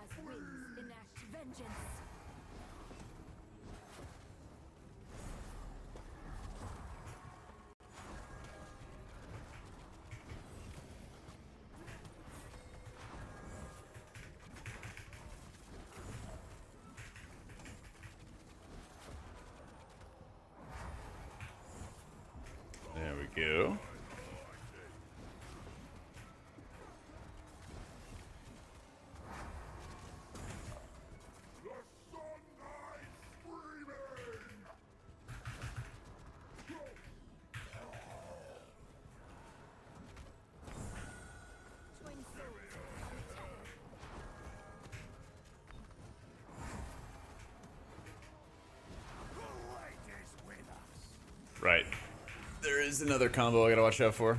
as winds enact vengeance. There we go. Twin souls return. Right. There is another combo I gotta watch out for.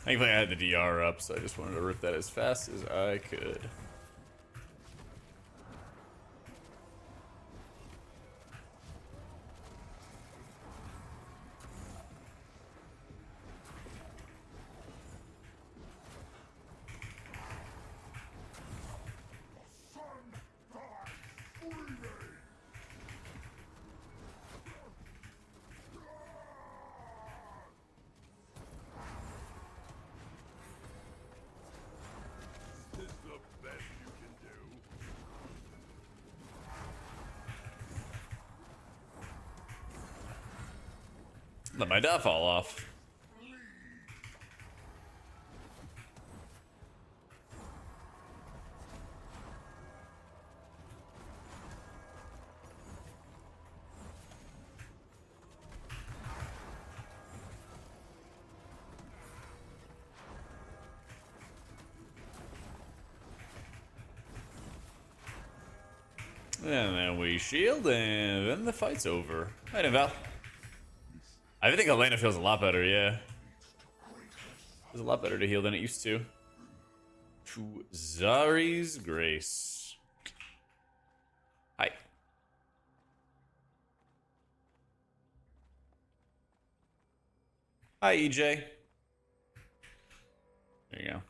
Thankfully I had the DR up, so I just wanted to rip that as fast as I could. Let my dot fall off. And then we shield, and then the fight's over. Right, Val. I think Elena feels a lot better, yeah. Feels a lot better to heal than it used to. To Zari's Grace. Hi. Hi, EJ. There you go.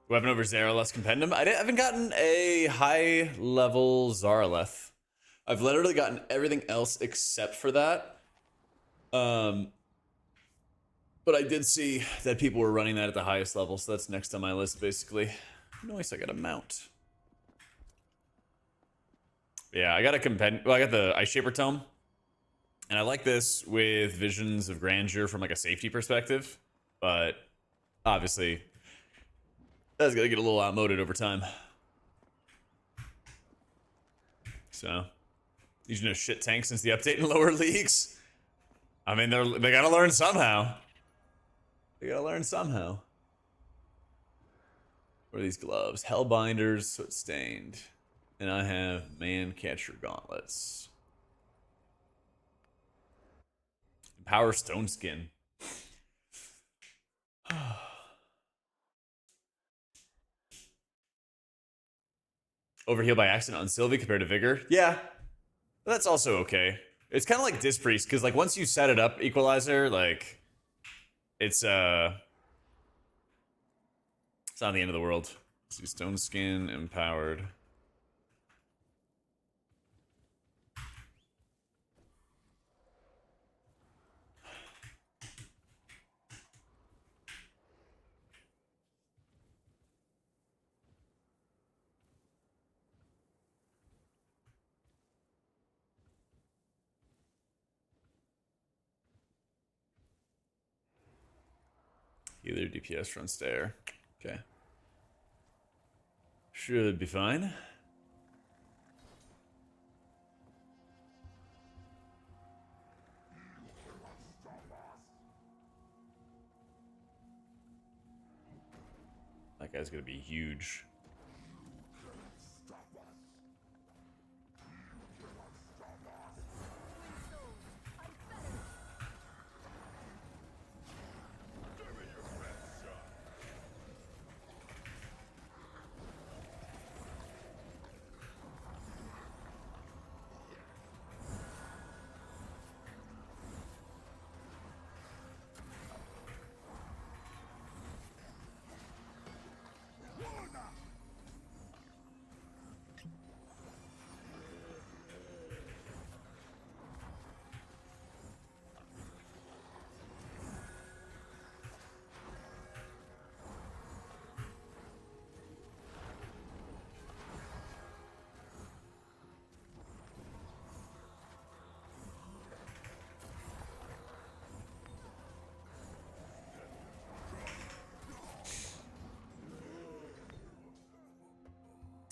Weapon over Zaraleth Compendum. I haven't gotten a high level Zaraleth. I've literally gotten everything else except for that. But I did see that people were running that at the highest level, so that's next on my list, basically. Nice, I got a mount. Yeah, I got a I got the Ice Shaper Tome. And I like this with visions of grandeur from like a safety perspective. But obviously, that's gonna get a little outmoded over time. So, using a shit tank since the update in lower leagues. I mean, they gotta learn somehow. They gotta learn somehow. What are these gloves? Hellbinders, soot stained. And I have man catcher gauntlets. Power stone skin. Overheal by accident on Sylvie compared to Vigor. Yeah, that's also okay. It's kind of like Disc Priest, because like once you set it up, Equalizer, like it's not the end of the world. Let's see, stone skin, empowered. Either DPS front stair. Okay. Should be fine. That guy's gonna be huge.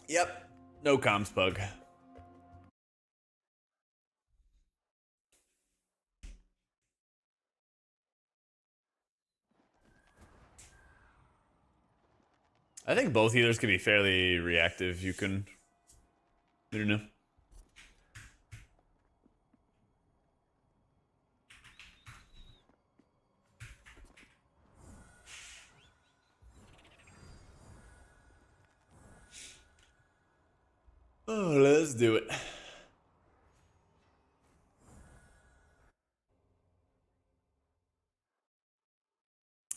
Yep. No comms bug. I think both healers can be fairly reactive. You can. I don't know. Oh, let's do it.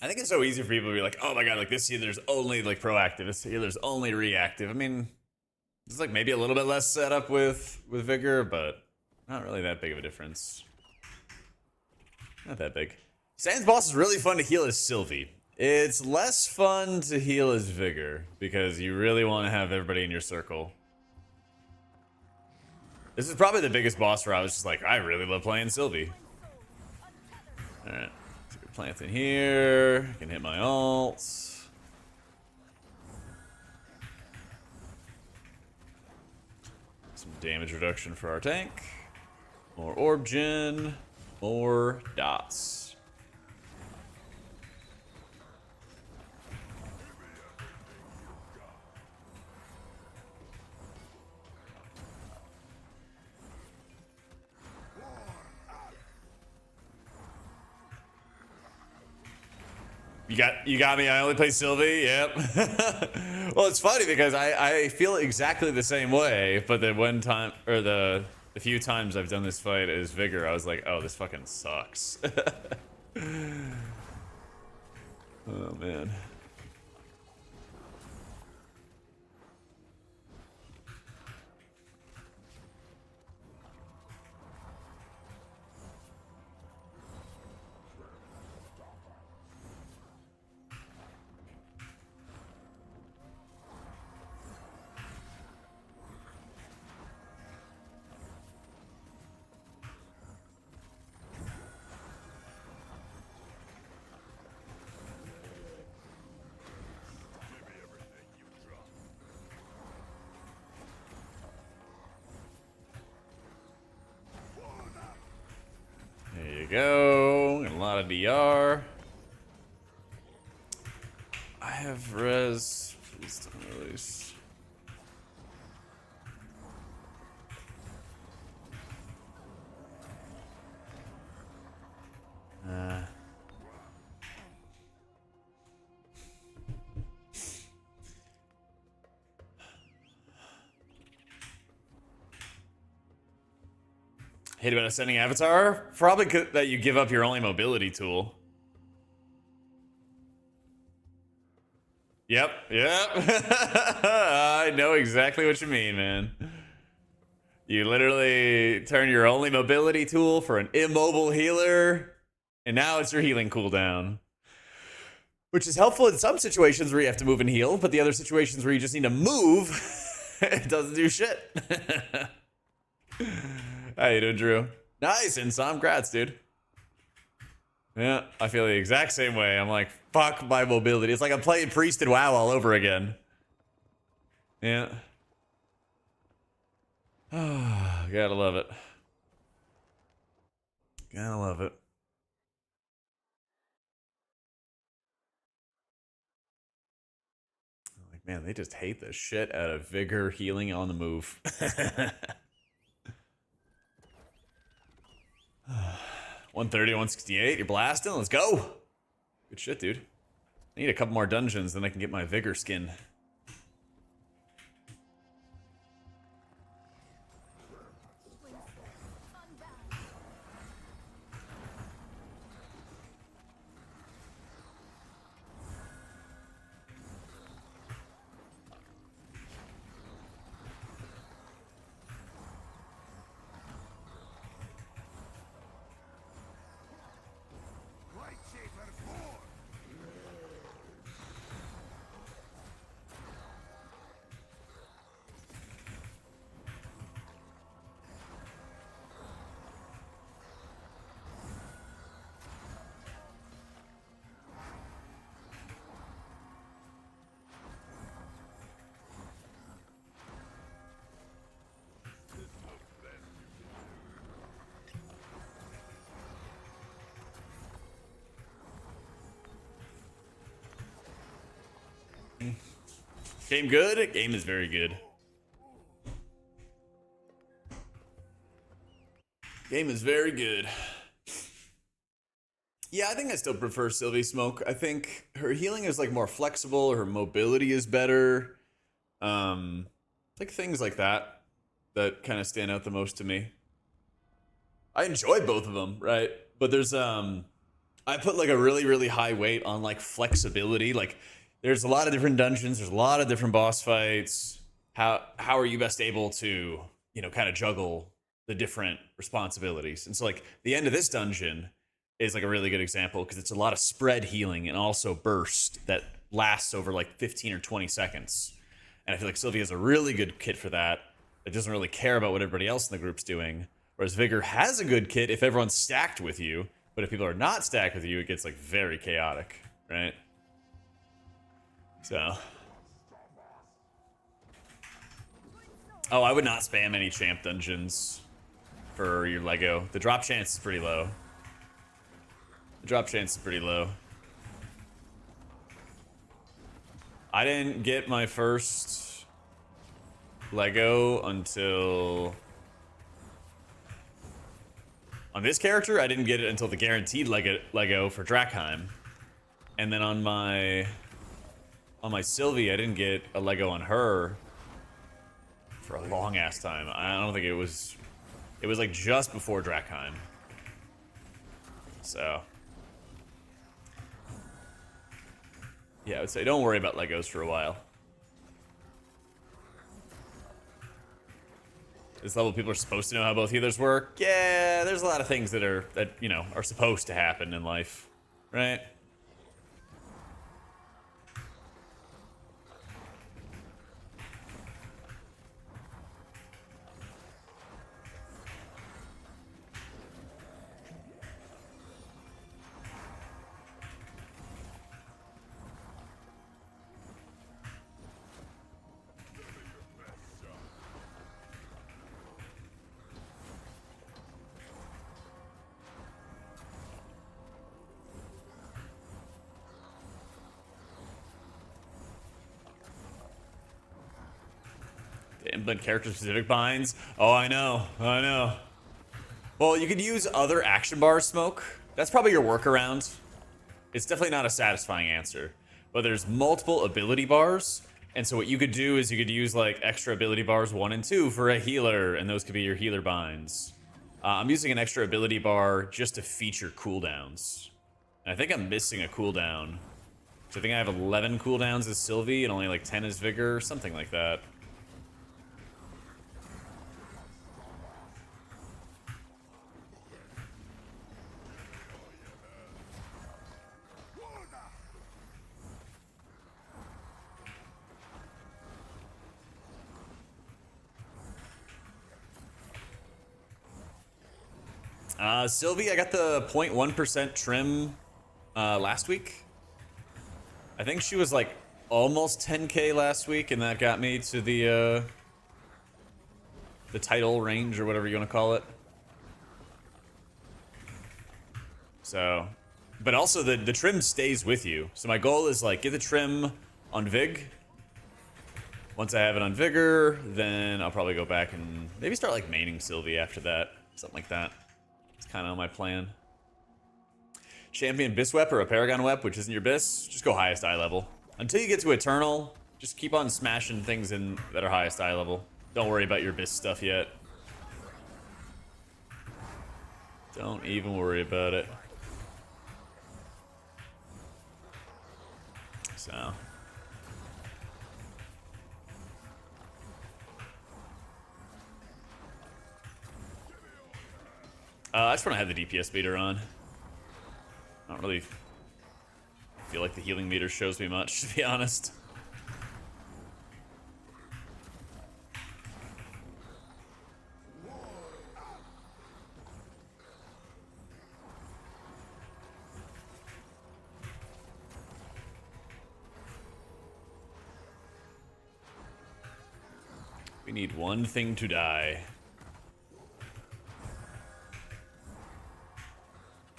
I think it's so easy for people to be like, oh my god, like this healer's only like proactive, this healer's only reactive. I mean, it's like maybe a little bit less setup with Vigor, but not really that big of a difference. Not that big. Sans boss is really fun to heal as Sylvie. It's less fun to heal as Vigor, because you really want to have everybody in your circle. This is probably the biggest boss where I was just like, I really love playing Sylvie. Alright. Plant in here. I can hit my ults. Some damage reduction for our tank. More orb gen. More dots. You got me. I only play Sylvie. Yep. Well, it's funny because I feel exactly the same way, but the one time or the few times I've done this fight as Vigor, I was like, oh, this fucking sucks. Oh man. you go. And a lot of DR. I have res. Please don't release. Hate about ascending avatar? Probably that you give up your only mobility tool. Yep. I know exactly what you mean, man. You literally turn your only mobility tool for an immobile healer, and now it's your healing cooldown. Which is helpful in some situations where you have to move and heal, but the other situations where you just need to move, it doesn't do shit. How you doing, Drew? Nice, Insom. Congrats, dude. Yeah, I feel the exact same way. I'm like, fuck my mobility. It's like I'm playing Priest and WoW all over again. Yeah. Gotta love it. Gotta love it. Like, man, they just hate the shit out of Vigour healing on the move. 130, 168. You're blasting. Let's go. Good shit, dude. I need a couple more dungeons, then I can get my Vigour skin. Game good? Game is very good. Game is very good. Yeah, I think I still prefer Sylvie Smoke. I think her healing is like more flexible, her mobility is better. Like things like that kind of stand out the most to me. I enjoy both of them, right? But there's I put like a really high weight on like flexibility. Like there's a lot of different dungeons, there's a lot of different boss fights. How are you best able to, you know, kind of juggle the different responsibilities? And so like the end of this dungeon is like a really good example because it's a lot of spread healing and also burst that lasts over like 15 or 20 seconds. And I feel like Sylvie has a really good kit for that. It doesn't really care about what everybody else in the group's doing. Whereas Vigour has a good kit if everyone's stacked with you. But if people are not stacked with you, it gets like very chaotic, right? So. Oh, I would not spam any champ dungeons for your Lego. The drop chance is pretty low. The drop chance is pretty low. I didn't get my first Lego until... On this character, I didn't get it until the guaranteed Lego for Drakheim. And then on my Sylvie, I didn't get a Lego on her for a long ass time. I don't think it was like just before Drakheim. So yeah, I would say don't worry about Legos for a while. This level, people are supposed to know how both healers work. Yeah, there's a lot of things that you know are supposed to happen in life, right? To implement character-specific binds. Oh, I know. I know. Well, you could use other action bar smoke. That's probably your workaround. It's definitely not a satisfying answer. But there's multiple ability bars. And so what you could do is you could use like extra ability bars 1 and 2 for a healer. And those could be your healer binds. I'm using an extra ability bar just to feature cooldowns. And I think I'm missing a cooldown. So I think I have 11 cooldowns as Sylvie and only like 10 as Vigour, something like that. Sylvie, I got the 0.1% trim last week. I think she was like almost 10k last week, and that got me to the title range or whatever you want to call it. So, but also the trim stays with you. So my goal is like get the trim on Vig. Once I have it on Vigour, then I'll probably go back and maybe start like maining Sylvie after that, something like that. It's kind of my plan. Champion Biswep or a Paragon Wep, which isn't your Bis, just go highest eye level. Until you get to Eternal, just keep on smashing things in that are highest eye level. Don't worry about your Bis stuff yet. Don't even worry about it. So. I just want to have the DPS meter on. I don't really feel like the healing meter shows me much, to be honest. We need one thing to die.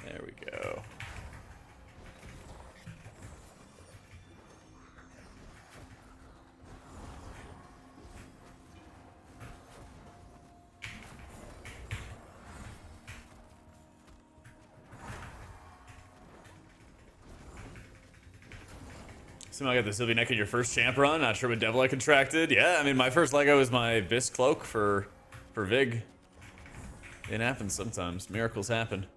There we go. Somehow I got the Sylvie neck in your first champ run. Not sure what devil I contracted. Yeah, I mean, my first Lego was my Vis cloak for Vig. It happens sometimes. Miracles happen.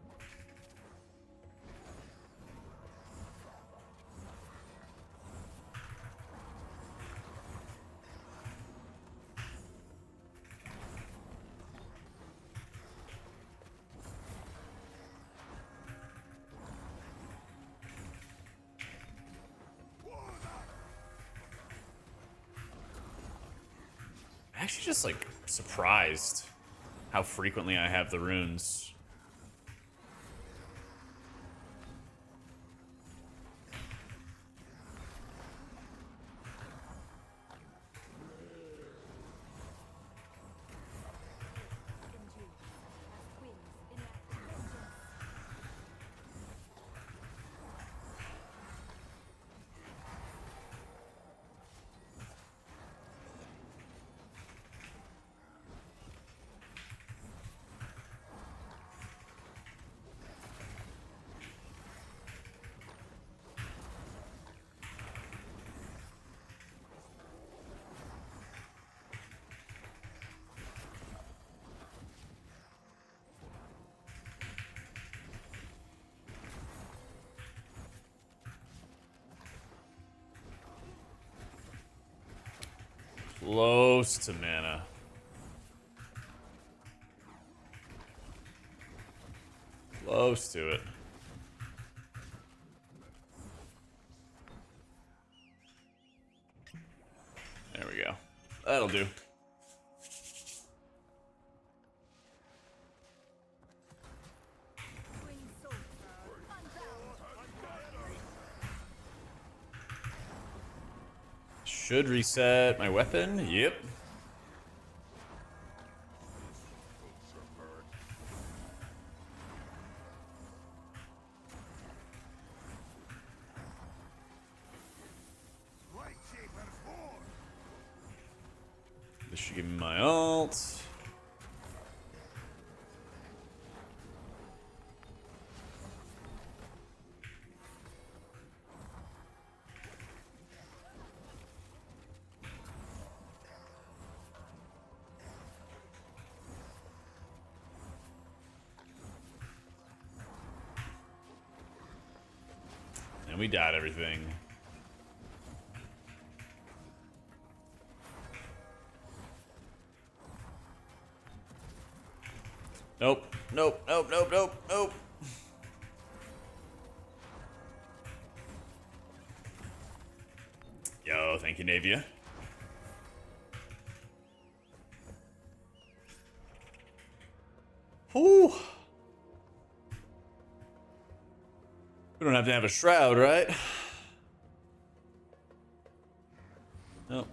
Actually just like surprised how frequently I have the runes. Close to mana. Close to it. There we go. That'll do. Should reset my weapon. Yep. The This should give me my ult. And we died everything. Nope, nope, nope, nope, nope, nope. Yo, thank you, Navia. Whew. We don't have to have a shroud, right? Nope.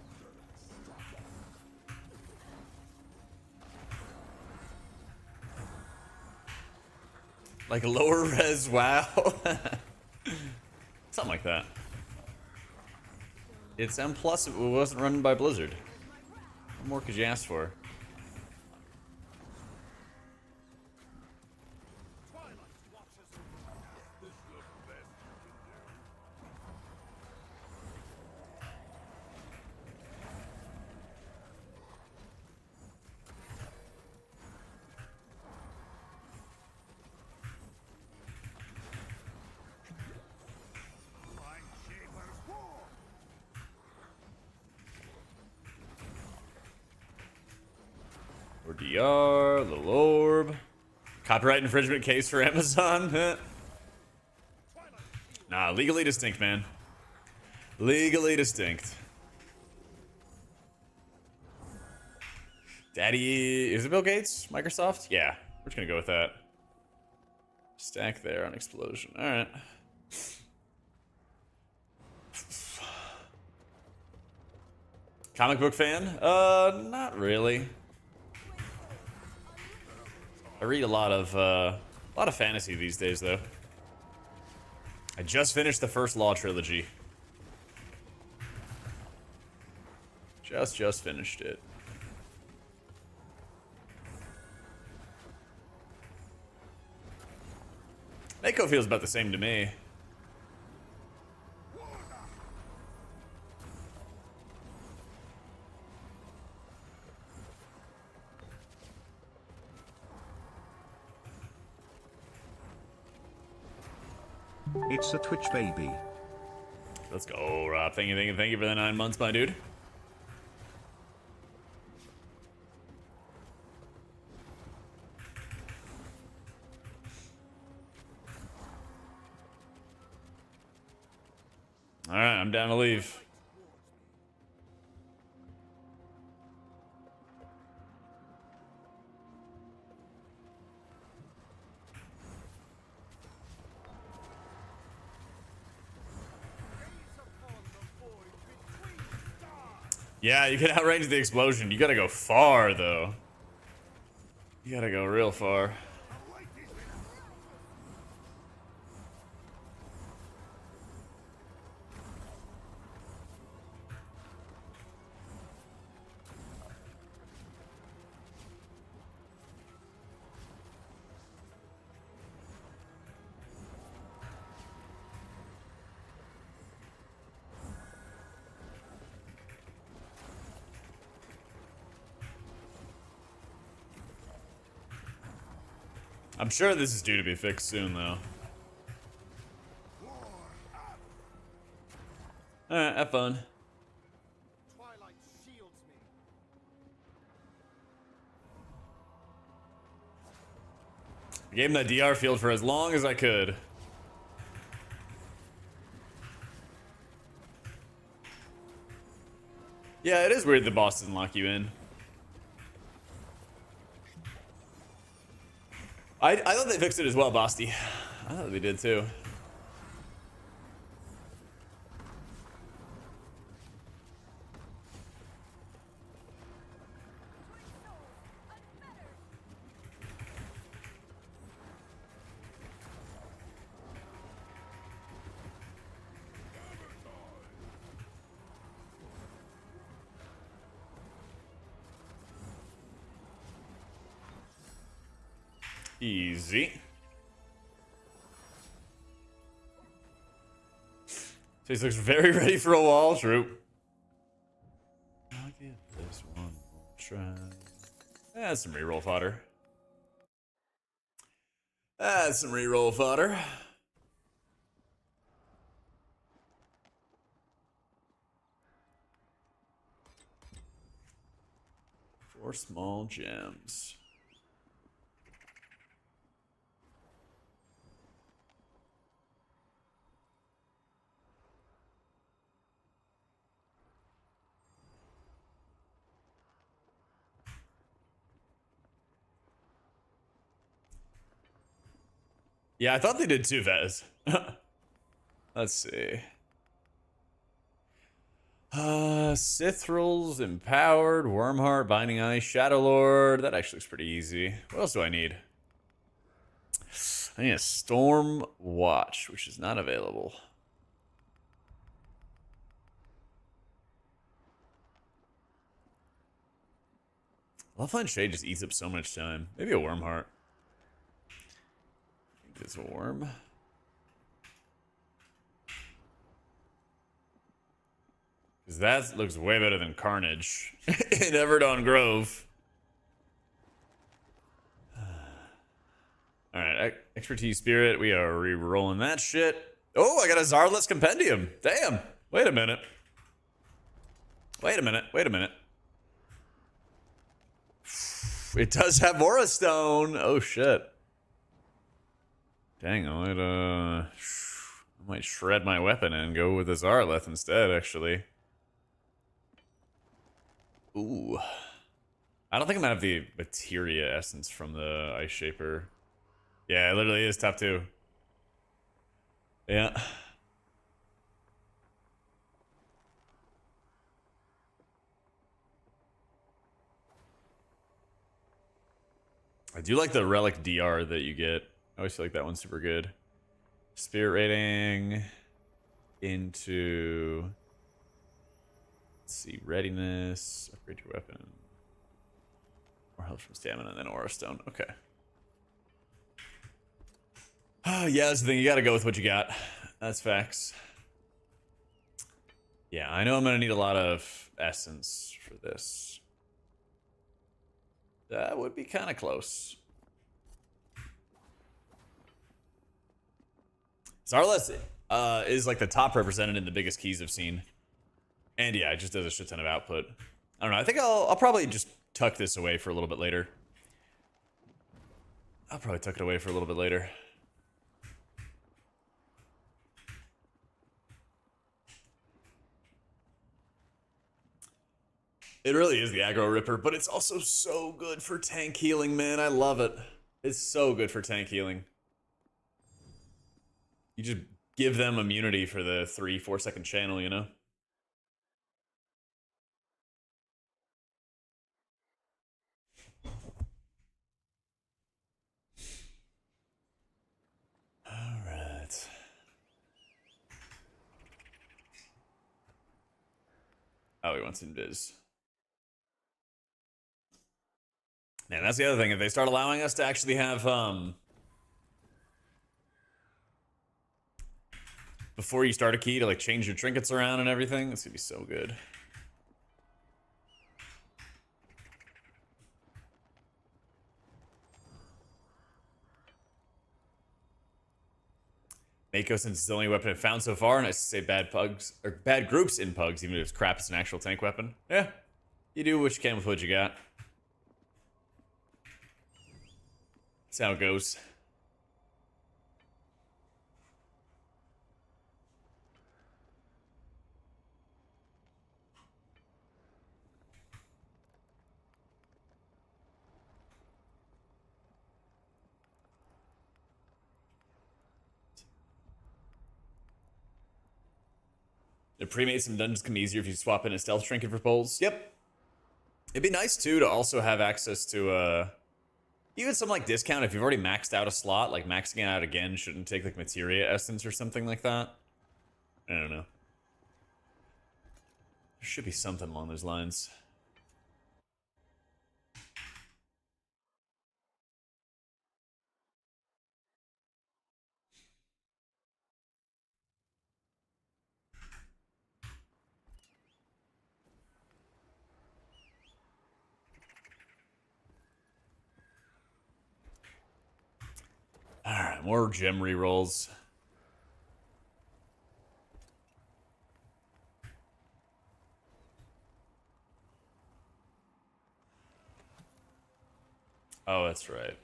Like a lower res, wow. Something like that. It's M+, it wasn't run by Blizzard. What more could you ask for? Or DR, little orb. Copyright infringement case for Amazon. Nah, legally distinct, man. Legally distinct. Daddy, is it Bill Gates? Microsoft? Yeah, we're just gonna go with that. Stack there on explosion. All right. Comic book fan? Not really. I read a lot of fantasy these days, though. I just finished the first Law trilogy. Just finished it. Mako feels about the same to me. It's a Twitch baby. Let's go, Rob. Thank you for the 9 months, my dude. All right, I'm down to leave. Yeah, you can outrange the explosion. You gotta go far, though. You gotta go real far. I'm sure this is due to be fixed soon, though. Alright, have fun. I gave him that DR field for as long as I could. Yeah, it is weird the boss doesn't lock you in. I thought they fixed it as well, Basti. I thought they did too. Easy. Face looks very ready for a wall. True. I'll give this one more try. That's some reroll fodder. That's some reroll fodder. Four small gems. Yeah, I thought they did too, Vez. Let's see. Sithrils, Empowered, Wormheart, Binding Eye, Shadow Lord. That actually looks pretty easy. What else do I need? I need a Storm Watch, which is not available. Lifeline Shade just eats up so much time. Maybe a Wormheart. I think it's a worm. Because that looks way better than Carnage in Everdon Grove. Alright, Expertise Spirit. We are re-rolling that shit. Oh, I got a Zarless Compendium. Damn. Wait a minute. Wait a minute. Wait a minute. It does have Aura Stone. Oh, shit. Dang, I might shred my weapon and go with the Zarleth instead, actually. Ooh. I don't think I'm gonna have the Materia Essence from the Ice Shaper. Yeah, it literally is top 2. Yeah. I do like the Relic DR that you get. I always feel like that one's super good. Spirit rating into... Let's see, readiness, upgrade your weapon. More health from stamina, and then Aura Stone. Okay. Yeah, that's the thing. You gotta go with what you got. That's facts. Yeah, I know I'm gonna need a lot of essence for this. That would be kind of close. Zarless is like the top represented in the biggest keys I've seen. And yeah, it just does a shit ton of output. I don't know. I think I'll probably just tuck this away for a little bit later. I'll probably tuck it away for a little bit later. It really is the aggro ripper, but it's also so good for tank healing, man. I love it. It's so good for tank healing. You just give them immunity for the 3-4 second channel, you know? Alright. Oh, he wants invis. Man, that's the other thing. If they start allowing us to actually have, before you start a key to like change your trinkets around and everything, it's gonna be so good. Mako, since it's the only weapon I've found so far, and I say bad pugs or bad groups in pugs, even if it's crap, it's an actual tank weapon. Yeah, you do what you can with what you got. That's how it goes. The pre-made some dungeons come easier if you swap in a stealth trinket for poles. Yep. It'd be nice too to also have access to even some like discount if you've already maxed out a slot, like maxing it out again shouldn't take like materia essence or something like that. I don't know. There should be something along those lines. more gem rerolls. Oh, that's right.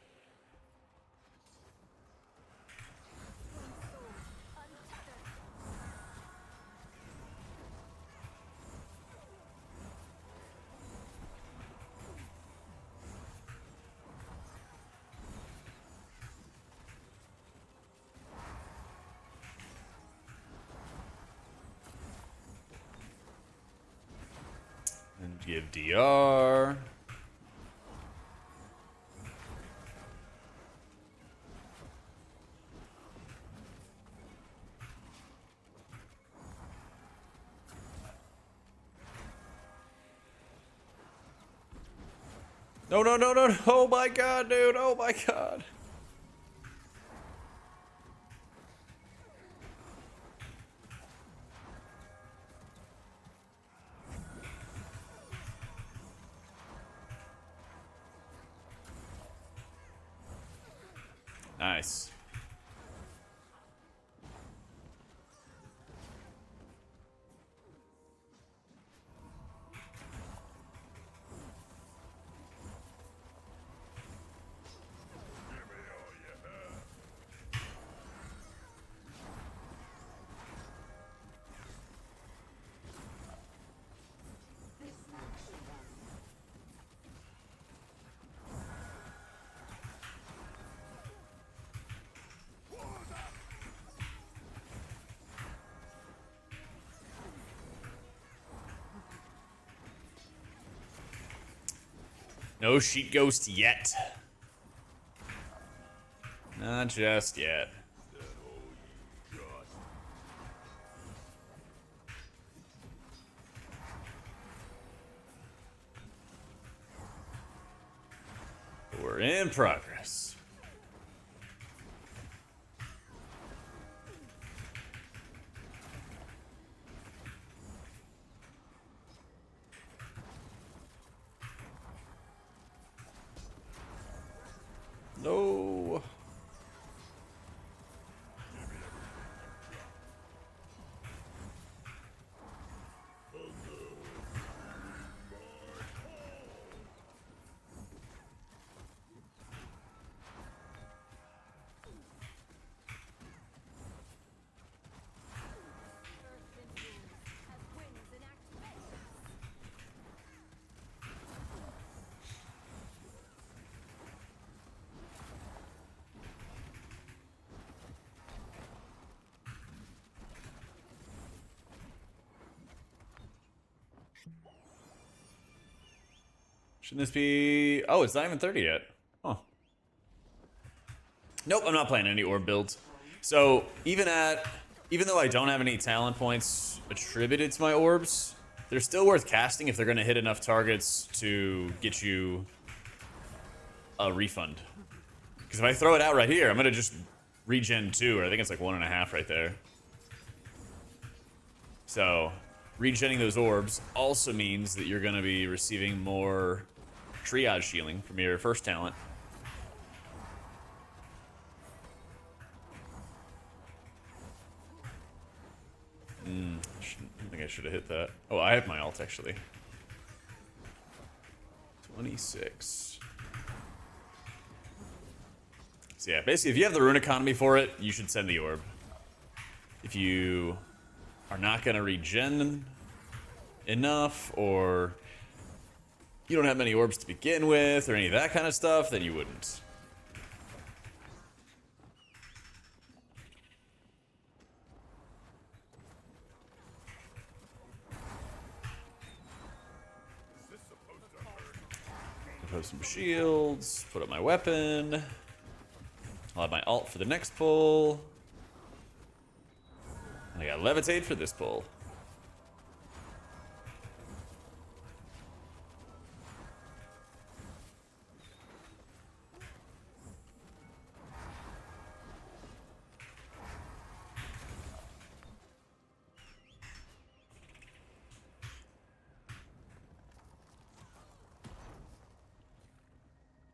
And give DR. No, no, no, no, no. Oh my god, dude. Oh my god. Nice. No sheet ghost yet. Not just yet. We're in progress. No. Has wings enact vengeance. Shouldn't this be... Oh, it's not even 30 yet. Huh. Nope, I'm not playing any orb builds. So, even though I don't have any talent points attributed to my orbs, they're still worth casting if they're going to hit enough targets to get you a refund. Because if I throw it out right here, I'm going to just regen 2, or I think it's like 1.5 right there. So, regenning those orbs also means that you're going to be receiving more triage shielding from your first talent. I think I should have hit that. Oh, I have my ult actually. 26. So yeah, basically if you have the rune economy for it, you should send the orb. If you are not going to regen enough, or you don't have many orbs to begin with, or any of that kind of stuff, then you wouldn't. Put some shields, put up my weapon. I'll have my ult for the next pull. And I got levitate for this pull.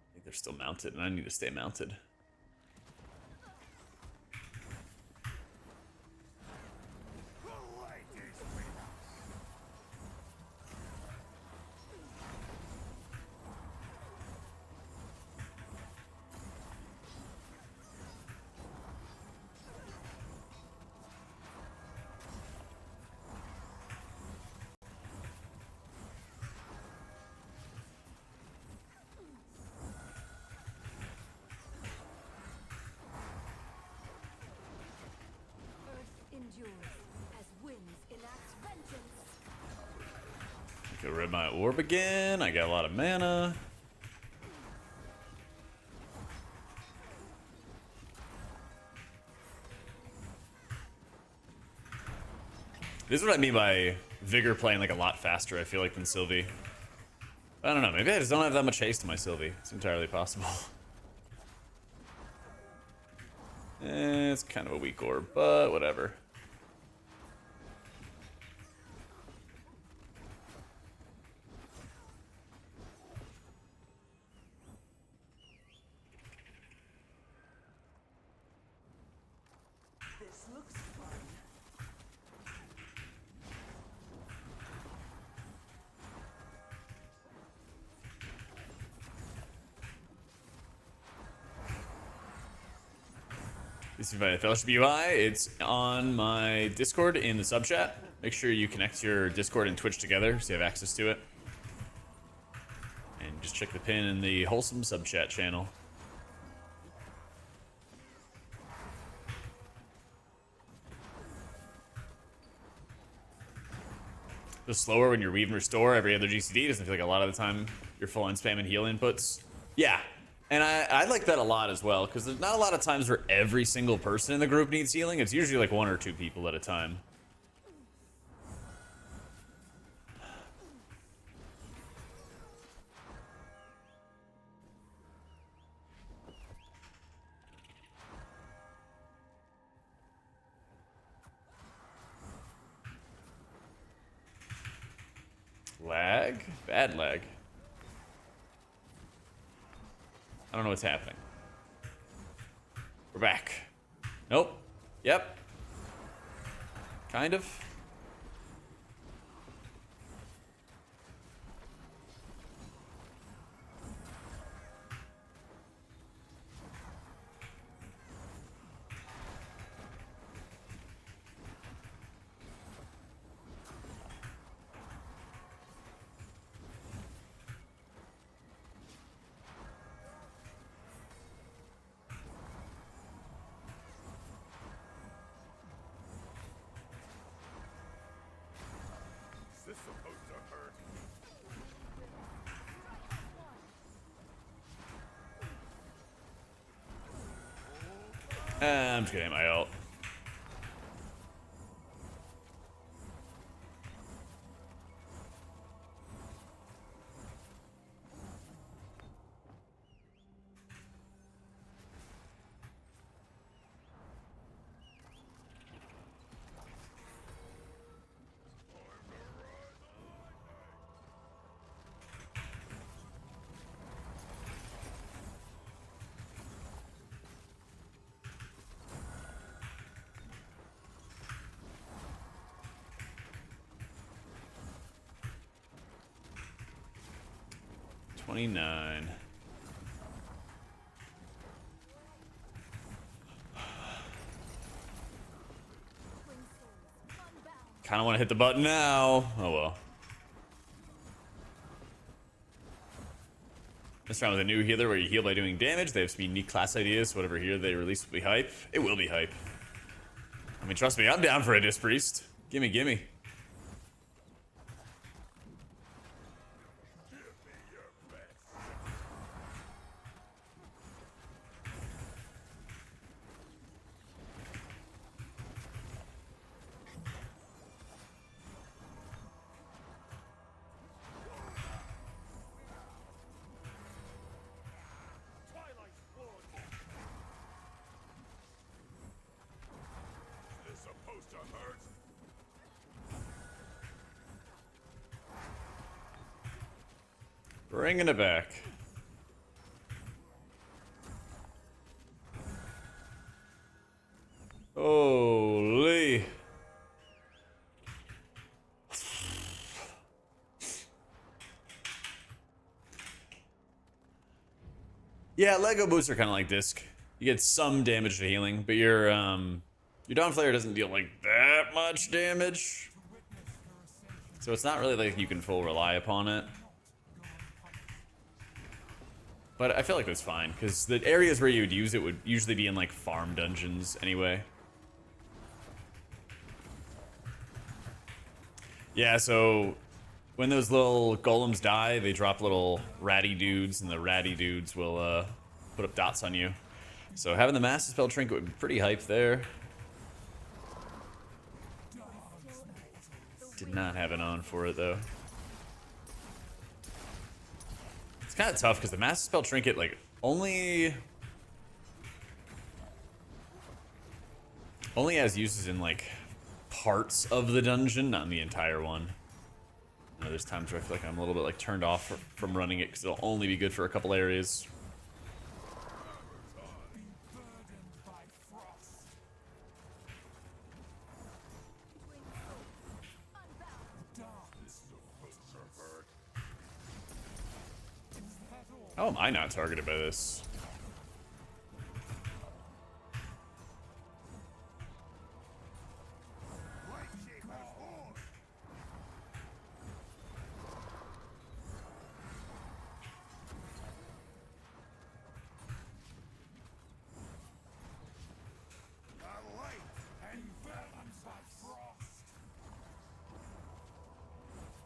I think they're still mounted, and I need to stay mounted. destroyed my orb again. I got a lot of mana. This is what I mean by Vigour playing like a lot faster, I feel like, than Sylvie. I don't know, maybe I just don't have that much haste in my Sylvie. It's entirely possible. It's kind of a weak orb, but whatever. This looks fun. This is my Fellowship UI. It's on my Discord in the sub chat. Make sure you connect your Discord and Twitch together so you have access to it. And just check the pin in the Wholesome sub chat channel. Just slower when you're Weave and Restore every other GCD. Doesn't feel like a lot of the time you're full on spamming heal inputs. Yeah, and I like that a lot as well, because there's not a lot of times where every single person in the group needs healing. It's usually like 1 or 2 people at a time. Lag? Bad lag. I don't know what's happening. We're back. Nope. Yep. Kind of. Is this supposed to hurt? I'm just getting my ult. $29. Kind of want to hit the button now. Oh well. This round with a new healer where you heal by doing damage. They have some unique class ideas. So whatever healer they release will be hype. It will be hype. I mean, trust me, I'm down for a Disc Priest. Gimme, gimme. Twilight's blood. Is this supposed to hurt? Bringing it back. Holy. Yeah, Lego boots are kind of like Disc. You get some damage to healing, but your Dawn Flare doesn't deal like that much damage. So it's not really like you can full rely upon it. But I feel like that's fine, because the areas where you would use it would usually be in like farm dungeons anyway. Yeah, so when those little golems die, they drop little ratty dudes, and the ratty dudes will put up dots on you. So having the Master Spell Trinket would be pretty hype there. Did not have it on for it though. It's kind of tough because the Master Spell Trinket like only has uses in like parts of the dungeon, not in the entire one. You know, there's times where I feel like I'm a little bit like turned off from running it because it'll only be good for a couple areas. How am I not targeted by this?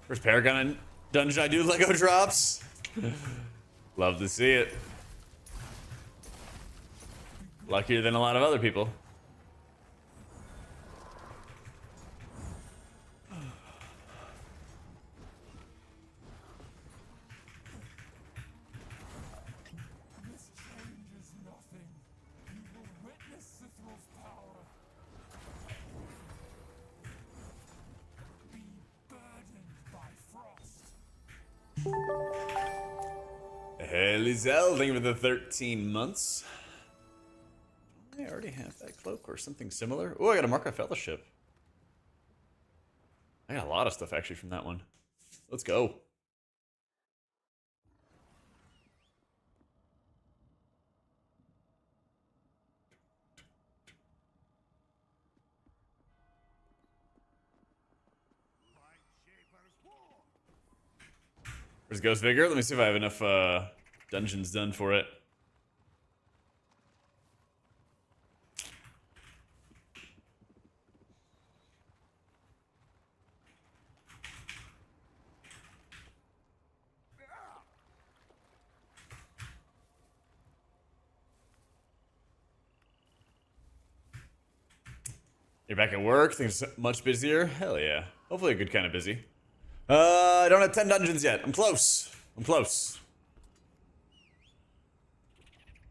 First Paragon dungeon I do Lego drops. Love to see it. Luckier than a lot of other people. This changes nothing. You will witness Cithral's power. Be burdened by frost. Lizel, thank you for the 13 months. I already have that cloak or something similar. Oh, I got a Mark of Fellowship. I got a lot of stuff actually from that one. Let's go. Where's Ghost Vigour? Let me see if I have enough dungeons done for it. You're back at work? Things much busier? Hell yeah. Hopefully a good kind of busy. I don't have 10 dungeons yet. I'm close. I'm close.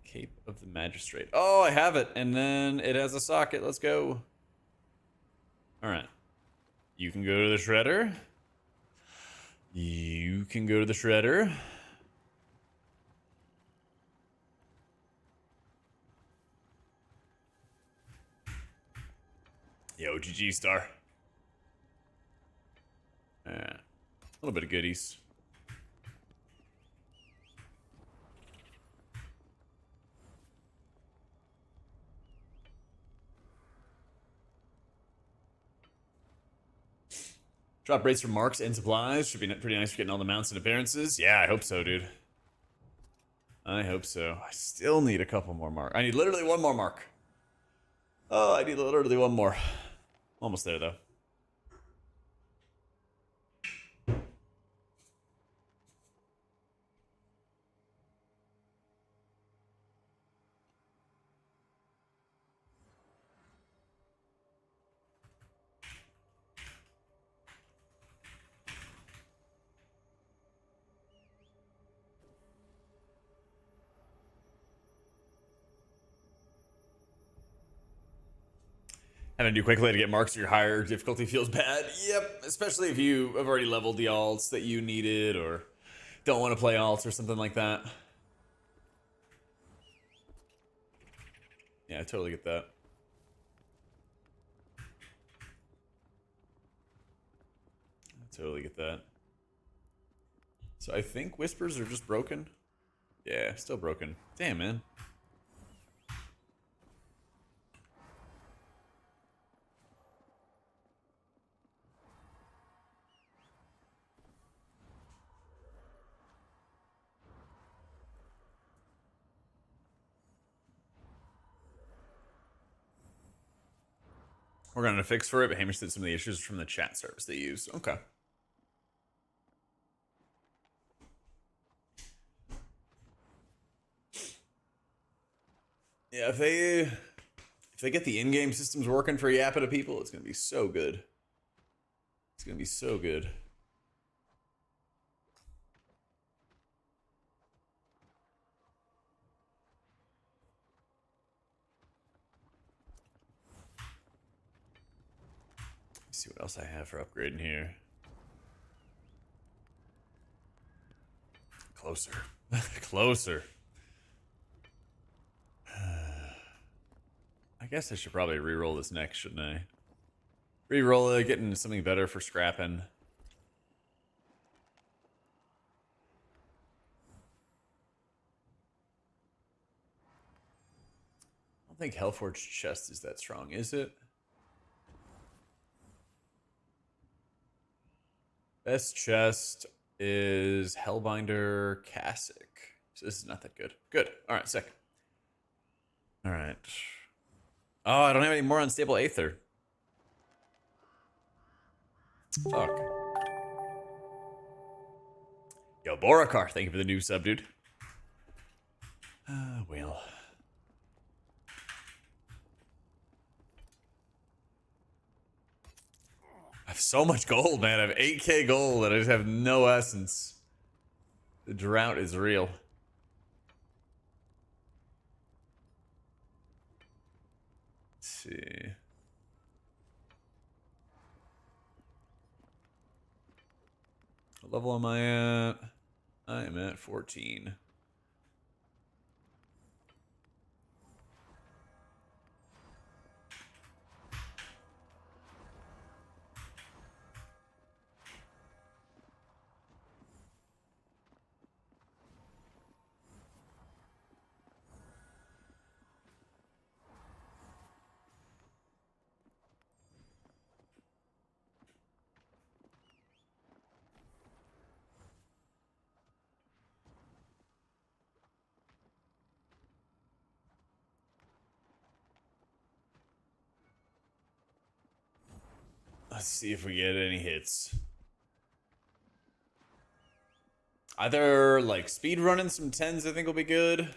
Cape of the Magistrate. Oh, I have it. And then it has a socket. Let's go. Alright. You can go to the Shredder. You can go to the Shredder. Yo, GG star. A little bit of goodies. Drop rates for marks and supplies. Should be pretty nice for getting all the mounts and appearances. Yeah, I hope so, dude. I hope so. I still need a couple more marks. I need literally one more mark. Oh, I need literally one more. Almost there, though. Having to do quickly to get marks or your higher difficulty feels bad. Yep, especially if you have already leveled the alts that you needed or don't want to play alts or something like that. Yeah, I totally get that. I totally get that. So I think Whispers are just broken. Yeah, still broken. Damn, man. We're going to fix for it, but Hamish said some of the issues from the chat service they use. Okay. Yeah, if they get the in-game systems working for Yappa to people, it's gonna be so good. It's gonna be so good. Let's see what else I have for upgrading here. Closer. Closer. I guess I should probably re-roll this next, shouldn't I? Re-roll it, getting something better for scrapping. I don't think Hellforged chest is that strong, is it? Best chest is Hellbinder Cassock. So this is not that good. Good. All right, sick. All right. Oh, I don't have any more unstable Aether. Fuck. Yo, Borakar, thank you for the new sub, dude. Well. I have so much gold, man. I have 8k gold and I just have no essence. The drought is real. Let's see. What level am I at? I am at 14. Let's see if we get any hits. Either like speed running some 10s, I think will be good.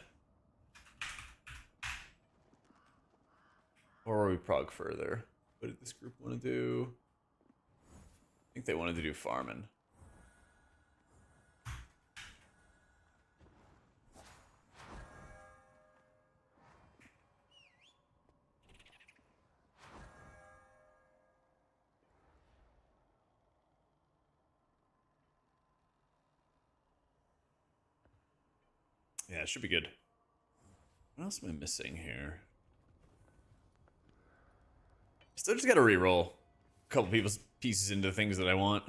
Or we prog further. What did this group want to do? I think they wanted to do farming. Yeah, it should be good. What else am I missing here? Still just gotta re-roll a couple people's pieces into things that I want.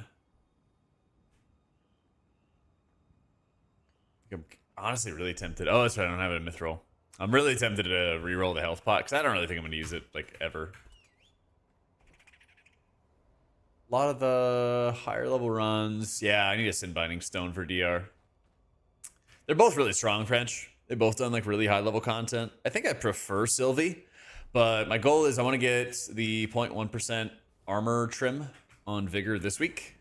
I'm honestly really tempted. Oh, that's right, I don't have it in Mithril. I'm really tempted to re-roll the health pot, because I don't really think I'm gonna use it, like, ever. A lot of the higher level runs. Yeah, I need a Sin Binding Stone for DR. They're both really strong, French. They both done like really high level content. I think I prefer Sylvie, but my goal is I want to get the 0.1% armor trim on Vigour this week.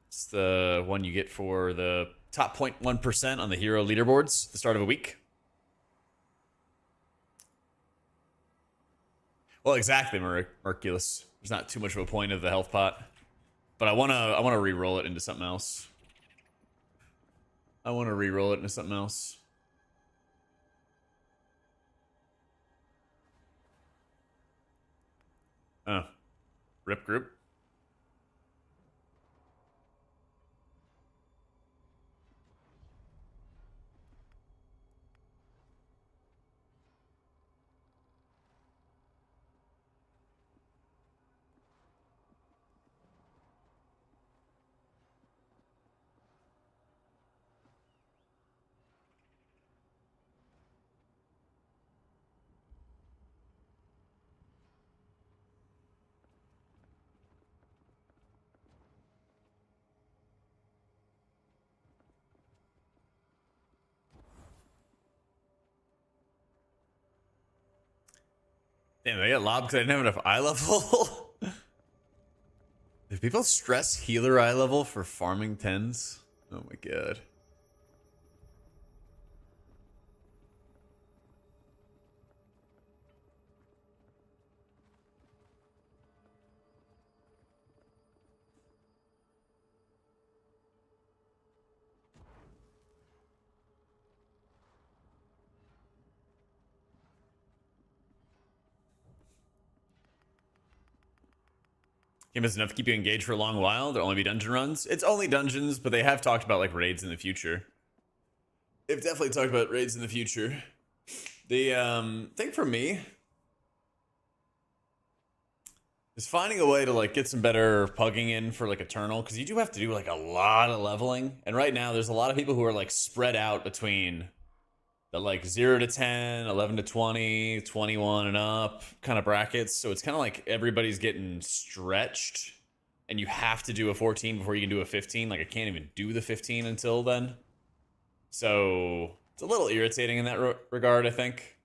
It's the one you get for the top 0.1% on the hero leaderboards at the start of a week. Well, exactly, Merculus. There's not too much of a point of the health pot, but I wanna re-roll it into something else. I want to re-roll it into something else. Oh, rip group. Damn, I got lobbed because I didn't have enough eye level. Do people stress healer eye level for farming 10s? Oh my god. Game is enough to keep you engaged for a long while. There'll only be dungeon runs. It's only dungeons, but they have talked about like raids in the future. They've definitely talked about raids in the future. The thing for me is finding a way to like get some better pugging in for like Eternal, because you do have to do like a lot of leveling. And right now there's a lot of people who are like spread out between the like 0 to 10, 11 to 20, 21 and up kind of brackets. So it's kind of like everybody's getting stretched, and you have to do a 14 before you can do a 15. Like I can't even do the 15 until then. So it's a little irritating in that regard, I think.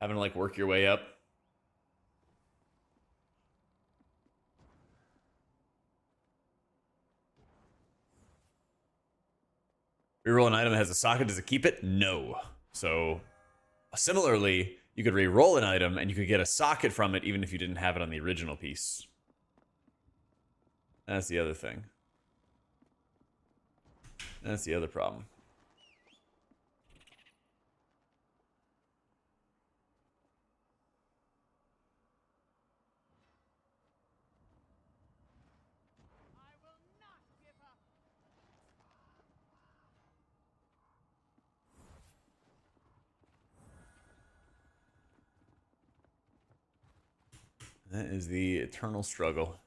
Having to like work your way up. Reroll an item that has a socket. Does it keep it? No. So similarly, you could re-roll an item and you could get a socket from it even if you didn't have it on the original piece. That's the other thing. That's the other problem. That is the eternal struggle.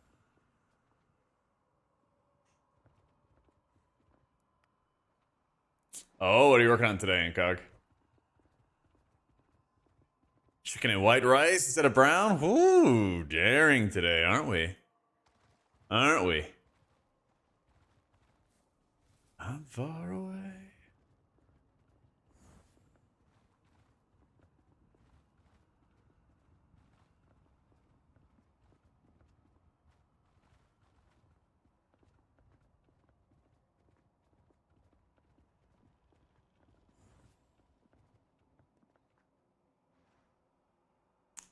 Oh, what are you working on today, Incog? Chicken and white rice instead of brown? Ooh, daring today, aren't we? Aren't we? I'm far away.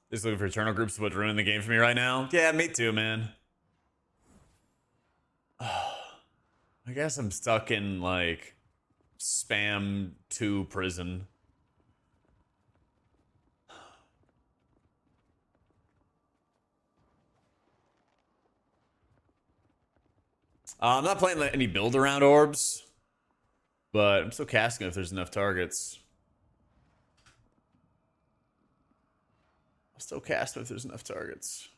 Just looking for eternal groups is what's ruining the game for me right now. Yeah, me too, man. I guess I'm stuck in like spam 2 prison. I'm not playing any build around orbs, but I'm still casting if there's enough targets. I'll still cast if there's enough targets.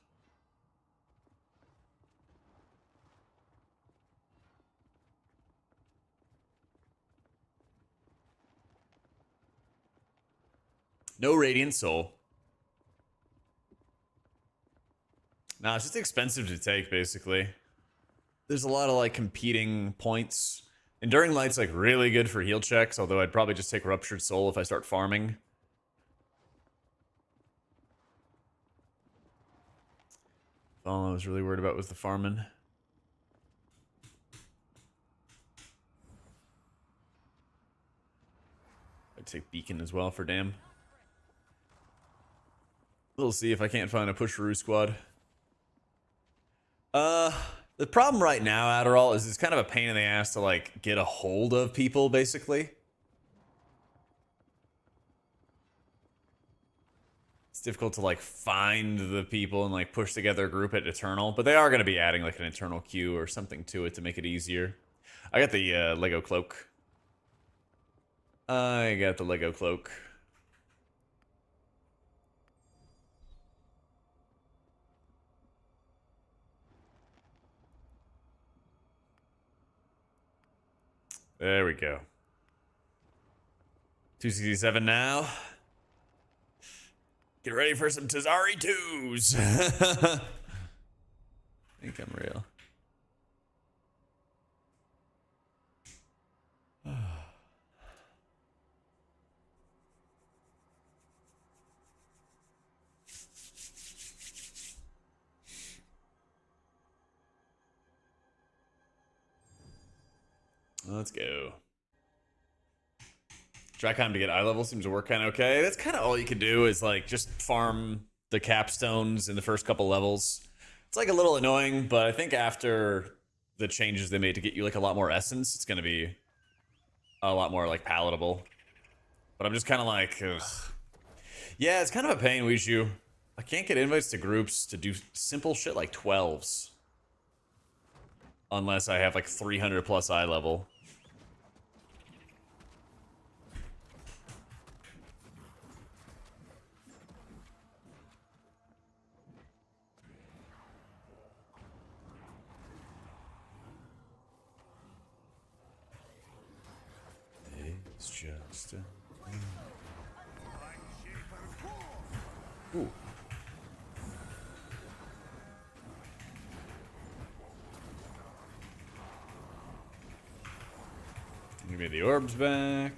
No Radiant Soul. Nah, it's just expensive to take, basically. There's a lot of, like, competing points. Enduring Light's, like, really good for heal checks, although I'd probably just take Ruptured Soul if I start farming. All I was really worried about was the farming. I'd take Beacon as well for damn. We'll see if I can't find a Pusheroo squad. The problem right now, Adderall, is it's kind of a pain in the ass to, like, get a hold of people, basically. It's difficult to, like, find the people and, like, push together a group at Eternal. But they are going to be adding, like, an Eternal queue or something to it to make it easier. I got the Lego cloak. I got the Lego cloak. There we go. 267 now. Get ready for some Tazari 2s. I think I'm real. Let's go. Drycon to get eye level seems to work kind of okay. That's kind of all you can do is like just farm the capstones in the first couple levels. It's like a little annoying, but I think after the changes they made to get you like a lot more essence, it's gonna be a lot more like palatable. But I'm just kind of like, ugh. Yeah, it's kind of a pain, Wishu. I can't get invites to groups to do simple shit like 12s. Unless I have like 300 plus eye level. It's just Ooh. Give me the orbs back.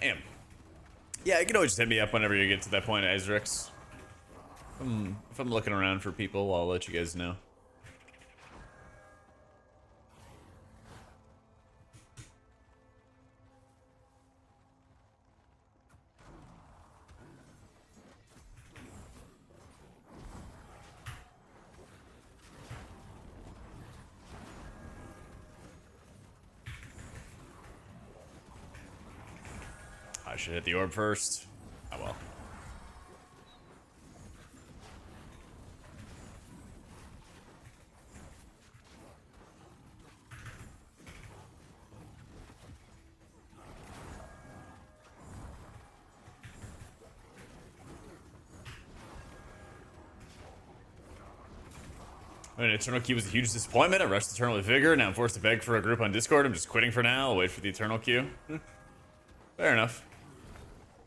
Damn. Yeah, you can always just hit me up whenever you get to that point, Ezrex. If I'm looking around for people, I'll let you guys know. I should hit the orb first. Oh well. I mean, Eternal Queue was a huge disappointment. I rushed Eternal with Vigor. Now I'm forced to beg for a group on Discord. I'm just quitting for now. I'll wait for the Eternal Queue. Fair enough.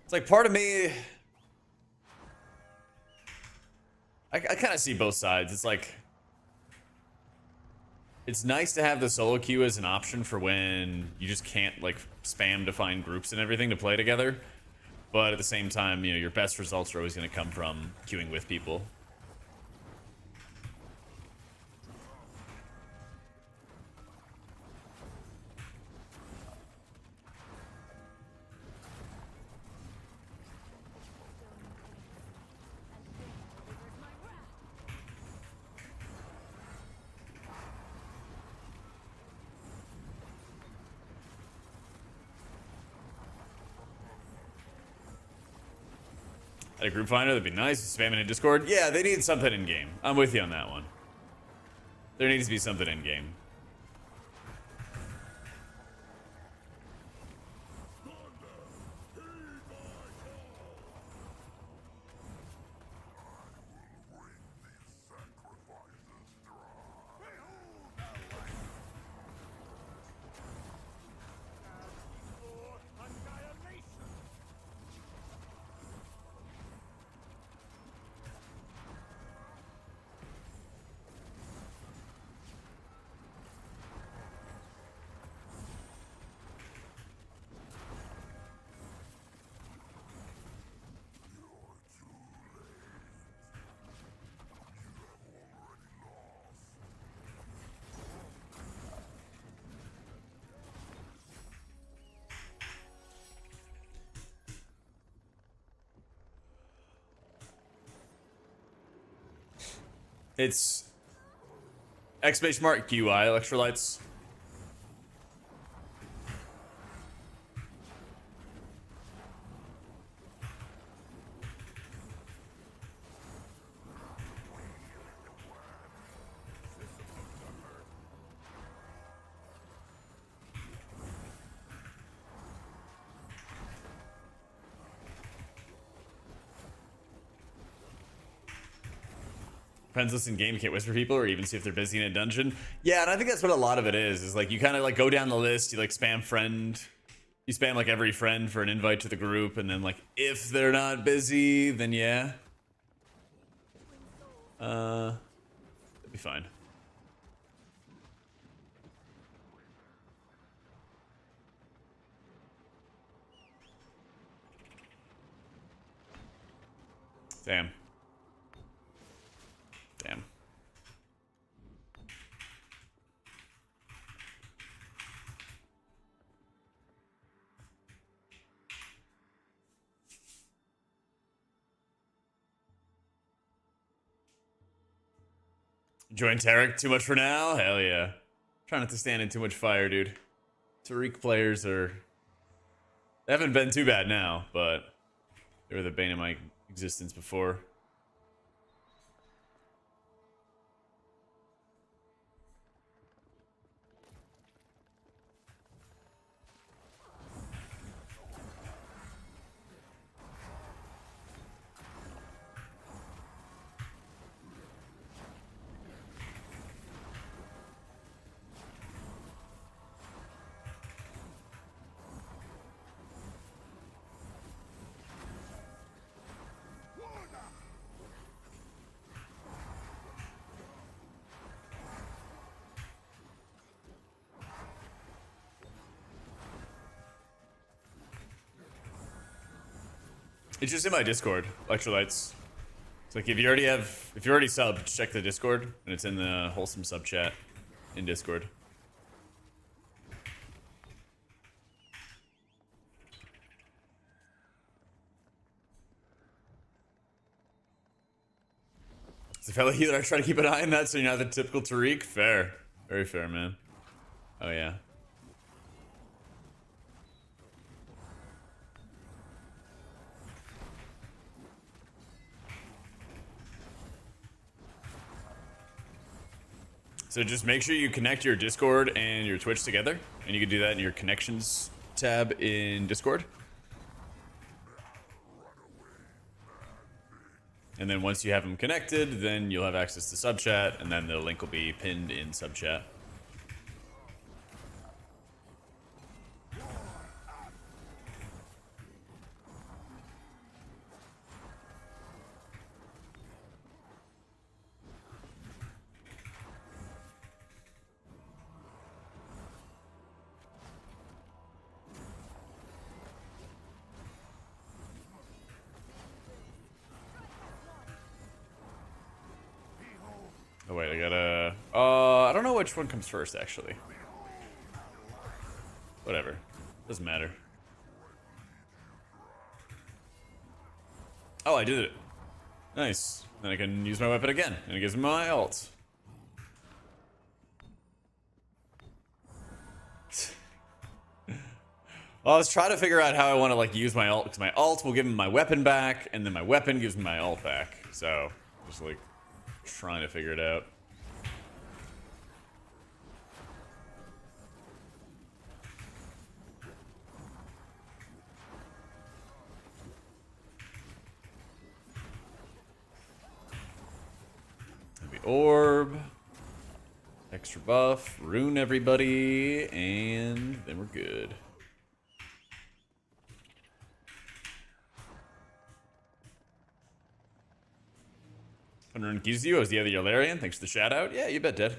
It's like part of me... I kind of see both sides. It's like... It's nice to have the solo queue as an option for when you just can't, like, spam to find groups and everything to play together. But at the same time, you know, your best results are always going to come from queuing with people. A group finder, that'd be nice. Spamming in Discord. Yeah, they need something in game. I'm with you on that one. There needs to be something in game. It's exclamation mark QI electrolytes. Depends listen game, you can't whisper people or even see if they're busy in a dungeon. Yeah, and I think that's what a lot of it is like you kind of like go down the list, you like spam friend, you spam like every friend for an invite to the group, and then like if they're not busy, then yeah. That'd be fine. Damn. Damn. Join Tarek too much for now? Hell yeah. Trying not to stand in too much fire, dude. Tariq players are... They haven't been too bad now, but they were the bane of my existence before. It's just in my Discord, electrolytes. It's like if you already subbed, check the Discord, and it's in the wholesome sub chat in Discord. As a fellow healer, I try to keep an eye on that so you're not the typical Tariq. Fair. Very fair, man. Oh yeah. So just make sure you connect your Discord and your Twitch together, and you can do that in your connections tab in Discord. And then once you have them connected, then you'll have access to sub chat, and then the link will be pinned in sub chat. Oh wait, I gotta... I don't know which one comes first, actually. Whatever. Doesn't matter. Oh, I did it. Nice. Then I can use my weapon again, and it gives me my ult. Well, I was trying to figure out how I want to like use my ult, because my ult will give me my weapon back, and then my weapon gives me my ult back. So, just like trying to figure it out. Maybe orb, extra buff, rune everybody, and then we're good. Hunter Gizio is the other Yolarian. Thanks for the shout out. Yeah, you bet, Dad.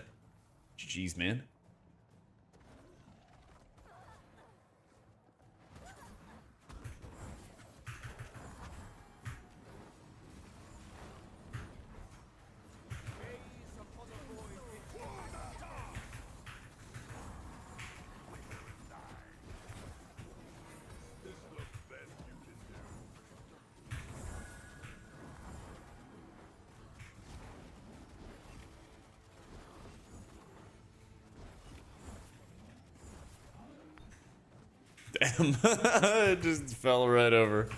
GG's, man. Damn. It just fell right over.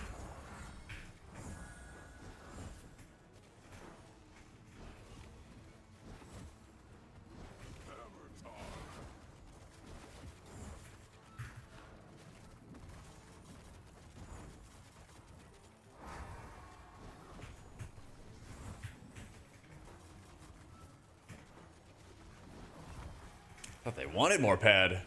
Thought they wanted more pad.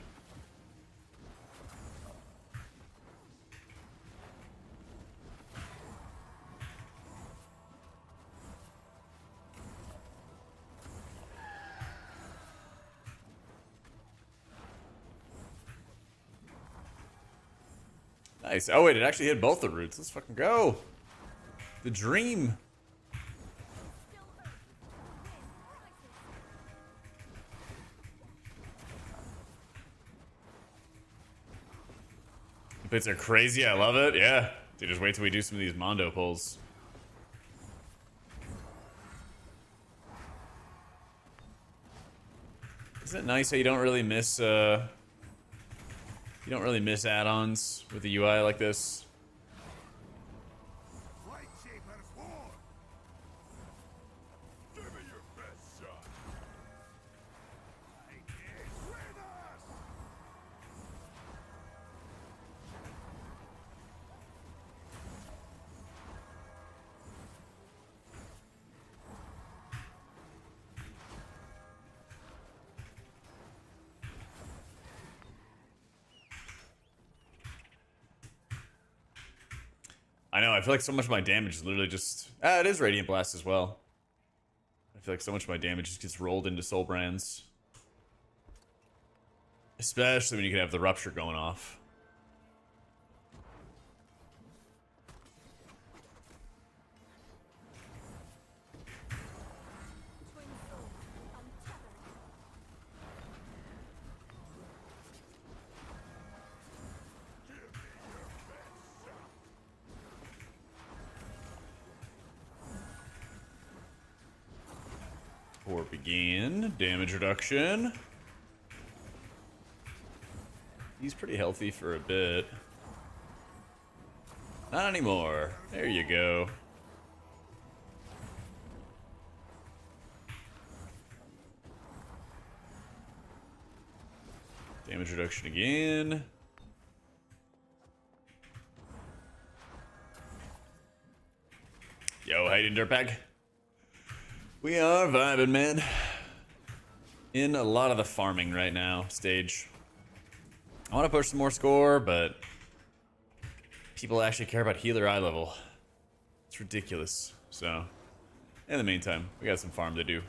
Nice. Oh wait, it actually hit both the roots. Let's fucking go. The dream. Bits are crazy. I love it. Yeah. Dude, just wait till we do some of these Mondo pulls. Isn't it nice how you don't really miss add-ons with the UI like this? Light Shaper's war. Give me your best shot. Light is with us. I know, I feel like so much of my damage is literally just... Ah, it is Radiant Blast as well. I feel like so much of my damage just gets rolled into Soul Brands. Especially when you can have the Rupture going off. Twin souls untethered. Or begin. Damage reduction. He's pretty healthy for a bit. Not anymore. There you go. Damage reduction again. Yo, how you doing, Dirtbag? We are vibing, man. In a lot of the farming right now stage. I want to push some more score, but people actually care about healer eye level. It's ridiculous. So, in the meantime, we got some farm to do.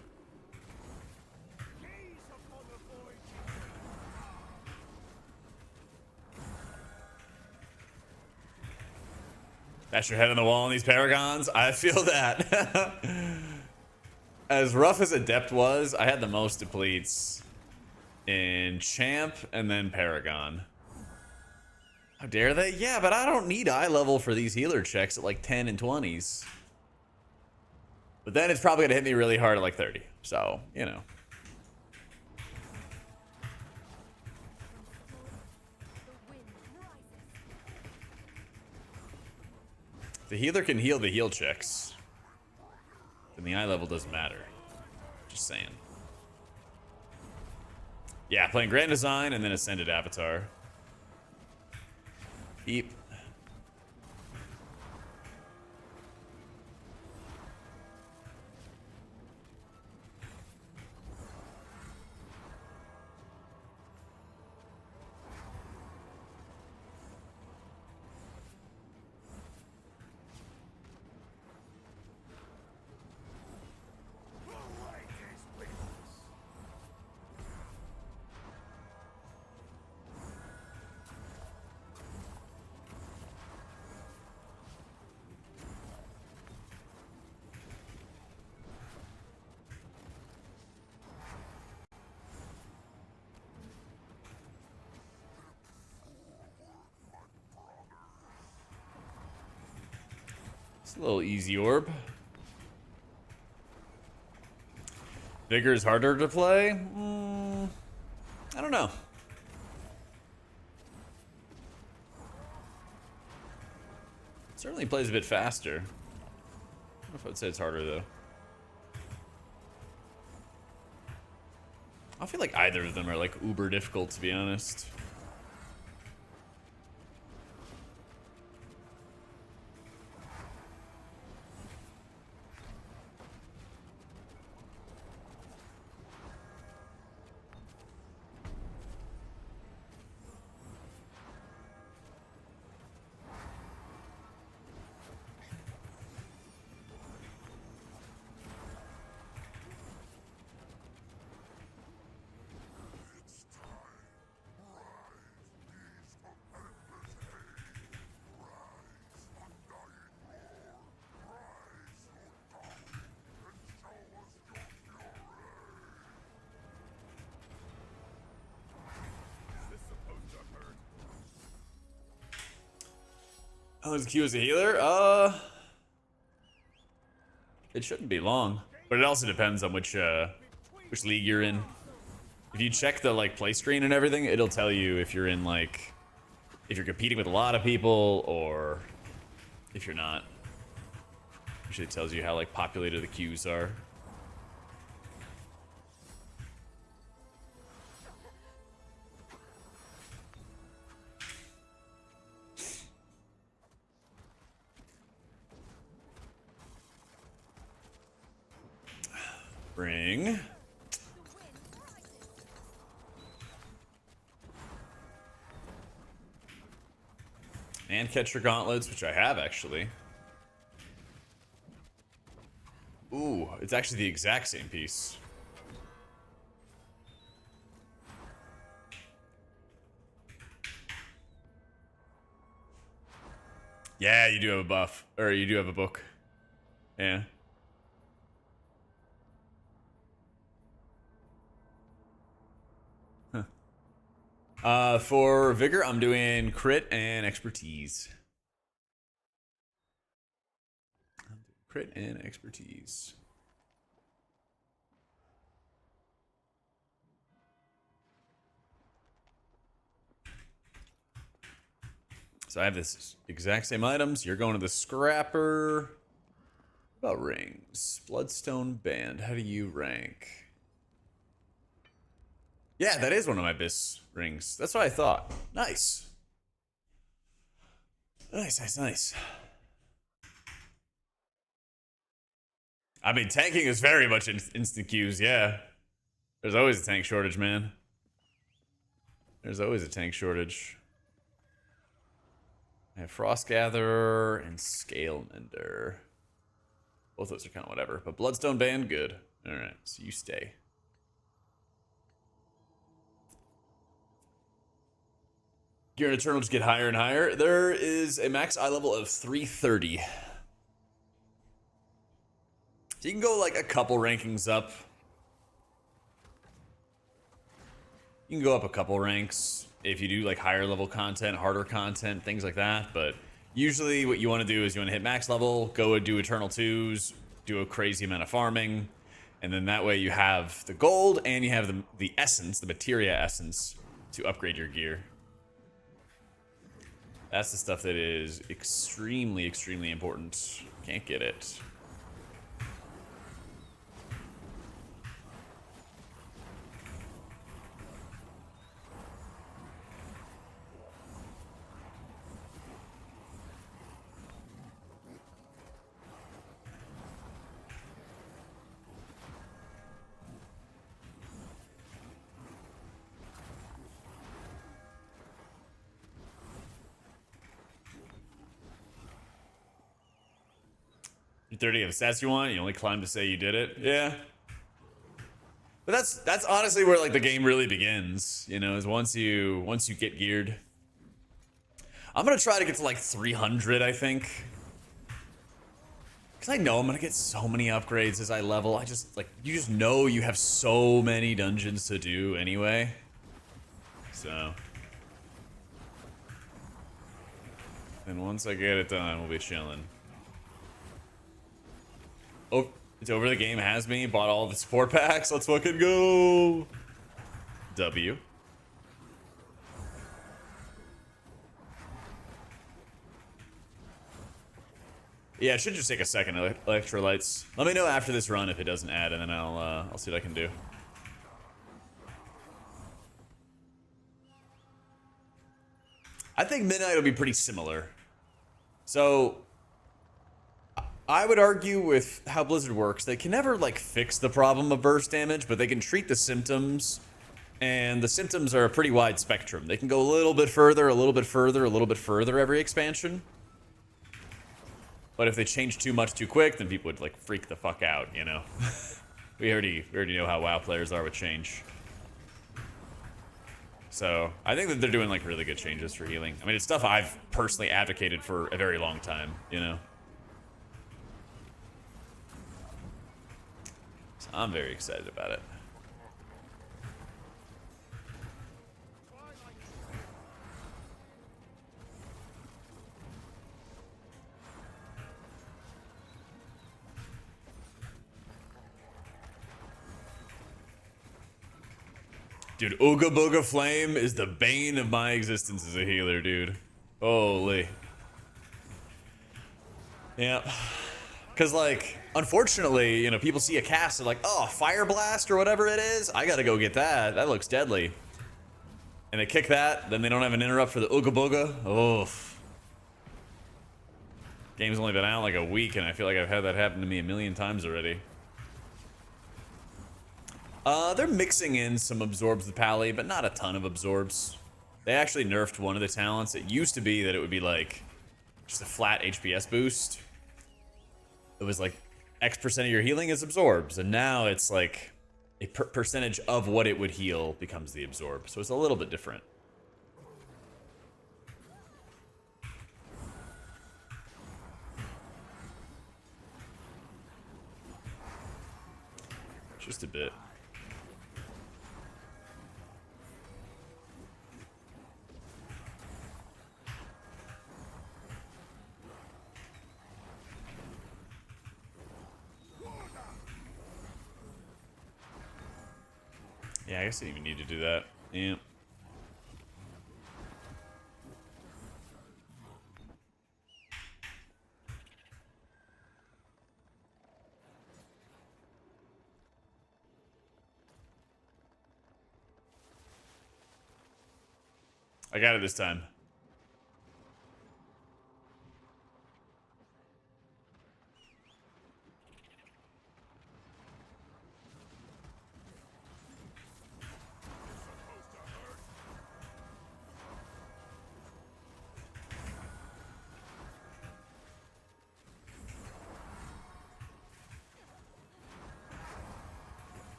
Bash your head on the wall on these paragons. I feel that. As rough as Adept was, I had the most depletes in Champ and then Paragon. How dare they? Yeah, but I don't need eye level for these healer checks at like 10 and 20s. But then it's probably gonna hit me really hard at like 30. So, you know. The wind rises. The healer can heal the heal checks. Then the eye level doesn't matter. Just saying. Yeah, playing Grand Design and then Ascended Avatar. Beep. It's a little easy orb. Vigour is harder to play? I don't know. Certainly plays a bit faster. I don't know if I'd say it's harder though. I feel like either of them are like uber difficult, to be honest. How long is the queue as a healer? It shouldn't be long, but it also depends on which league you're in. If you check the like play screen and everything, it'll tell you if you're in like if you're competing with a lot of people or if you're not. Usually it tells you how like populated the queues are. Bring. The wind rises. And catch your gauntlets, which I have actually. Ooh, it's actually the exact same piece. Yeah, you do have a buff. Or you do have a book. Yeah. For Vigor, I'm doing crit and expertise. Crit and expertise. So I have this exact same items. You're going to the scrapper. What about rings? Bloodstone band. How do you rank? Yeah, that is one of my bis rings. That's what I thought. Nice. Nice. I mean, tanking is very much instant queues, yeah. There's always a tank shortage, man. There's always a tank shortage. I have Frost Gatherer and Scale Mender. Both those are kind of whatever. But Bloodstone Band, good. Alright, so you stay. Gear and Eternal just get higher and higher. There is a max eye level of 330. So you can go like a couple rankings up. You can go up a couple ranks if you do like higher level content, harder content, things like that. But usually what you want to do is you want to hit max level, go and do Eternal 2s, do a crazy amount of farming. And then that way you have the gold and you have the essence, the materia essence to upgrade your gear. That's the stuff that is extremely, extremely important. Can't get it. You 30 of the stats you want, you only climb to say you did it. Yeah. But that's honestly where like the game really begins, you know, is once you get geared. I'm gonna try to get to like 300, I think. Cause I know I'm gonna get so many upgrades as I level. I just like you just know you have so many dungeons to do anyway. So and once I get it done, we'll be chilling. Oh, it's over. The game has me. Bought all the support packs. Let's fucking go. W. Yeah, it should just take a second. Electrolytes. Let me know after this run if it doesn't add, and then I'll see what I can do. I think Midnight will be pretty similar. So I would argue with how Blizzard works, they can never like fix the problem of burst damage, but they can treat the symptoms, and the symptoms are a pretty wide spectrum. They can go a little bit further, a little bit further, a little bit further every expansion. But if they change too much too quick, then people would like freak the fuck out, you know. we already know how WoW players are with change. So I think that they're doing like really good changes for healing. I mean, it's stuff I've personally advocated for a very long time, you know. I'm very excited about it. Dude, Ooga Booga Flame is the bane of my existence as a healer, dude. Holy. Yeah. Because, like, unfortunately, you know, people see a cast, they're like, oh, Fire Blast or whatever it is. I gotta go get that. That looks deadly. And they kick that, then they don't have an interrupt for the Ooga Booga. Oh. Game's only been out like a week, and I feel like I've had that happen to me a million times already. They're mixing in some absorbs with Pally, but not a ton of absorbs. They actually nerfed one of the talents. It used to be that it would be like just a flat HPS boost. It was like X% of your healing is absorbs, and now it's like a percentage of what it would heal becomes the absorb. So it's a little bit different. Just a bit. Yeah, I guess I didn't even need to do that. Yeah. I got it this time.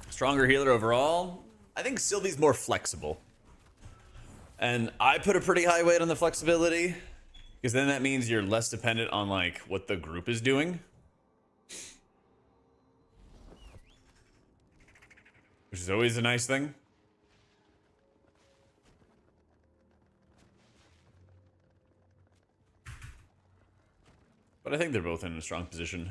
Stronger healer overall. I think Sylvie's more flexible. And I put a pretty high weight on the flexibility, because then that means you're less dependent on like what the group is doing. Which is always a nice thing. But I think they're both in a strong position.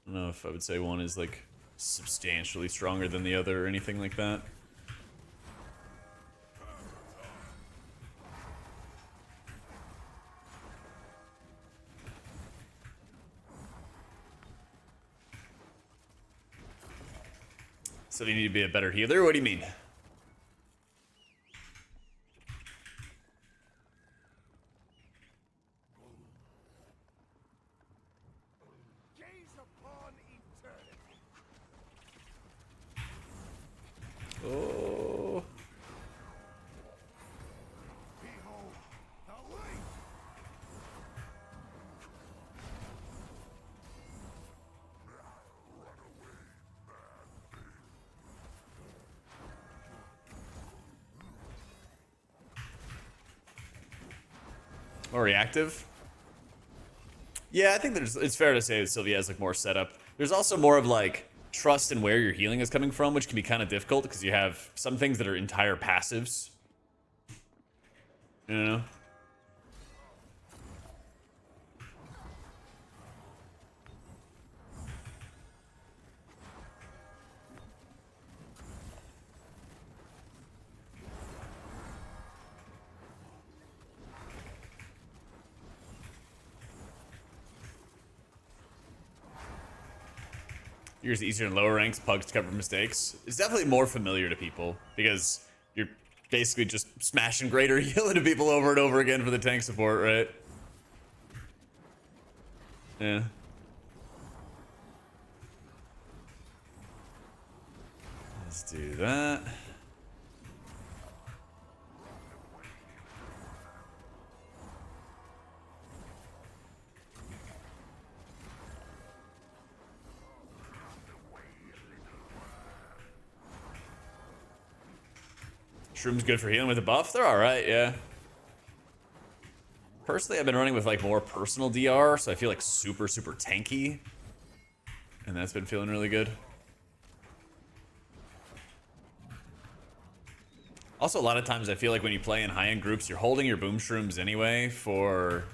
I don't know if I would say one is like substantially stronger than the other or anything like that. So you need to be a better healer? What do you mean? Gaze upon eternity. Oh. Behold the light. More reactive? Yeah, I think it's fair to say that Sylvia has like more setup. There's also more of like trust in where your healing is coming from, which can be kind of difficult because you have some things that are entire passives. You know? Yours easier in lower ranks, pugs to cover mistakes. It's definitely more familiar to people because you're basically just smashing greater heal into people over and over again for the tank support, right? Yeah. Let's do that. Shroom's good for healing with a buff. They're alright, yeah. Personally, I've been running with like more personal DR, so I feel like super tanky. And that's been feeling really good. Also, a lot of times I feel like when you play in high-end groups, you're holding your boom shrooms anyway for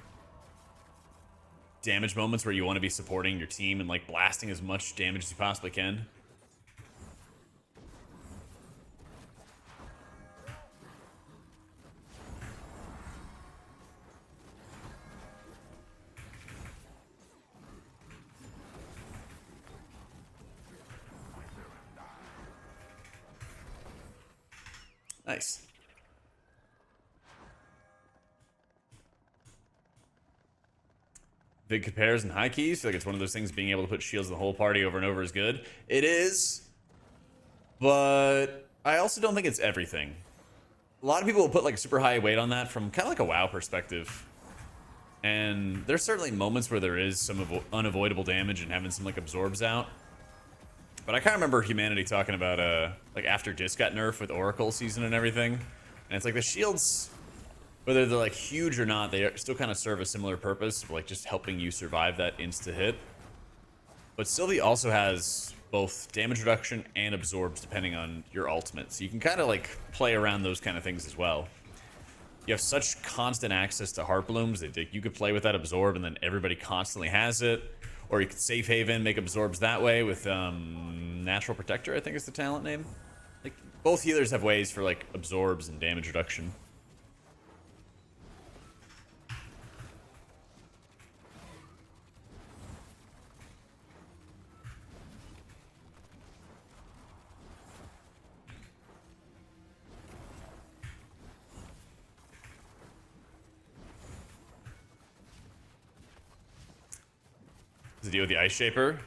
damage moments where you want to be supporting your team and like blasting as much damage as you possibly can. Nice. Big compares and high keys. I feel like it's one of those things, being able to put shields in the whole party over and over is good. It is, but I also don't think it's everything. A lot of people will put like a super high weight on that from kind of like a WoW perspective. And there's certainly moments where there is some unavoidable damage and having some like absorbs out. But I kind of remember humanity talking about like after Disc got nerfed with Oracle season and everything. And it's like the shields, whether they're like huge or not, they still kind of serve a similar purpose of like just helping you survive that insta hit. But Sylvie also has both damage reduction and absorbs depending on your ultimate. So you can kind of like play around those kind of things as well. You have such constant access to Heart Blooms that you could play with that absorb and then everybody constantly has it. Or you could safe haven, make absorbs that way with Natural Protector, I think is the talent name. Like both healers have ways for like absorbs and damage reduction. The deal with the Ice Shaper,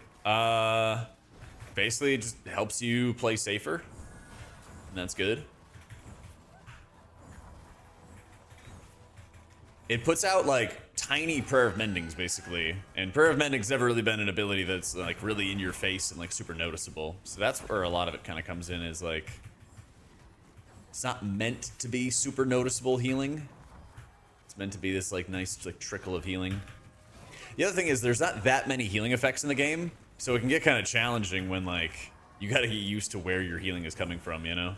basically it just helps you play safer, and that's good. It puts out like tiny Prayer of Mendings basically, and Prayer of Mending's never really been an ability that's like really in your face and like super noticeable. So that's where a lot of it kind of comes in, is like it's not meant to be super noticeable healing. It's meant to be this like nice like trickle of healing. The other thing is there's not that many healing effects in the game, so it can get kind of challenging when like you gotta get used to where your healing is coming from, you know?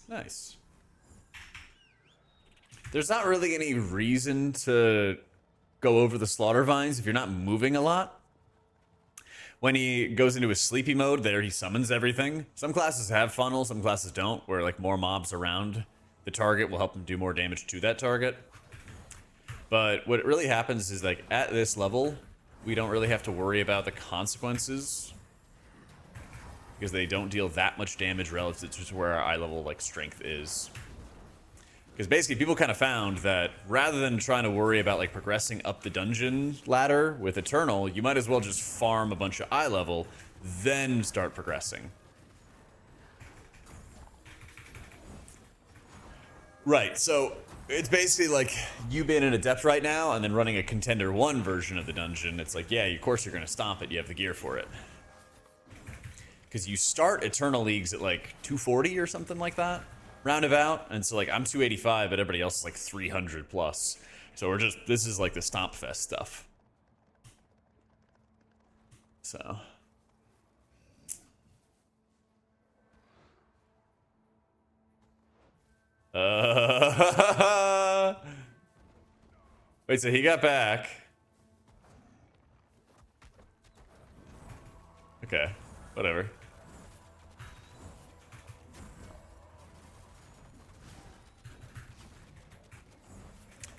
Nice. There's not really any reason to go over the Slaughter Vines if you're not moving a lot. When he goes into his sleepy mode, there he summons everything. Some classes have funnel, some classes don't, where like more mobs around the target will help them do more damage to that target. But what really happens is like at this level, we don't really have to worry about the consequences, because they don't deal that much damage relative to where our eye level like strength is. Because basically people kind of found that rather than trying to worry about like progressing up the dungeon ladder with Eternal, you might as well just farm a bunch of eye level, then start progressing. Right, so it's basically like you being an Adept right now and then running a Contender 1 version of the dungeon. It's like, yeah, of course you're going to stomp it, you have the gear for it. Because you start Eternal Leagues at like 240 or something like that, roundabout. And so like I'm 285, but everybody else is like 300 plus. So we're just, this is like the Stomp Fest stuff. So. Wait, so he got back. Okay, whatever.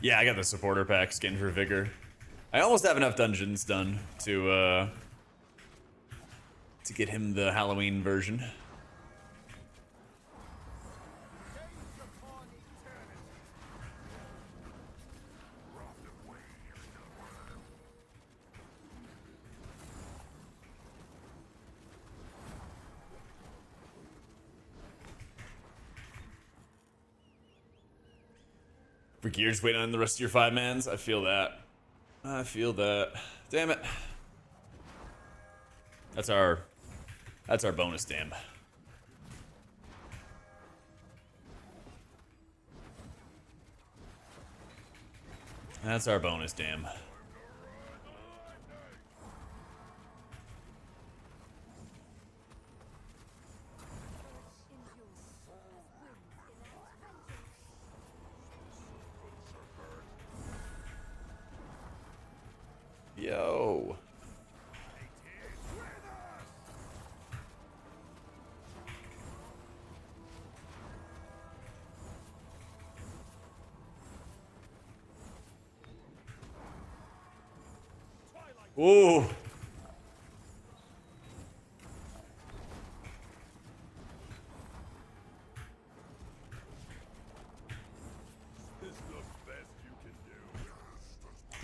Yeah, I got the supporter pack skin for Vigour. I almost have enough dungeons done to get him the Halloween version. Gears waiting on the rest of your 5-mans. I feel that. I feel that. Damn it. That's our bonus dam. That's our bonus dam. Yo. Ooh.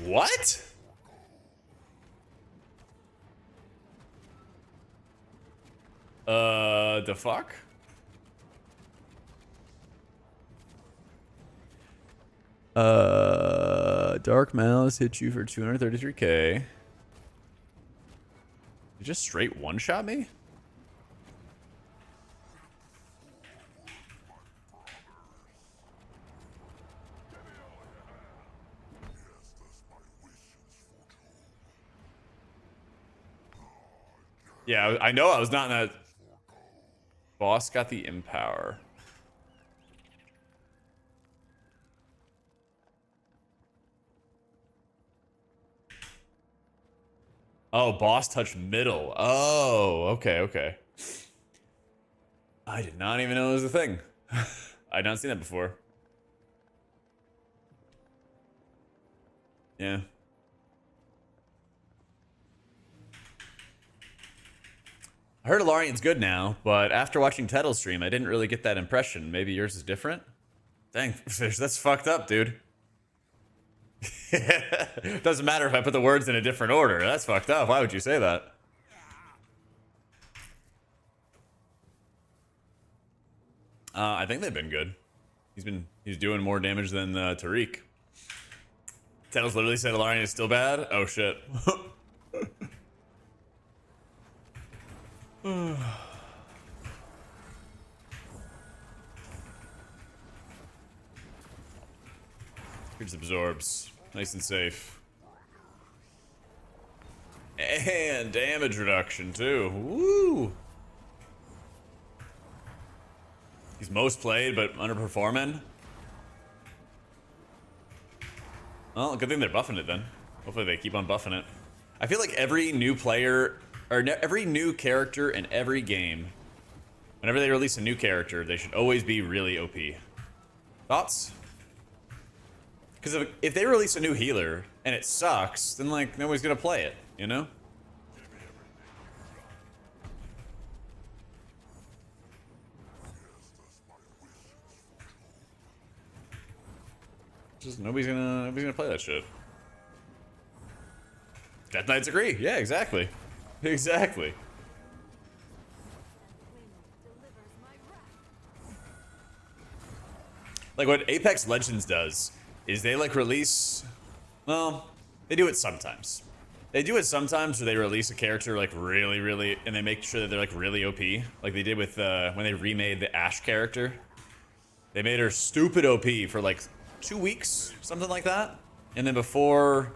What? The fuck? Dark Malice hit you for 233k. You just straight one-shot me? Yeah, I know I was not in that. Boss got the empower. Oh, boss touch middle. Oh, okay, okay. I did not even know it was a thing. I had not seen that before. Yeah. I heard Alarian's good now, but after watching Tettle's stream, I didn't really get that impression. Maybe yours is different? Dang, Fish, that's fucked up, dude. Doesn't matter if I put the words in a different order. That's fucked up. Why would you say that? I think they've been good. He's doing more damage than Tariq. Tettle's literally said Alarian is still bad? Oh shit. Here's absorbs. Nice and safe. And damage reduction too. Woo! He's most played but underperforming. Well, good thing they're buffing it then. Hopefully they keep on buffing it. I feel like every new player or every new character in every game, whenever they release a new character, they should always be really OP. Thoughts? Because if they release a new healer and it sucks, then like nobody's gonna play it, you know? Just nobody's gonna play that shit. Death Knights agree. Yeah, exactly. Exactly. Like what Apex Legends does is they like release, well, they do it sometimes. They do it sometimes where they release a character like really, and they make sure that they're like really OP. Like they did with when they remade the Ashe character. They made her stupid OP for like 2 weeks, something like that. And then before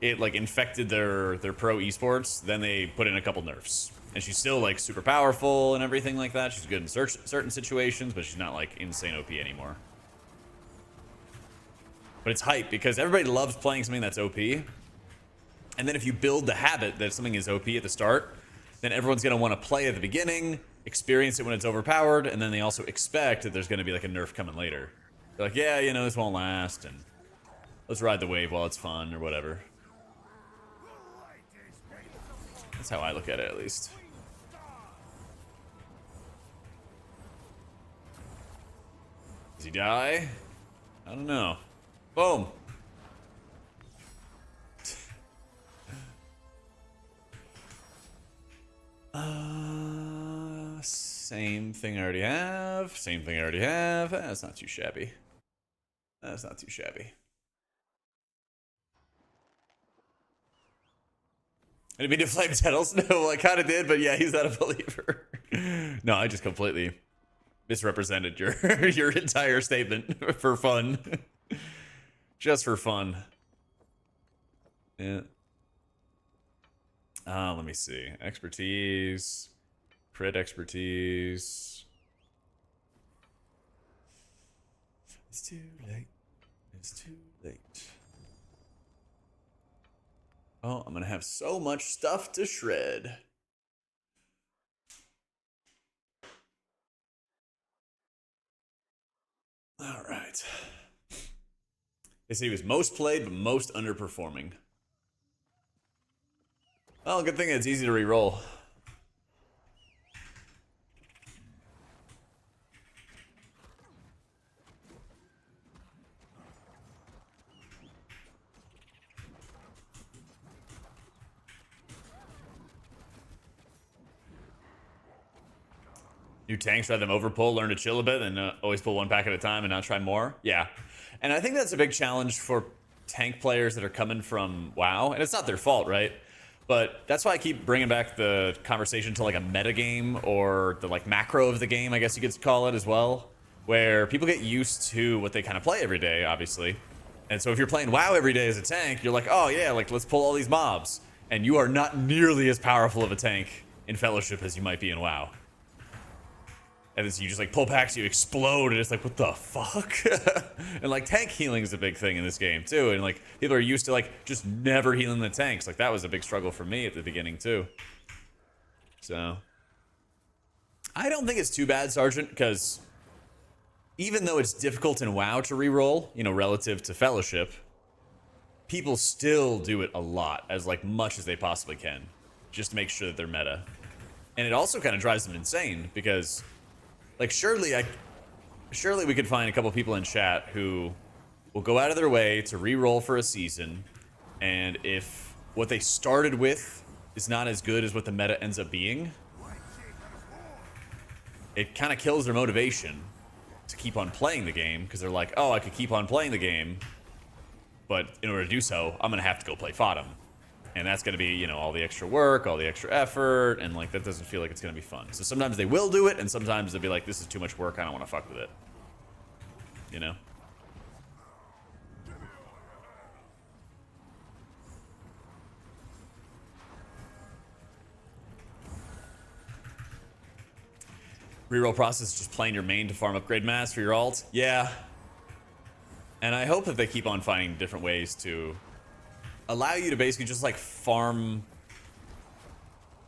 it like infected their pro esports, then they put in a couple nerfs. And she's still like super powerful and everything like that. She's good in certain situations, but she's not like insane OP anymore. But it's hype because everybody loves playing something that's OP. And then if you build the habit that something is OP at the start, then everyone's going to want to play at the beginning, experience it when it's overpowered, and then they also expect that there's going to be like a nerf coming later. They're like, yeah, you know, this won't last, and let's ride the wave while it's fun or whatever. That's how I look at it, at least. Does he die? I don't know. Boom. Same thing I already have. Same thing I already have. That's not too shabby. That's not too shabby. I didn't mean to flame Tettles. No, I kind of did, but yeah, he's not a believer. No, I just completely misrepresented your your entire statement for fun. Just for fun. Yeah. Let me see. Expertise. Crit expertise. It's too late. It's too late. Oh, I'm gonna have so much stuff to shred. All right. They say he was most played, but most underperforming. Well, good thing it's easy to re-roll. New tanks, rather than overpull, learn to chill a bit, and always pull one pack at a time and not try more. Yeah. And I think that's a big challenge for tank players that are coming from WoW. And it's not their fault, right? But that's why I keep bringing back the conversation to like a meta game or the like macro of the game, I guess you could call it as well, where people get used to what they kind of play every day, obviously. And so if you're playing WoW every day as a tank, you're like, oh yeah, like let's pull all these mobs. And you are not nearly as powerful of a tank in Fellowship as you might be in WoW. And then you just like pull packs, you explode, and it's like, what the fuck? And like tank healing is a big thing in this game too. And like people are used to like just never healing the tanks. Like that was a big struggle for me at the beginning too. So I don't think it's too bad, Sergeant, because even though it's difficult in WoW to reroll, you know, relative to Fellowship, people still do it a lot, as like much as they possibly can, just to make sure that they're meta. And it also kind of drives them insane because, like, surely we could find a couple people in chat who will go out of their way to re-roll for a season, and if what they started with is not as good as what the meta ends up being, it kind of kills their motivation to keep on playing the game, because they're like, oh, I could keep on playing the game, but in order to do so, I'm gonna have to go play Fodom. And that's going to be, you know, all the extra work, all the extra effort, and like that doesn't feel like it's going to be fun. So sometimes they will do it, and sometimes they'll be like, this is too much work, I don't want to fuck with it. You know? Reroll process is just playing your main to farm upgrade mass for your ult. Yeah. And I hope that they keep on finding different ways to allow you to basically just like farm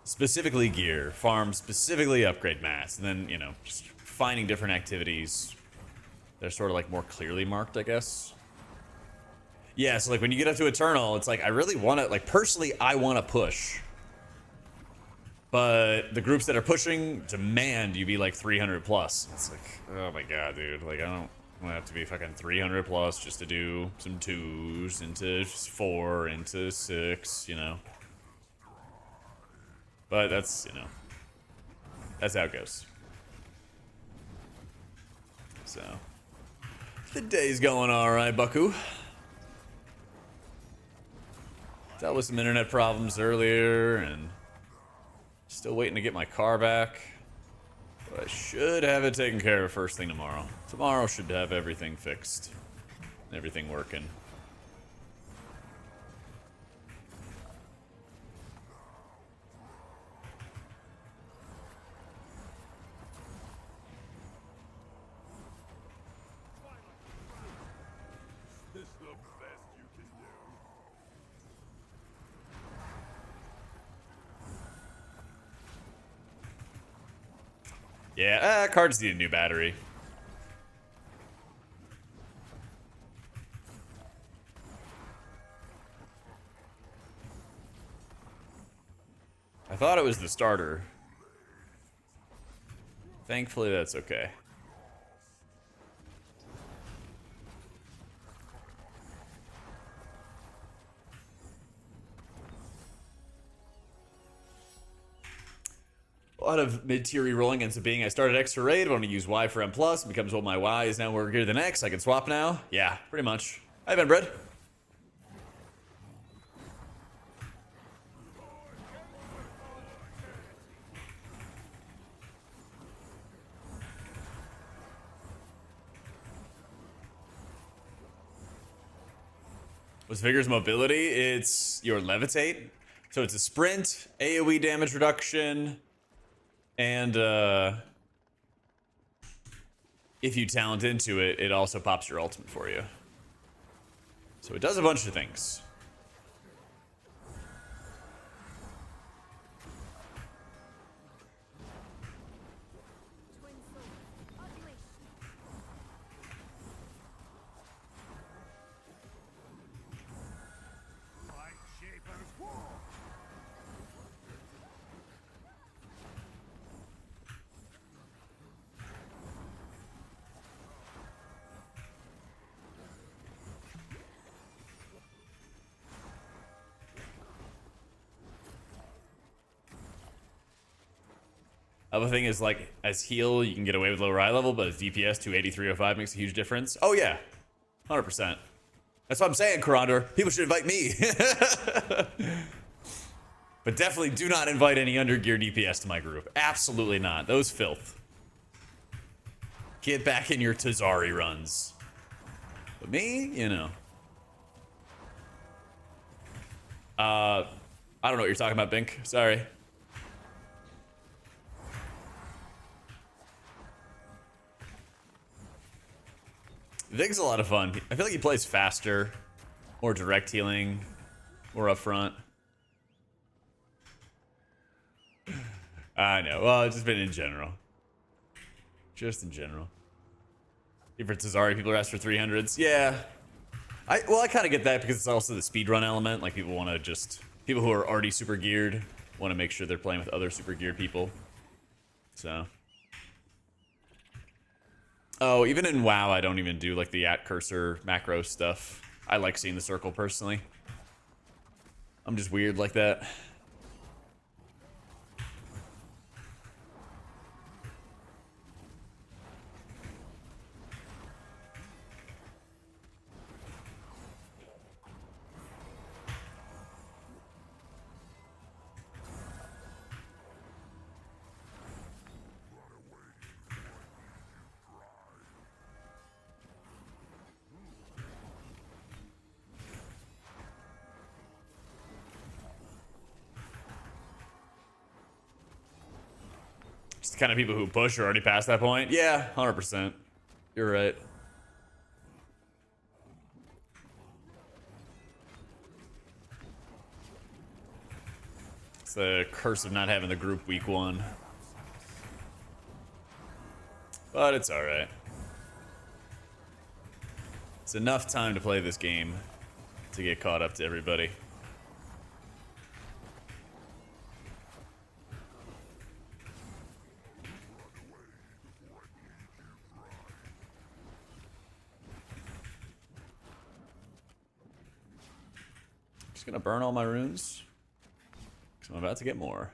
specifically gear, farm specifically upgrade mass, and then, you know, just finding different activities. They're sort of like more clearly marked, I guess. Yeah, so like when you get up to Eternal, it's like I really want to, like personally, I want to push. But the groups that are pushing demand you be like 300 plus. It's like, oh my god, dude. Like I don't I'm gonna have to be fucking 300 plus just to do some 2s into 4 into 6, you know. But that's, you know, that's how it goes. So the day's going alright, Bucku. Dealt with some internet problems earlier and still waiting to get my car back. But I should have it taken care of first thing tomorrow. Tomorrow should have everything fixed. Everything working. This the best you can do. Yeah, cards need a new battery. I thought it was the starter. Thankfully, that's okay. A lot of mid-tier re-rolling ends up being I started extra raid, I want to use Y for M+, plus, becomes well my Y is now more gear than X, I can swap now. Yeah, pretty much. Hi, Ben Bread. What's Vigor's mobility? It's your levitate. So it's a sprint, AoE damage reduction, and if you talent into it, it also pops your ultimate for you. So it does a bunch of things. Twin swords. Unleash. Like Shaper's War. Other thing is, like, as heal, you can get away with lower eye level, but as DPS, 28305 makes a huge difference. Oh, yeah. 100%. That's what I'm saying, Corondor. People should invite me. But definitely do not invite any undergear DPS to my group. Absolutely not. Those filth. Get back in your Tazari runs. But me, you know. I don't know what you're talking about, Bink. Sorry. Vig's a lot of fun. I feel like he plays faster, more direct healing, more upfront. I know. Well, it's just been in general. Just in general. Even for Tazari, people are asked for 300s. Yeah. I kind of get that because it's also the speedrun element. Like, people want to just... People who are already super geared want to make sure they're playing with other super geared people. So... Oh, even in WoW, I don't even do like the @cursor macro stuff. I like seeing the circle personally. I'm just weird like that. Just the kind of people who push are already past that point. Yeah, 100%. You're right. It's the curse of not having the group week 1. But it's alright. It's enough time to play this game to get caught up to everybody. Just gonna burn all my runes, because I'm about to get more.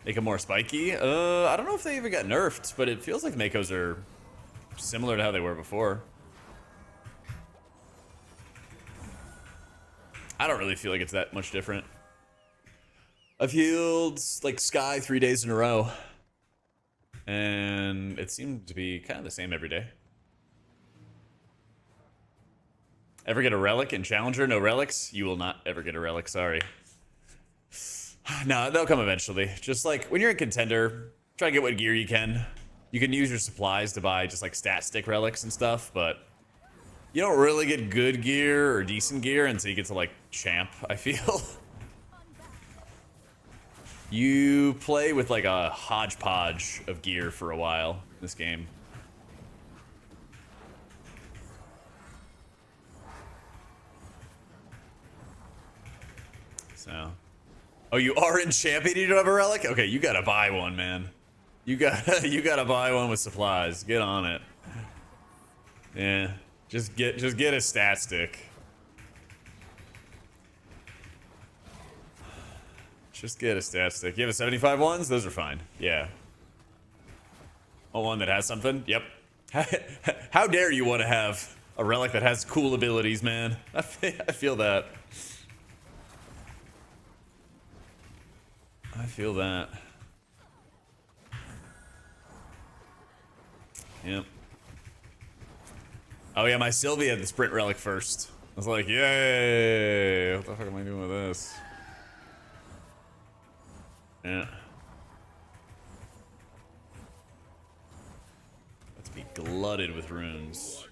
Make them more spiky? I don't know if they even got nerfed, but it feels like Makos are similar to how they were before. I don't really feel like it's that much different. I've healed like Sky 3 days in a row, and it seemed to be kind of the same every day. Ever get a relic in Challenger? No relics? You will not ever get a relic, sorry. No, they'll come eventually. Just like when you're in Contender, try to get what gear you can. You can use your supplies to buy just like stat stick relics and stuff, but you don't really get good gear or decent gear until you get to like Champ, I feel. You play with like a hodgepodge of gear for a while in this game. So, oh, you are in Champion. You don't have a relic? Okay, you gotta buy one, man. You gotta buy one with supplies. Get on it. Yeah. Just get a stat stick. Just get a stat stick. You have a 75 ones? Those are fine. Yeah. A one that has something? Yep. How dare you want to have a relic that has cool abilities, man? I feel that. I feel that. Yep. Oh yeah, my Sylvia had the sprint relic first. I was like, yay! What the fuck am I doing with this? Yeah. Let's be glutted with runes.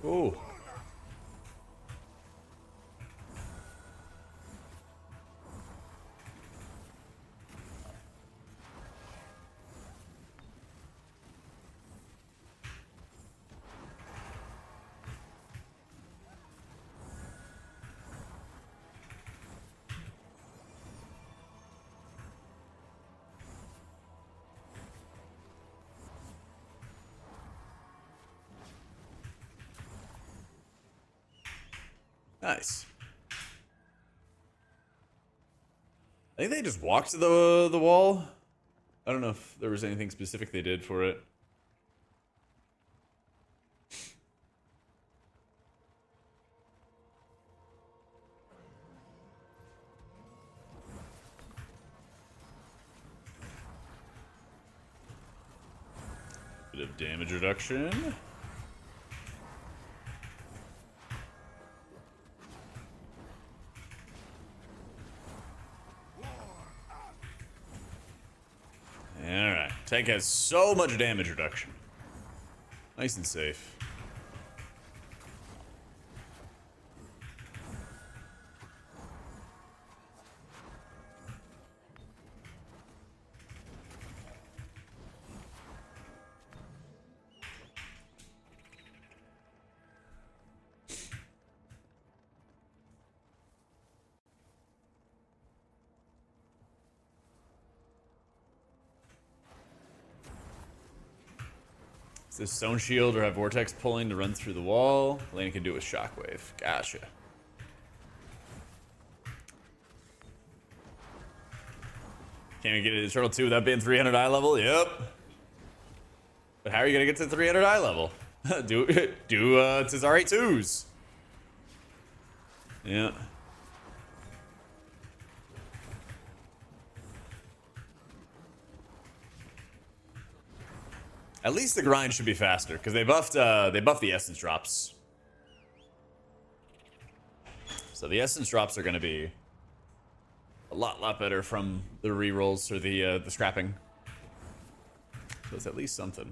Ooh. Nice. I think they just walked to the wall. I don't know if there was anything specific they did for it. Bit of damage reduction. Alright. Tank has so much damage reduction. Nice and safe. Is this stone shield or have vortex pulling to run through the wall? Lane can do it with shockwave. Gotcha. Can we get an Eternal 2 without being 300 eye level? Yep. But how are you gonna get to 300 eye level? do Tazari 2s. Yeah. At least the grind should be faster because they buffed the essence drops. So the essence drops are going to be a lot better from the rerolls or the scrapping. So it's at least something.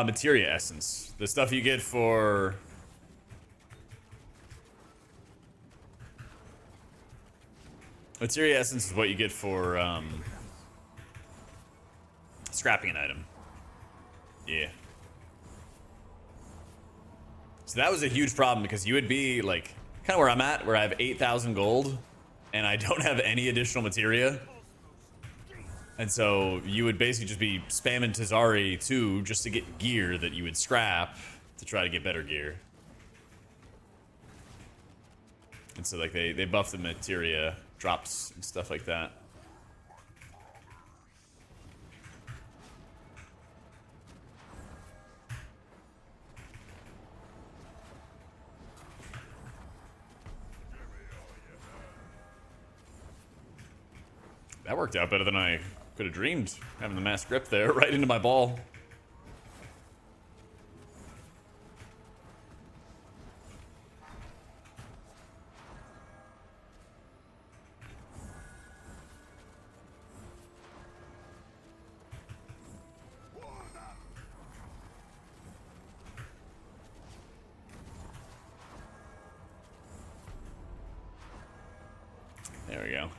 Materia essence. The stuff you get for... Materia essence is what you get for, scrapping an item. Yeah. So that was a huge problem because you would be, like, kind of where I'm at, where I have 8,000 gold, and I don't have any additional materia. And so you would basically just be spamming Tazari 2 just to get gear that you would scrap to try to get better gear. And so like they buff the materia drops and stuff like that. That worked out better than I could have dreamed, having the mass grip there right into my ball. There we go.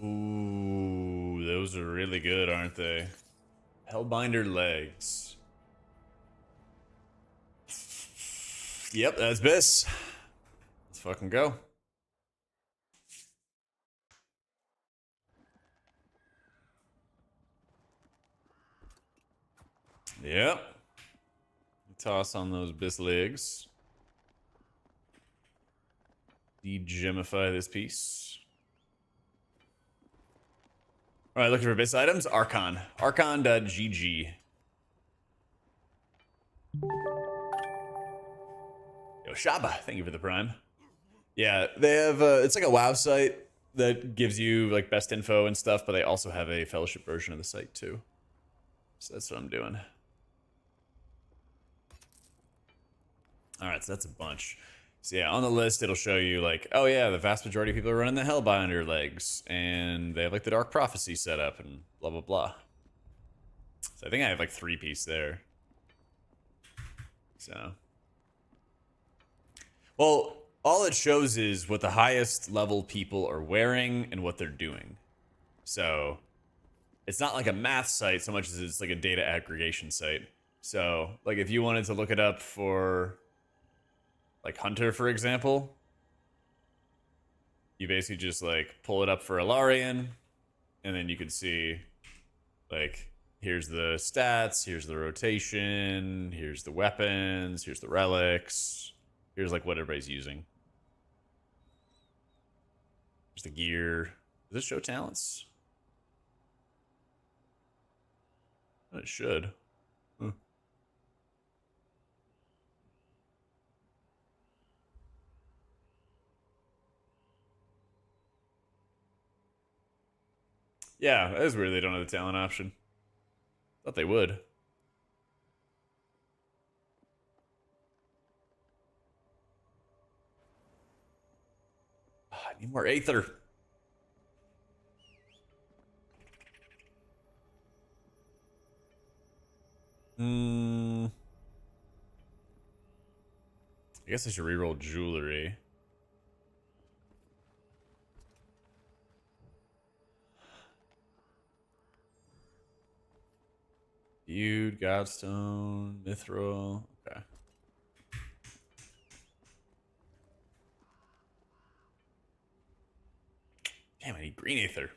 Ooh, those are really good, aren't they? Hellbinder legs. Yep, that's Biss. Let's fucking go. Yep. Toss on those Biss legs. Degemify this piece. All right, looking for Biss items. Archon. Archon.gg. Yo, Shaba, thank you for the prime. Yeah, they have, it's like a WoW site that gives you like best info and stuff, but they also have a Fellowship version of the site too. So that's what I'm doing. All right, so that's a bunch. So yeah, on the list, it'll show you like, oh yeah, the vast majority of people are running the Hellbinder legs, and they have like the Dark Prophecy set up and blah, blah, blah. So I think I have like 3-piece there. So. Well, all it shows is what the highest level people are wearing and what they're doing. So it's not like a math site so much as it's like a data aggregation site. So like if you wanted to look it up for like Hunter, for example, you basically just like pull it up for Alarian, and then you can see like here's the stats, here's the rotation, here's the weapons, here's the relics, here's like what everybody's using. There's the gear. Does this show talents? It should. Huh. Yeah, that is weird they don't have the talent option. Thought they would. I need more Aether. I guess I should reroll jewelry. Feud, Godstone, Mithril. Okay. Damn, I need green Aether.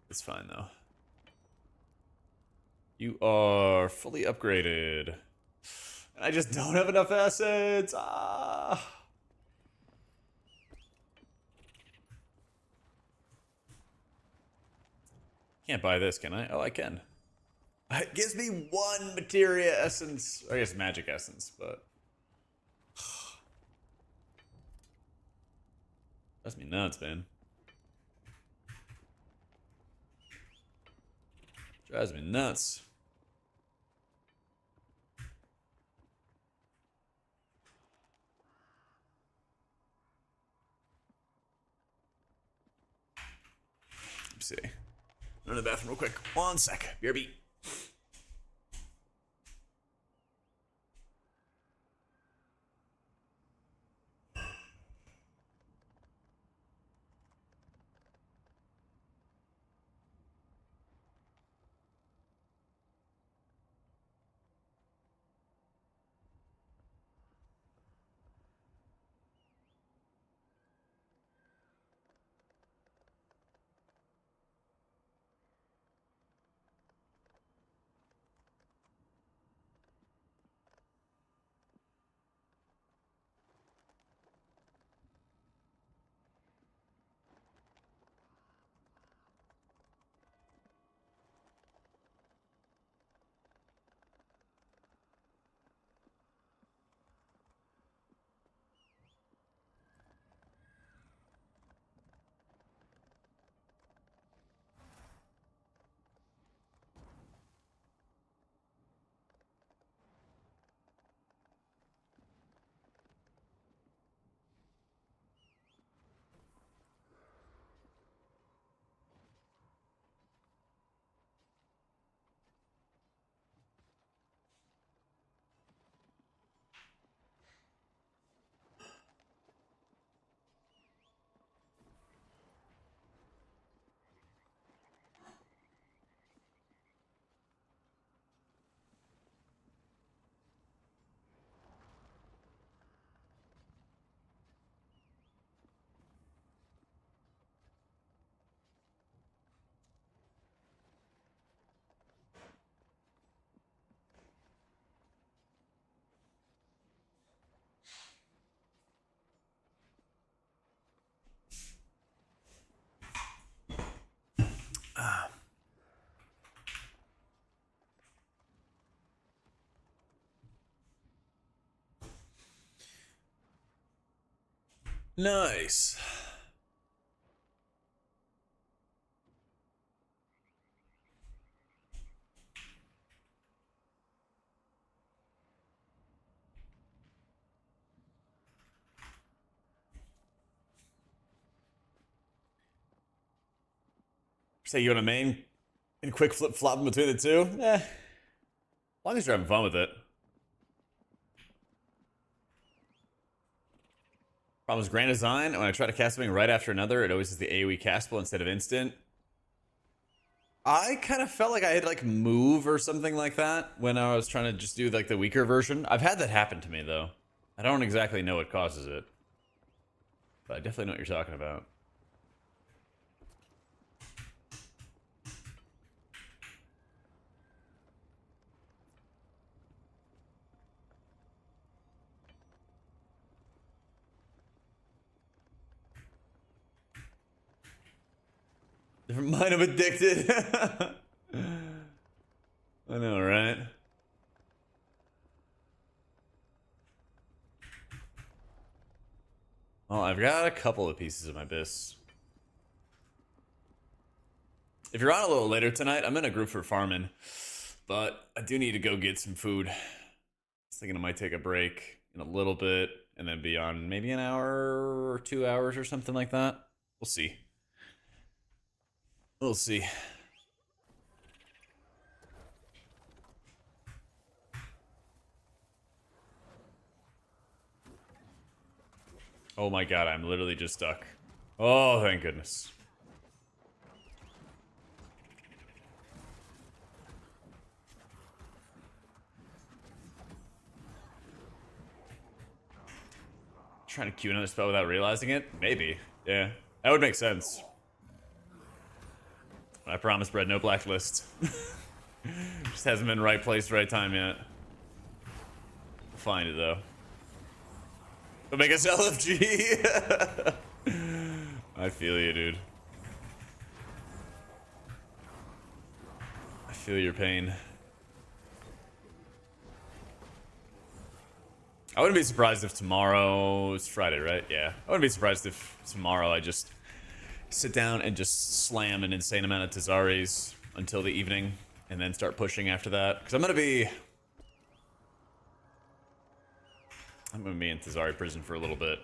It's fine though. You are fully upgraded. I just don't have enough assets. Ah. Can't buy this, can I? Oh, I can. It gives me 1 materia essence. I guess magic essence, but that's me nuts, man. Drives me nuts. Let's see. Run to the bathroom real quick. 1 sec. BRB. Nice. Say you want a main and quick flip flopping between the two? As long as you're having fun with it. Problem is grand design. When I try to cast something right after another, it always is the AoE castable instead of instant. I kind of felt like I had like move or something like that when I was trying to just do like the weaker version. I've had that happen to me though. I don't exactly know what causes it, but I definitely know what you're talking about. Never mind, I'm addicted. I know, right? Well, I've got a couple of pieces of my bis. If you're on a little later tonight, I'm in a group for farming, but I do need to go get some food. I was thinking I might take a break in a little bit and then be on maybe an hour or 2 hours or something like that. We'll see. We'll see. Oh my god, I'm literally just stuck. Oh, thank goodness. Trying to queue another spell without realizing it? Maybe. Yeah, that would make sense. I promise, Brett, no blacklist. Just hasn't been right place, right time yet. We'll find it though. But make us LFG. I feel you, dude. I feel your pain. I wouldn't be surprised if tomorrow... It's Friday, right? Yeah. I wouldn't be surprised if tomorrow I just sit down and just slam an insane amount of Tazaris until the evening and then start pushing after that. Because I'm going to be in Tazari prison for a little bit.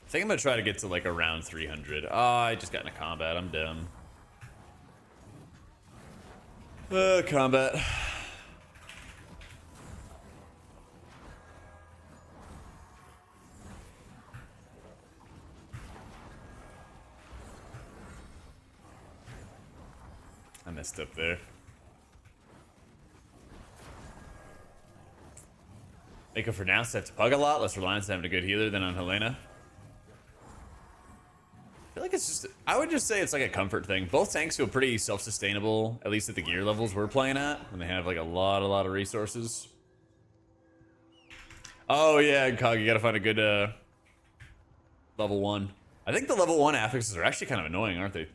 I think I'm going to try to get to like around 300. Oh, I just got in a combat. I'm done. Combat. I messed up there. Mako for now set to pug a lot, less reliance on having a good healer than on Helena. I feel like it's just, I would just say it's like a comfort thing. Both tanks feel pretty self-sustainable, at least at the gear levels we're playing at, when they have like a lot of resources. Oh yeah, Cog, you gotta find a good level 1. I think the level 1 affixes are actually kind of annoying, aren't they?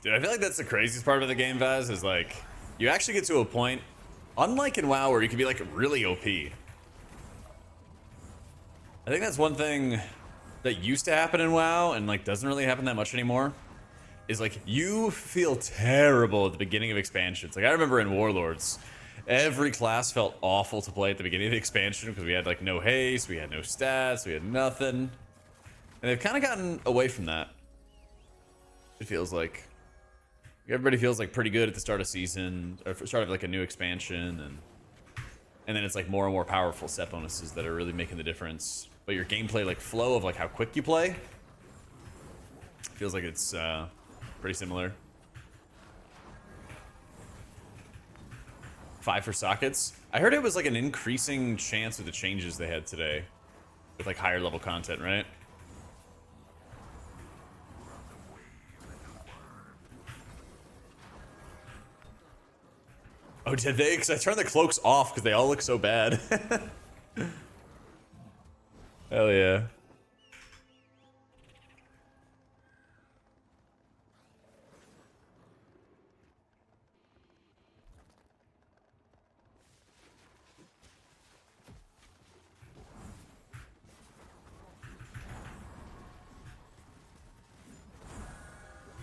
Dude, I feel like that's the craziest part of the game, Vaz, is like, you actually get to a point, unlike in WoW, where you can be like really OP. I think that's one thing that used to happen in WoW and like doesn't really happen that much anymore is like you feel terrible at the beginning of expansions. Like I remember in Warlords, every class felt awful to play at the beginning of the expansion because we had like no haste, we had no stats, we had nothing. And they've kind of gotten away from that. It feels like everybody feels like pretty good at the start of season or start of like a new expansion, and then it's like more and more powerful set bonuses that are really making the difference. But your gameplay like flow of like how quick you play feels like it's pretty similar. 5 for sockets. I heard it was like an increasing chance with the changes they had today with like higher level content, right? Oh, did they? Because I turned the cloaks off because they all look so bad. Hell yeah.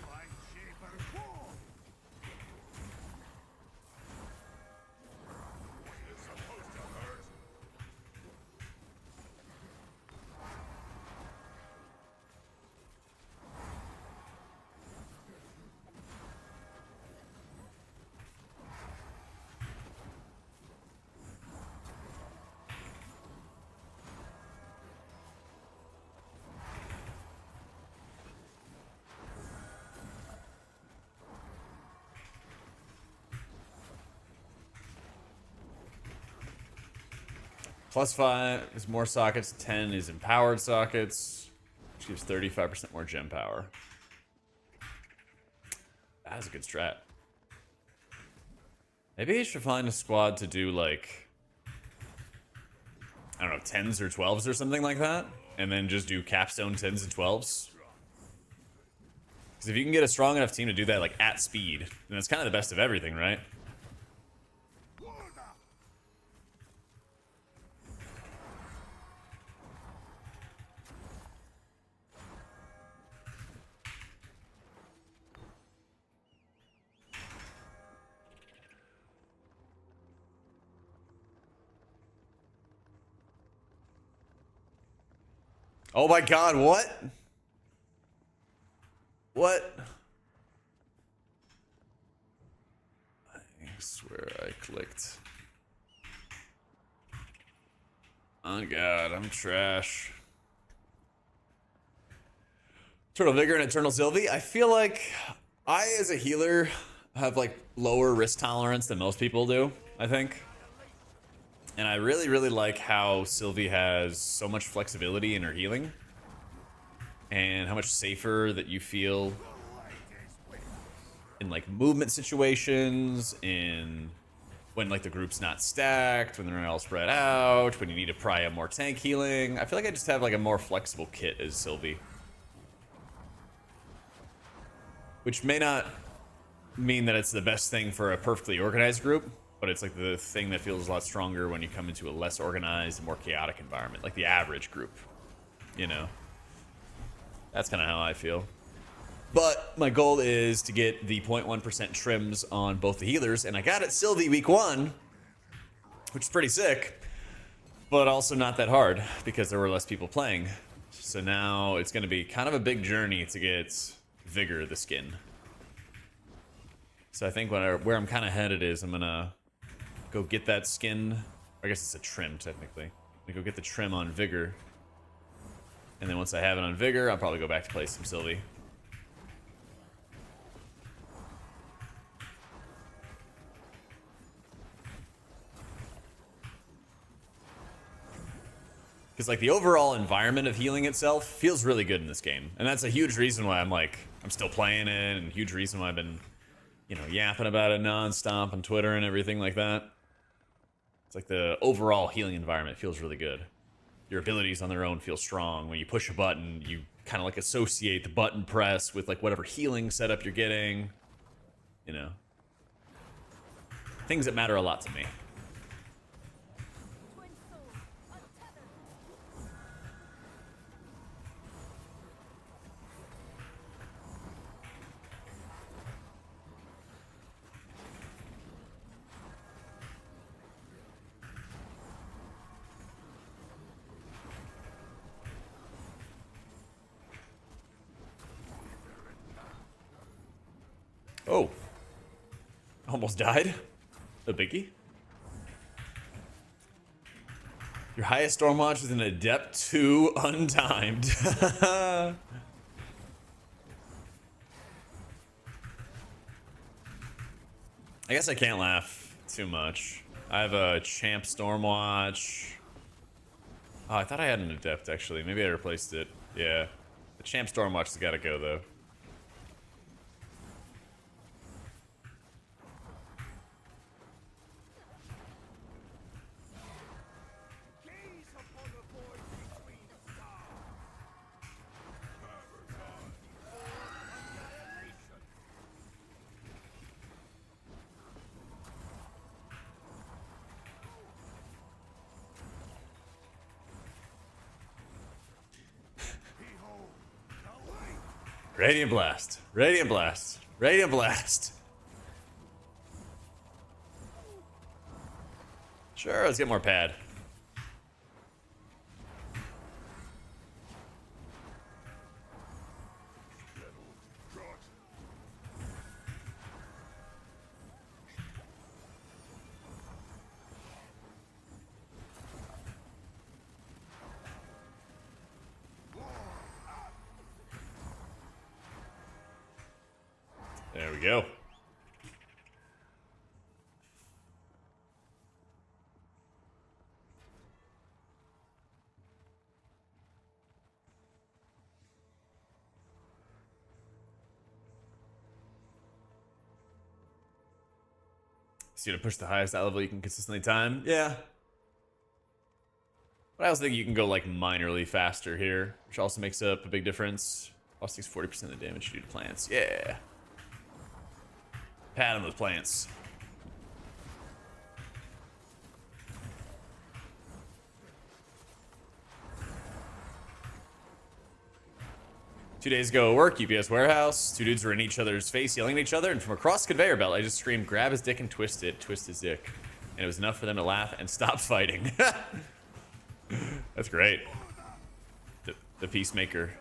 Light shapers fall. It's supposed to hurt. +5 is more sockets. 10 is empowered sockets, which gives 35% more gem power. That's a good strat. Maybe I should find a squad to do like, I don't know, 10s or 12s or something like that, and then just do capstone 10s and 12s. Because if you can get a strong enough team to do that like at speed, then it's kind of the best of everything, right? Oh my god, what? What? I swear I clicked. Oh god, I'm trash. Turtle Vigor and Eternal Sylvie. I feel like I, as a healer, have like lower risk tolerance than most people do, I think. And I really, really like how Sylvie has so much flexibility in her healing. And how much safer that you feel in like movement situations, in when like the group's not stacked, when they're all spread out, when you need to pry up more tank healing. I feel like I just have like a more flexible kit as Sylvie. Which may not mean that it's the best thing for a perfectly organized group, but it's like the thing that feels a lot stronger when you come into a less organized, more chaotic environment, like the average group, you know? That's kind of how I feel. But my goal is to get the 0.1% trims on both the healers, and I got it Sylvie week 1, which is pretty sick, but also not that hard because there were less people playing. So now it's going to be kind of a big journey to get Vigour the skin. So I think where I'm kind of headed is I'm going to go get that skin. I guess it's a trim, technically. I'm going to go get the trim on Vigour. And then once I have it on Vigour, I'll probably go back to play some Sylvie. Because like the overall environment of healing itself feels really good in this game. And that's a huge reason why I'm still playing it, and a huge reason why I've been, you know, yapping about it nonstop on Twitter and everything like that. It's like the overall healing environment feels really good. Your abilities on their own feel strong. When you push a button, you kind of like associate the button press with like whatever healing setup you're getting. You know, things that matter a lot to me. Twin souls, untethered. Almost died. A biggie. Your highest storm watch is an adept 2 untimed. I guess I can't laugh too much. I have a champ stormwatch. Oh, I thought I had an adept actually. Maybe I replaced it. Yeah. The champ stormwatch has gotta go though. Gaze upon the void between the stars. Annihilation. Behold, the light. Radiant Blast. Radiant Blast. Radiant Blast. Sure, let's get more pad. There we go. So you to push the highest level you can consistently time? Yeah. But I also think you can go like minorly faster here, which also makes up a big difference. Also takes 40% of the damage due to plants. Yeah. Pat him with plants. Two days ago at work, UPS warehouse. Two dudes were in each other's face yelling at each other, and from across the conveyor belt, I just screamed, grab his dick and twist it, twist his dick. And it was enough for them to laugh and stop fighting. That's great. The peacemaker.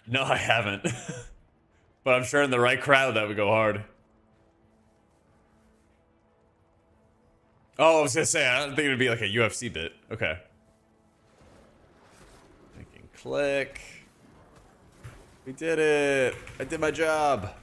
No, I haven't. But I'm sure in the right crowd that would go hard. Oh, I was gonna say, I don't think it would be like a UFC bit. Okay. I can click. We did it. I did my job.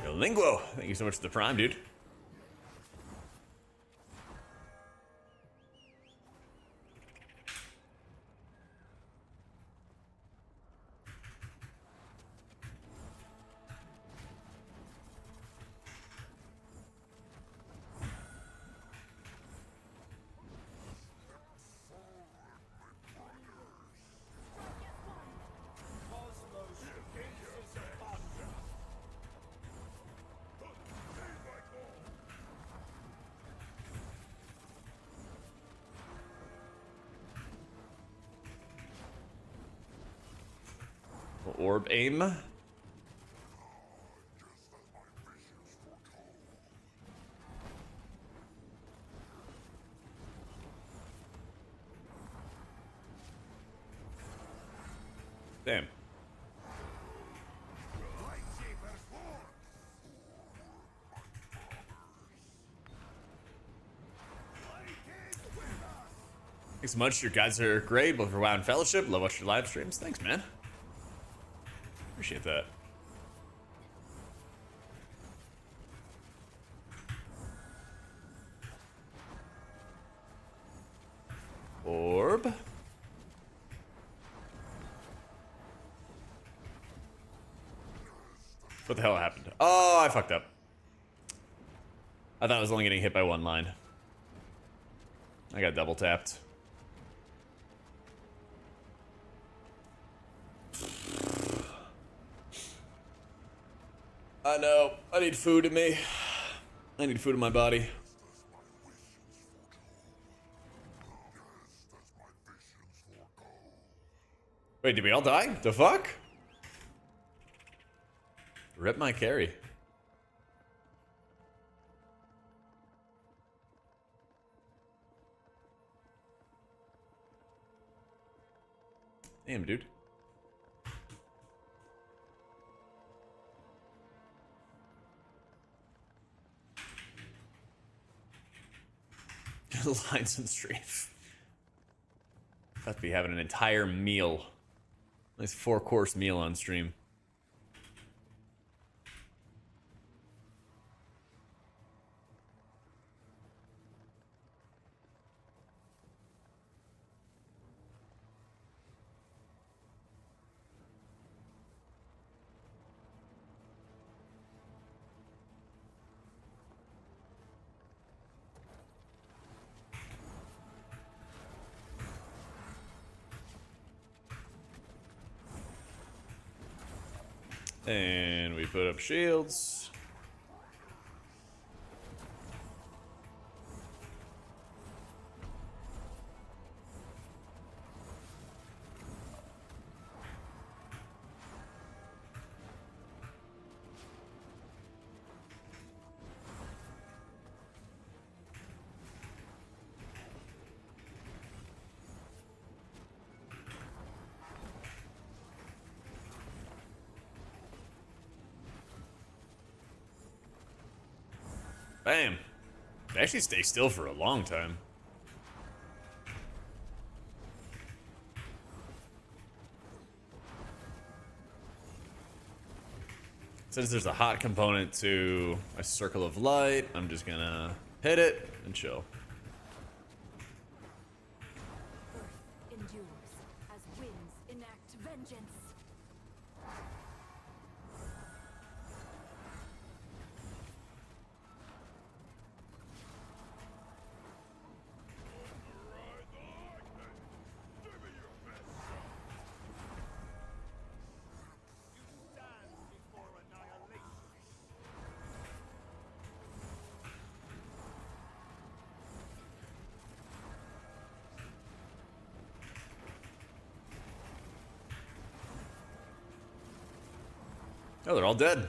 Yo, Linguo, thank you so much for the prime, dude. Orb aim. Damn. Thanks so much. Your guys are great, both for WoW and Fellowship. Love watching your live streams. Thanks, man. Appreciate that. Orb. What the hell happened? Oh, I fucked up. I thought I was only getting hit by one line. I got double tapped. I know. I need food in me. I need food in my body. Wait, did we all die? The fuck? Rip my carry. Damn, dude. Lines on stream. About to be having an entire meal. Nice 4-course meal on stream. And we put up shields. Bam. They actually stay still for a long time. Since there's a hot component to a circle of light, I'm just gonna hit it and chill. Earth endures as winds enact vengeance. Oh, they're all dead.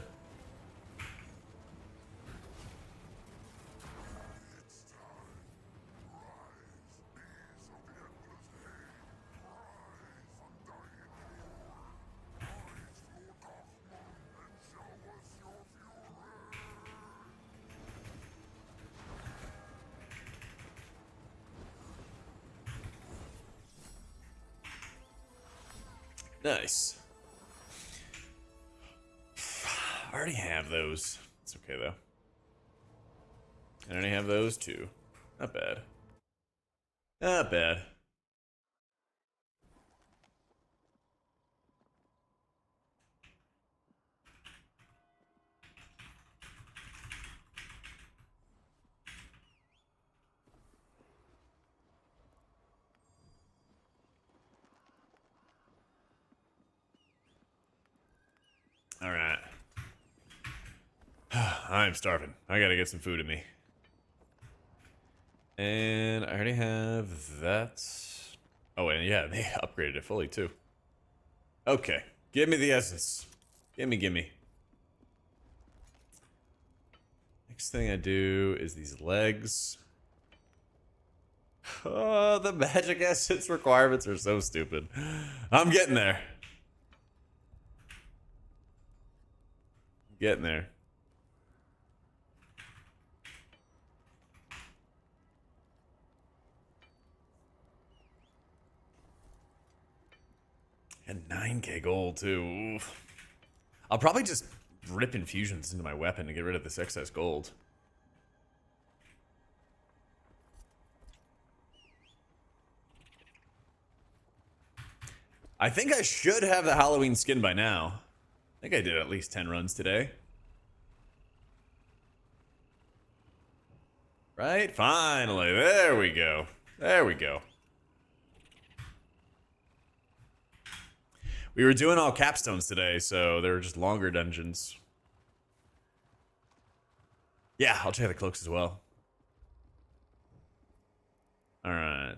Nice. I already have those. It's okay though. I already have those too. Not bad. Not bad. All right. I'm starving. I gotta get some food in me. And I already have that. Oh, and yeah, they upgraded it fully too. Okay. Give me the essence. Gimme. Next thing I do is these legs. Oh, the magic essence requirements are so stupid. I'm getting there. Getting there. And 9k gold too. Oof. I'll probably just rip infusions into my weapon to get rid of this excess gold. I think I should have the Halloween skin by now. I think I did at least 10 runs today. Right? Finally. There we go. There we go. We were doing all capstones today, so they were just longer dungeons. Yeah, I'll check the cloaks as well. All right.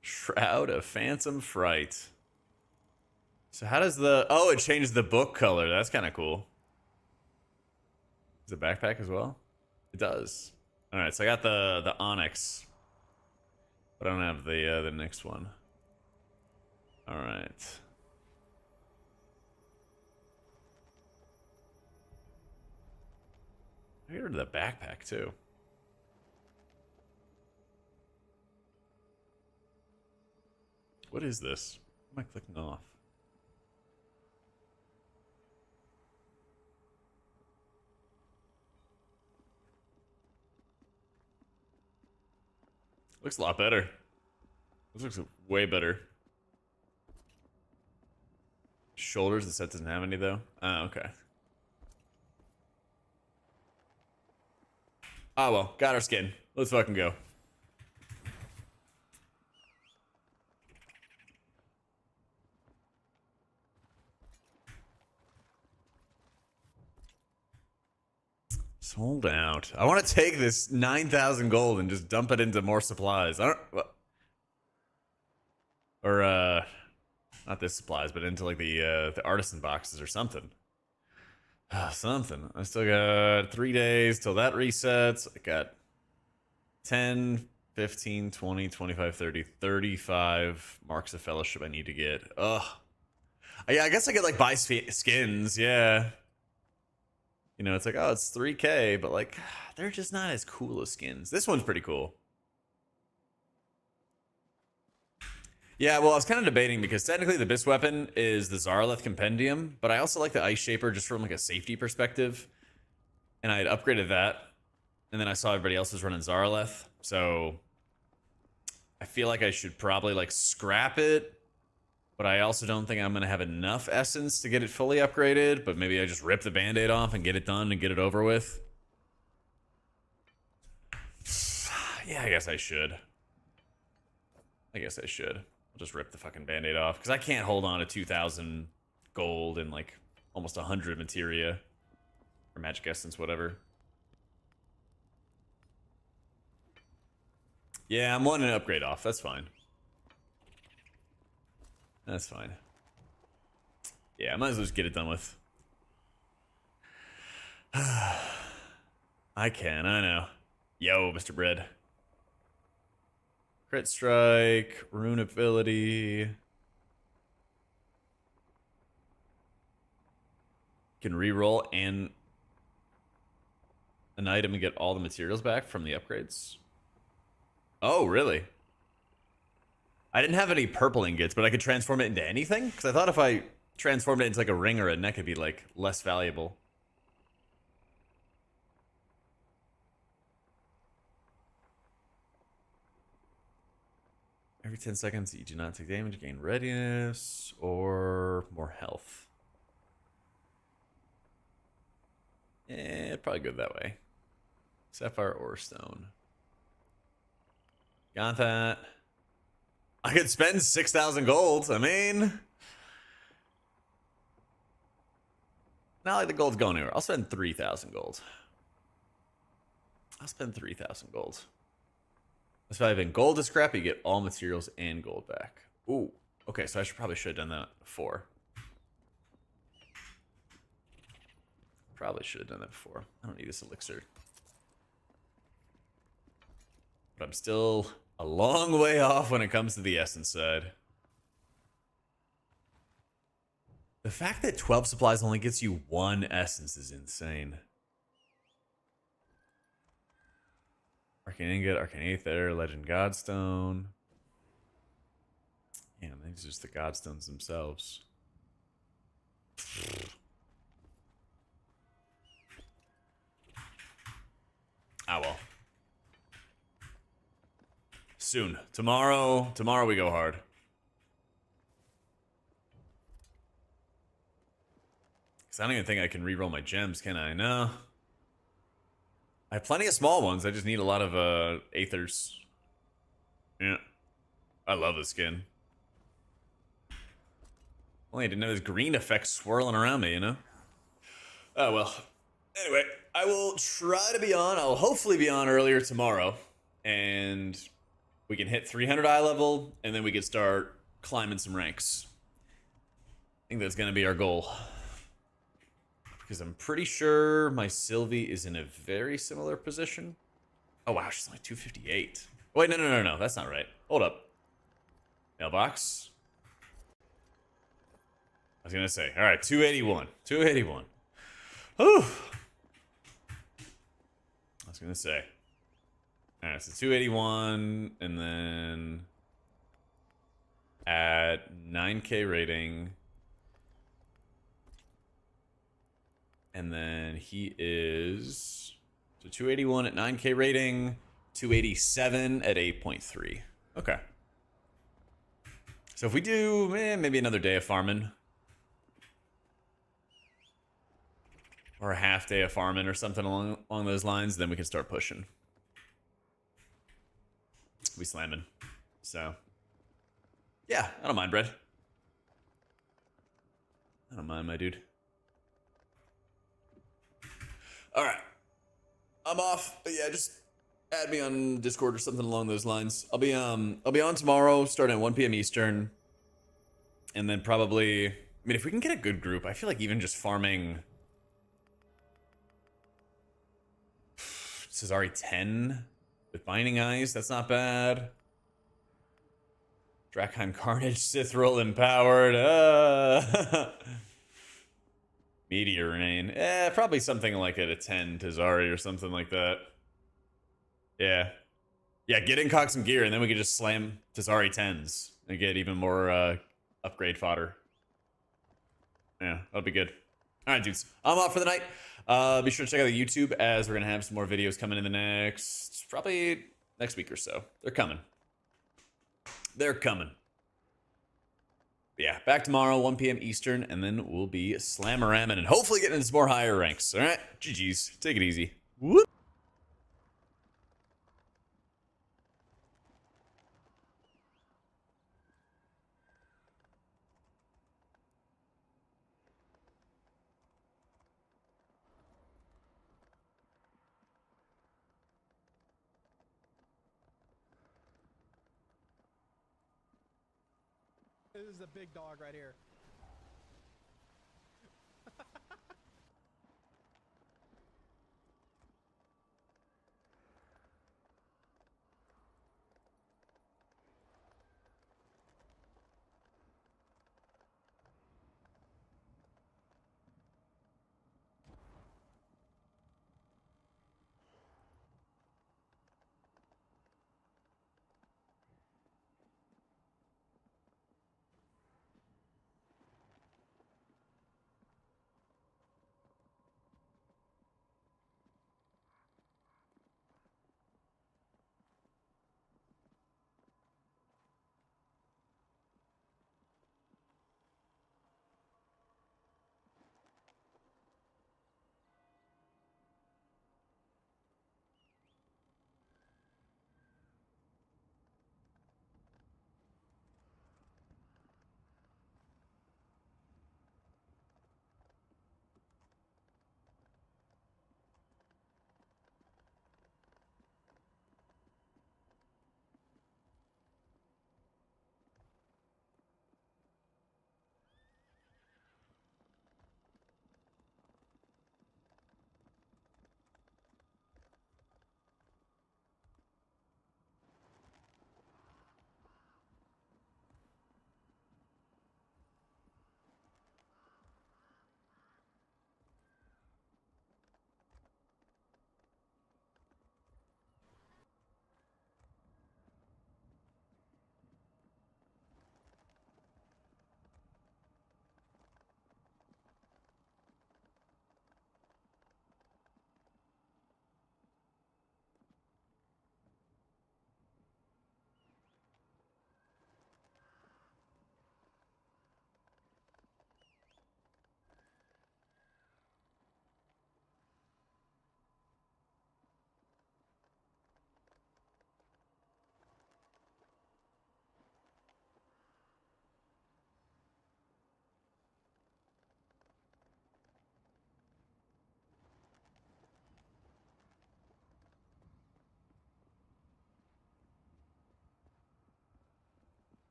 Shroud of Phantom Fright. So how does the... Oh, it changes the book color. That's kind of cool. Is it backpack as well? It does. All right, so I got the Onyx. But I don't have the next one. All right. I get rid of the backpack too. What is this? What am I clicking off? Looks a lot better. This looks way better. Shoulders, the set doesn't have any though. Oh, okay. Oh well, got our skin. Let's fucking go. Sold out. I want to take this 9,000 gold and just dump it into more supplies. I don't... Or, not this supplies, but into like the artisan boxes or something. Something. I still got 3 days till that resets. I got 10, 15, 20, 25, 30, 35 marks of fellowship I need to get. Ugh. Yeah, I guess I could like buy skins, yeah. You know, it's like, oh, it's 3K, but like, they're just not as cool as skins. This one's pretty cool. Yeah, well, I was kind of debating because technically the Abyss weapon is the Zarleth Compendium, but I also like the Ice Shaper just from like a safety perspective. And I had upgraded that, and then I saw everybody else was running Zarleth, so I feel like I should probably like scrap it, but I also don't think I'm going to have enough essence to get it fully upgraded, but maybe I just rip the Band-Aid off and get it done and get it over with. Yeah, I guess I should. I'll just rip the fucking Band-Aid off, because I can't hold on to 2,000 gold and like almost 100 materia or magic essence, whatever. Yeah, I'm wanting an upgrade off. That's fine. That's fine. Yeah, I might as well just get it done with. I can, I know. Yo, Mr. Bread. Crit strike, rune ability. Can reroll and an item and get all the materials back from the upgrades. Oh, really? I didn't have any purple ingots, but I could transform it into anything? Because I thought if I transformed it into like a ring or a neck, it'd be like less valuable. Every 10 seconds, you do not take damage, gain readiness, or more health. Eh, probably good that way. Sapphire or stone. Got that. I could spend 6,000 gold. I mean, not like the gold's going anywhere. I'll spend 3,000 gold. I'll spend 3,000 gold. That's why I've been gold to scrap. You get all materials and gold back. Ooh. Okay, so I probably should have done that before. Probably should have done that before. I don't need this elixir. But I'm still a long way off when it comes to the essence side. The fact that 12 supplies only gets you 1 essence is insane. Arcane Ingot, Arcane Aether, Legend Godstone. Yeah, these are just the Godstones themselves. Ah, well. Soon. Tomorrow we go hard. Because I don't even think I can reroll my gems, can I? No. I have plenty of small ones. I just need a lot of Aethers. Yeah. I love the skin. Only I didn't know this green effect swirling around me, you know? Oh, well. Anyway. I will try to be on. I'll hopefully be on earlier tomorrow, and we can hit 300 eye level, and then we can start climbing some ranks. I think that's gonna be our goal. Because I'm pretty sure my Sylvie is in a very similar position. Oh wow, she's only 258. Wait, no. That's not right. Hold up. Mailbox. I was gonna say, all right, 281. 281. Whew. I was gonna say. All right, so 281, and then at 9K rating. And then he is, so 281 at 9K rating, 287 at 8.3. Okay. So if we do maybe another day of farming, or a half day of farming or something along those lines, then we can start pushing. We slamming. So yeah, I don't mind, Brett. I don't mind, my dude. All right, I'm off. But yeah, just add me on Discord or something along those lines. I'll be on tomorrow, starting at 1 p.m. Eastern, and then probably. I mean, if we can get a good group, I feel like even just farming Cesari 10 with Binding Eyes, that's not bad. Drakheim Carnage, Sithril empowered. Meteor Rain. Probably something like at a 10 Tazari or something like that. Yeah. Yeah, get in cock some gear, and then we can just slam Tazari 10s and get even more upgrade fodder. Yeah, that'll be good. All right, dudes. I'm off for the night. Be sure to check out the YouTube, as we're going to have some more videos coming in the probably next week or so. They're coming. They're coming. Yeah, back tomorrow, 1 p.m. Eastern, and then we'll be slammer-ramming and hopefully getting into some more higher ranks. All right? GG's. Take it easy. Whoop. This is a big dog right here.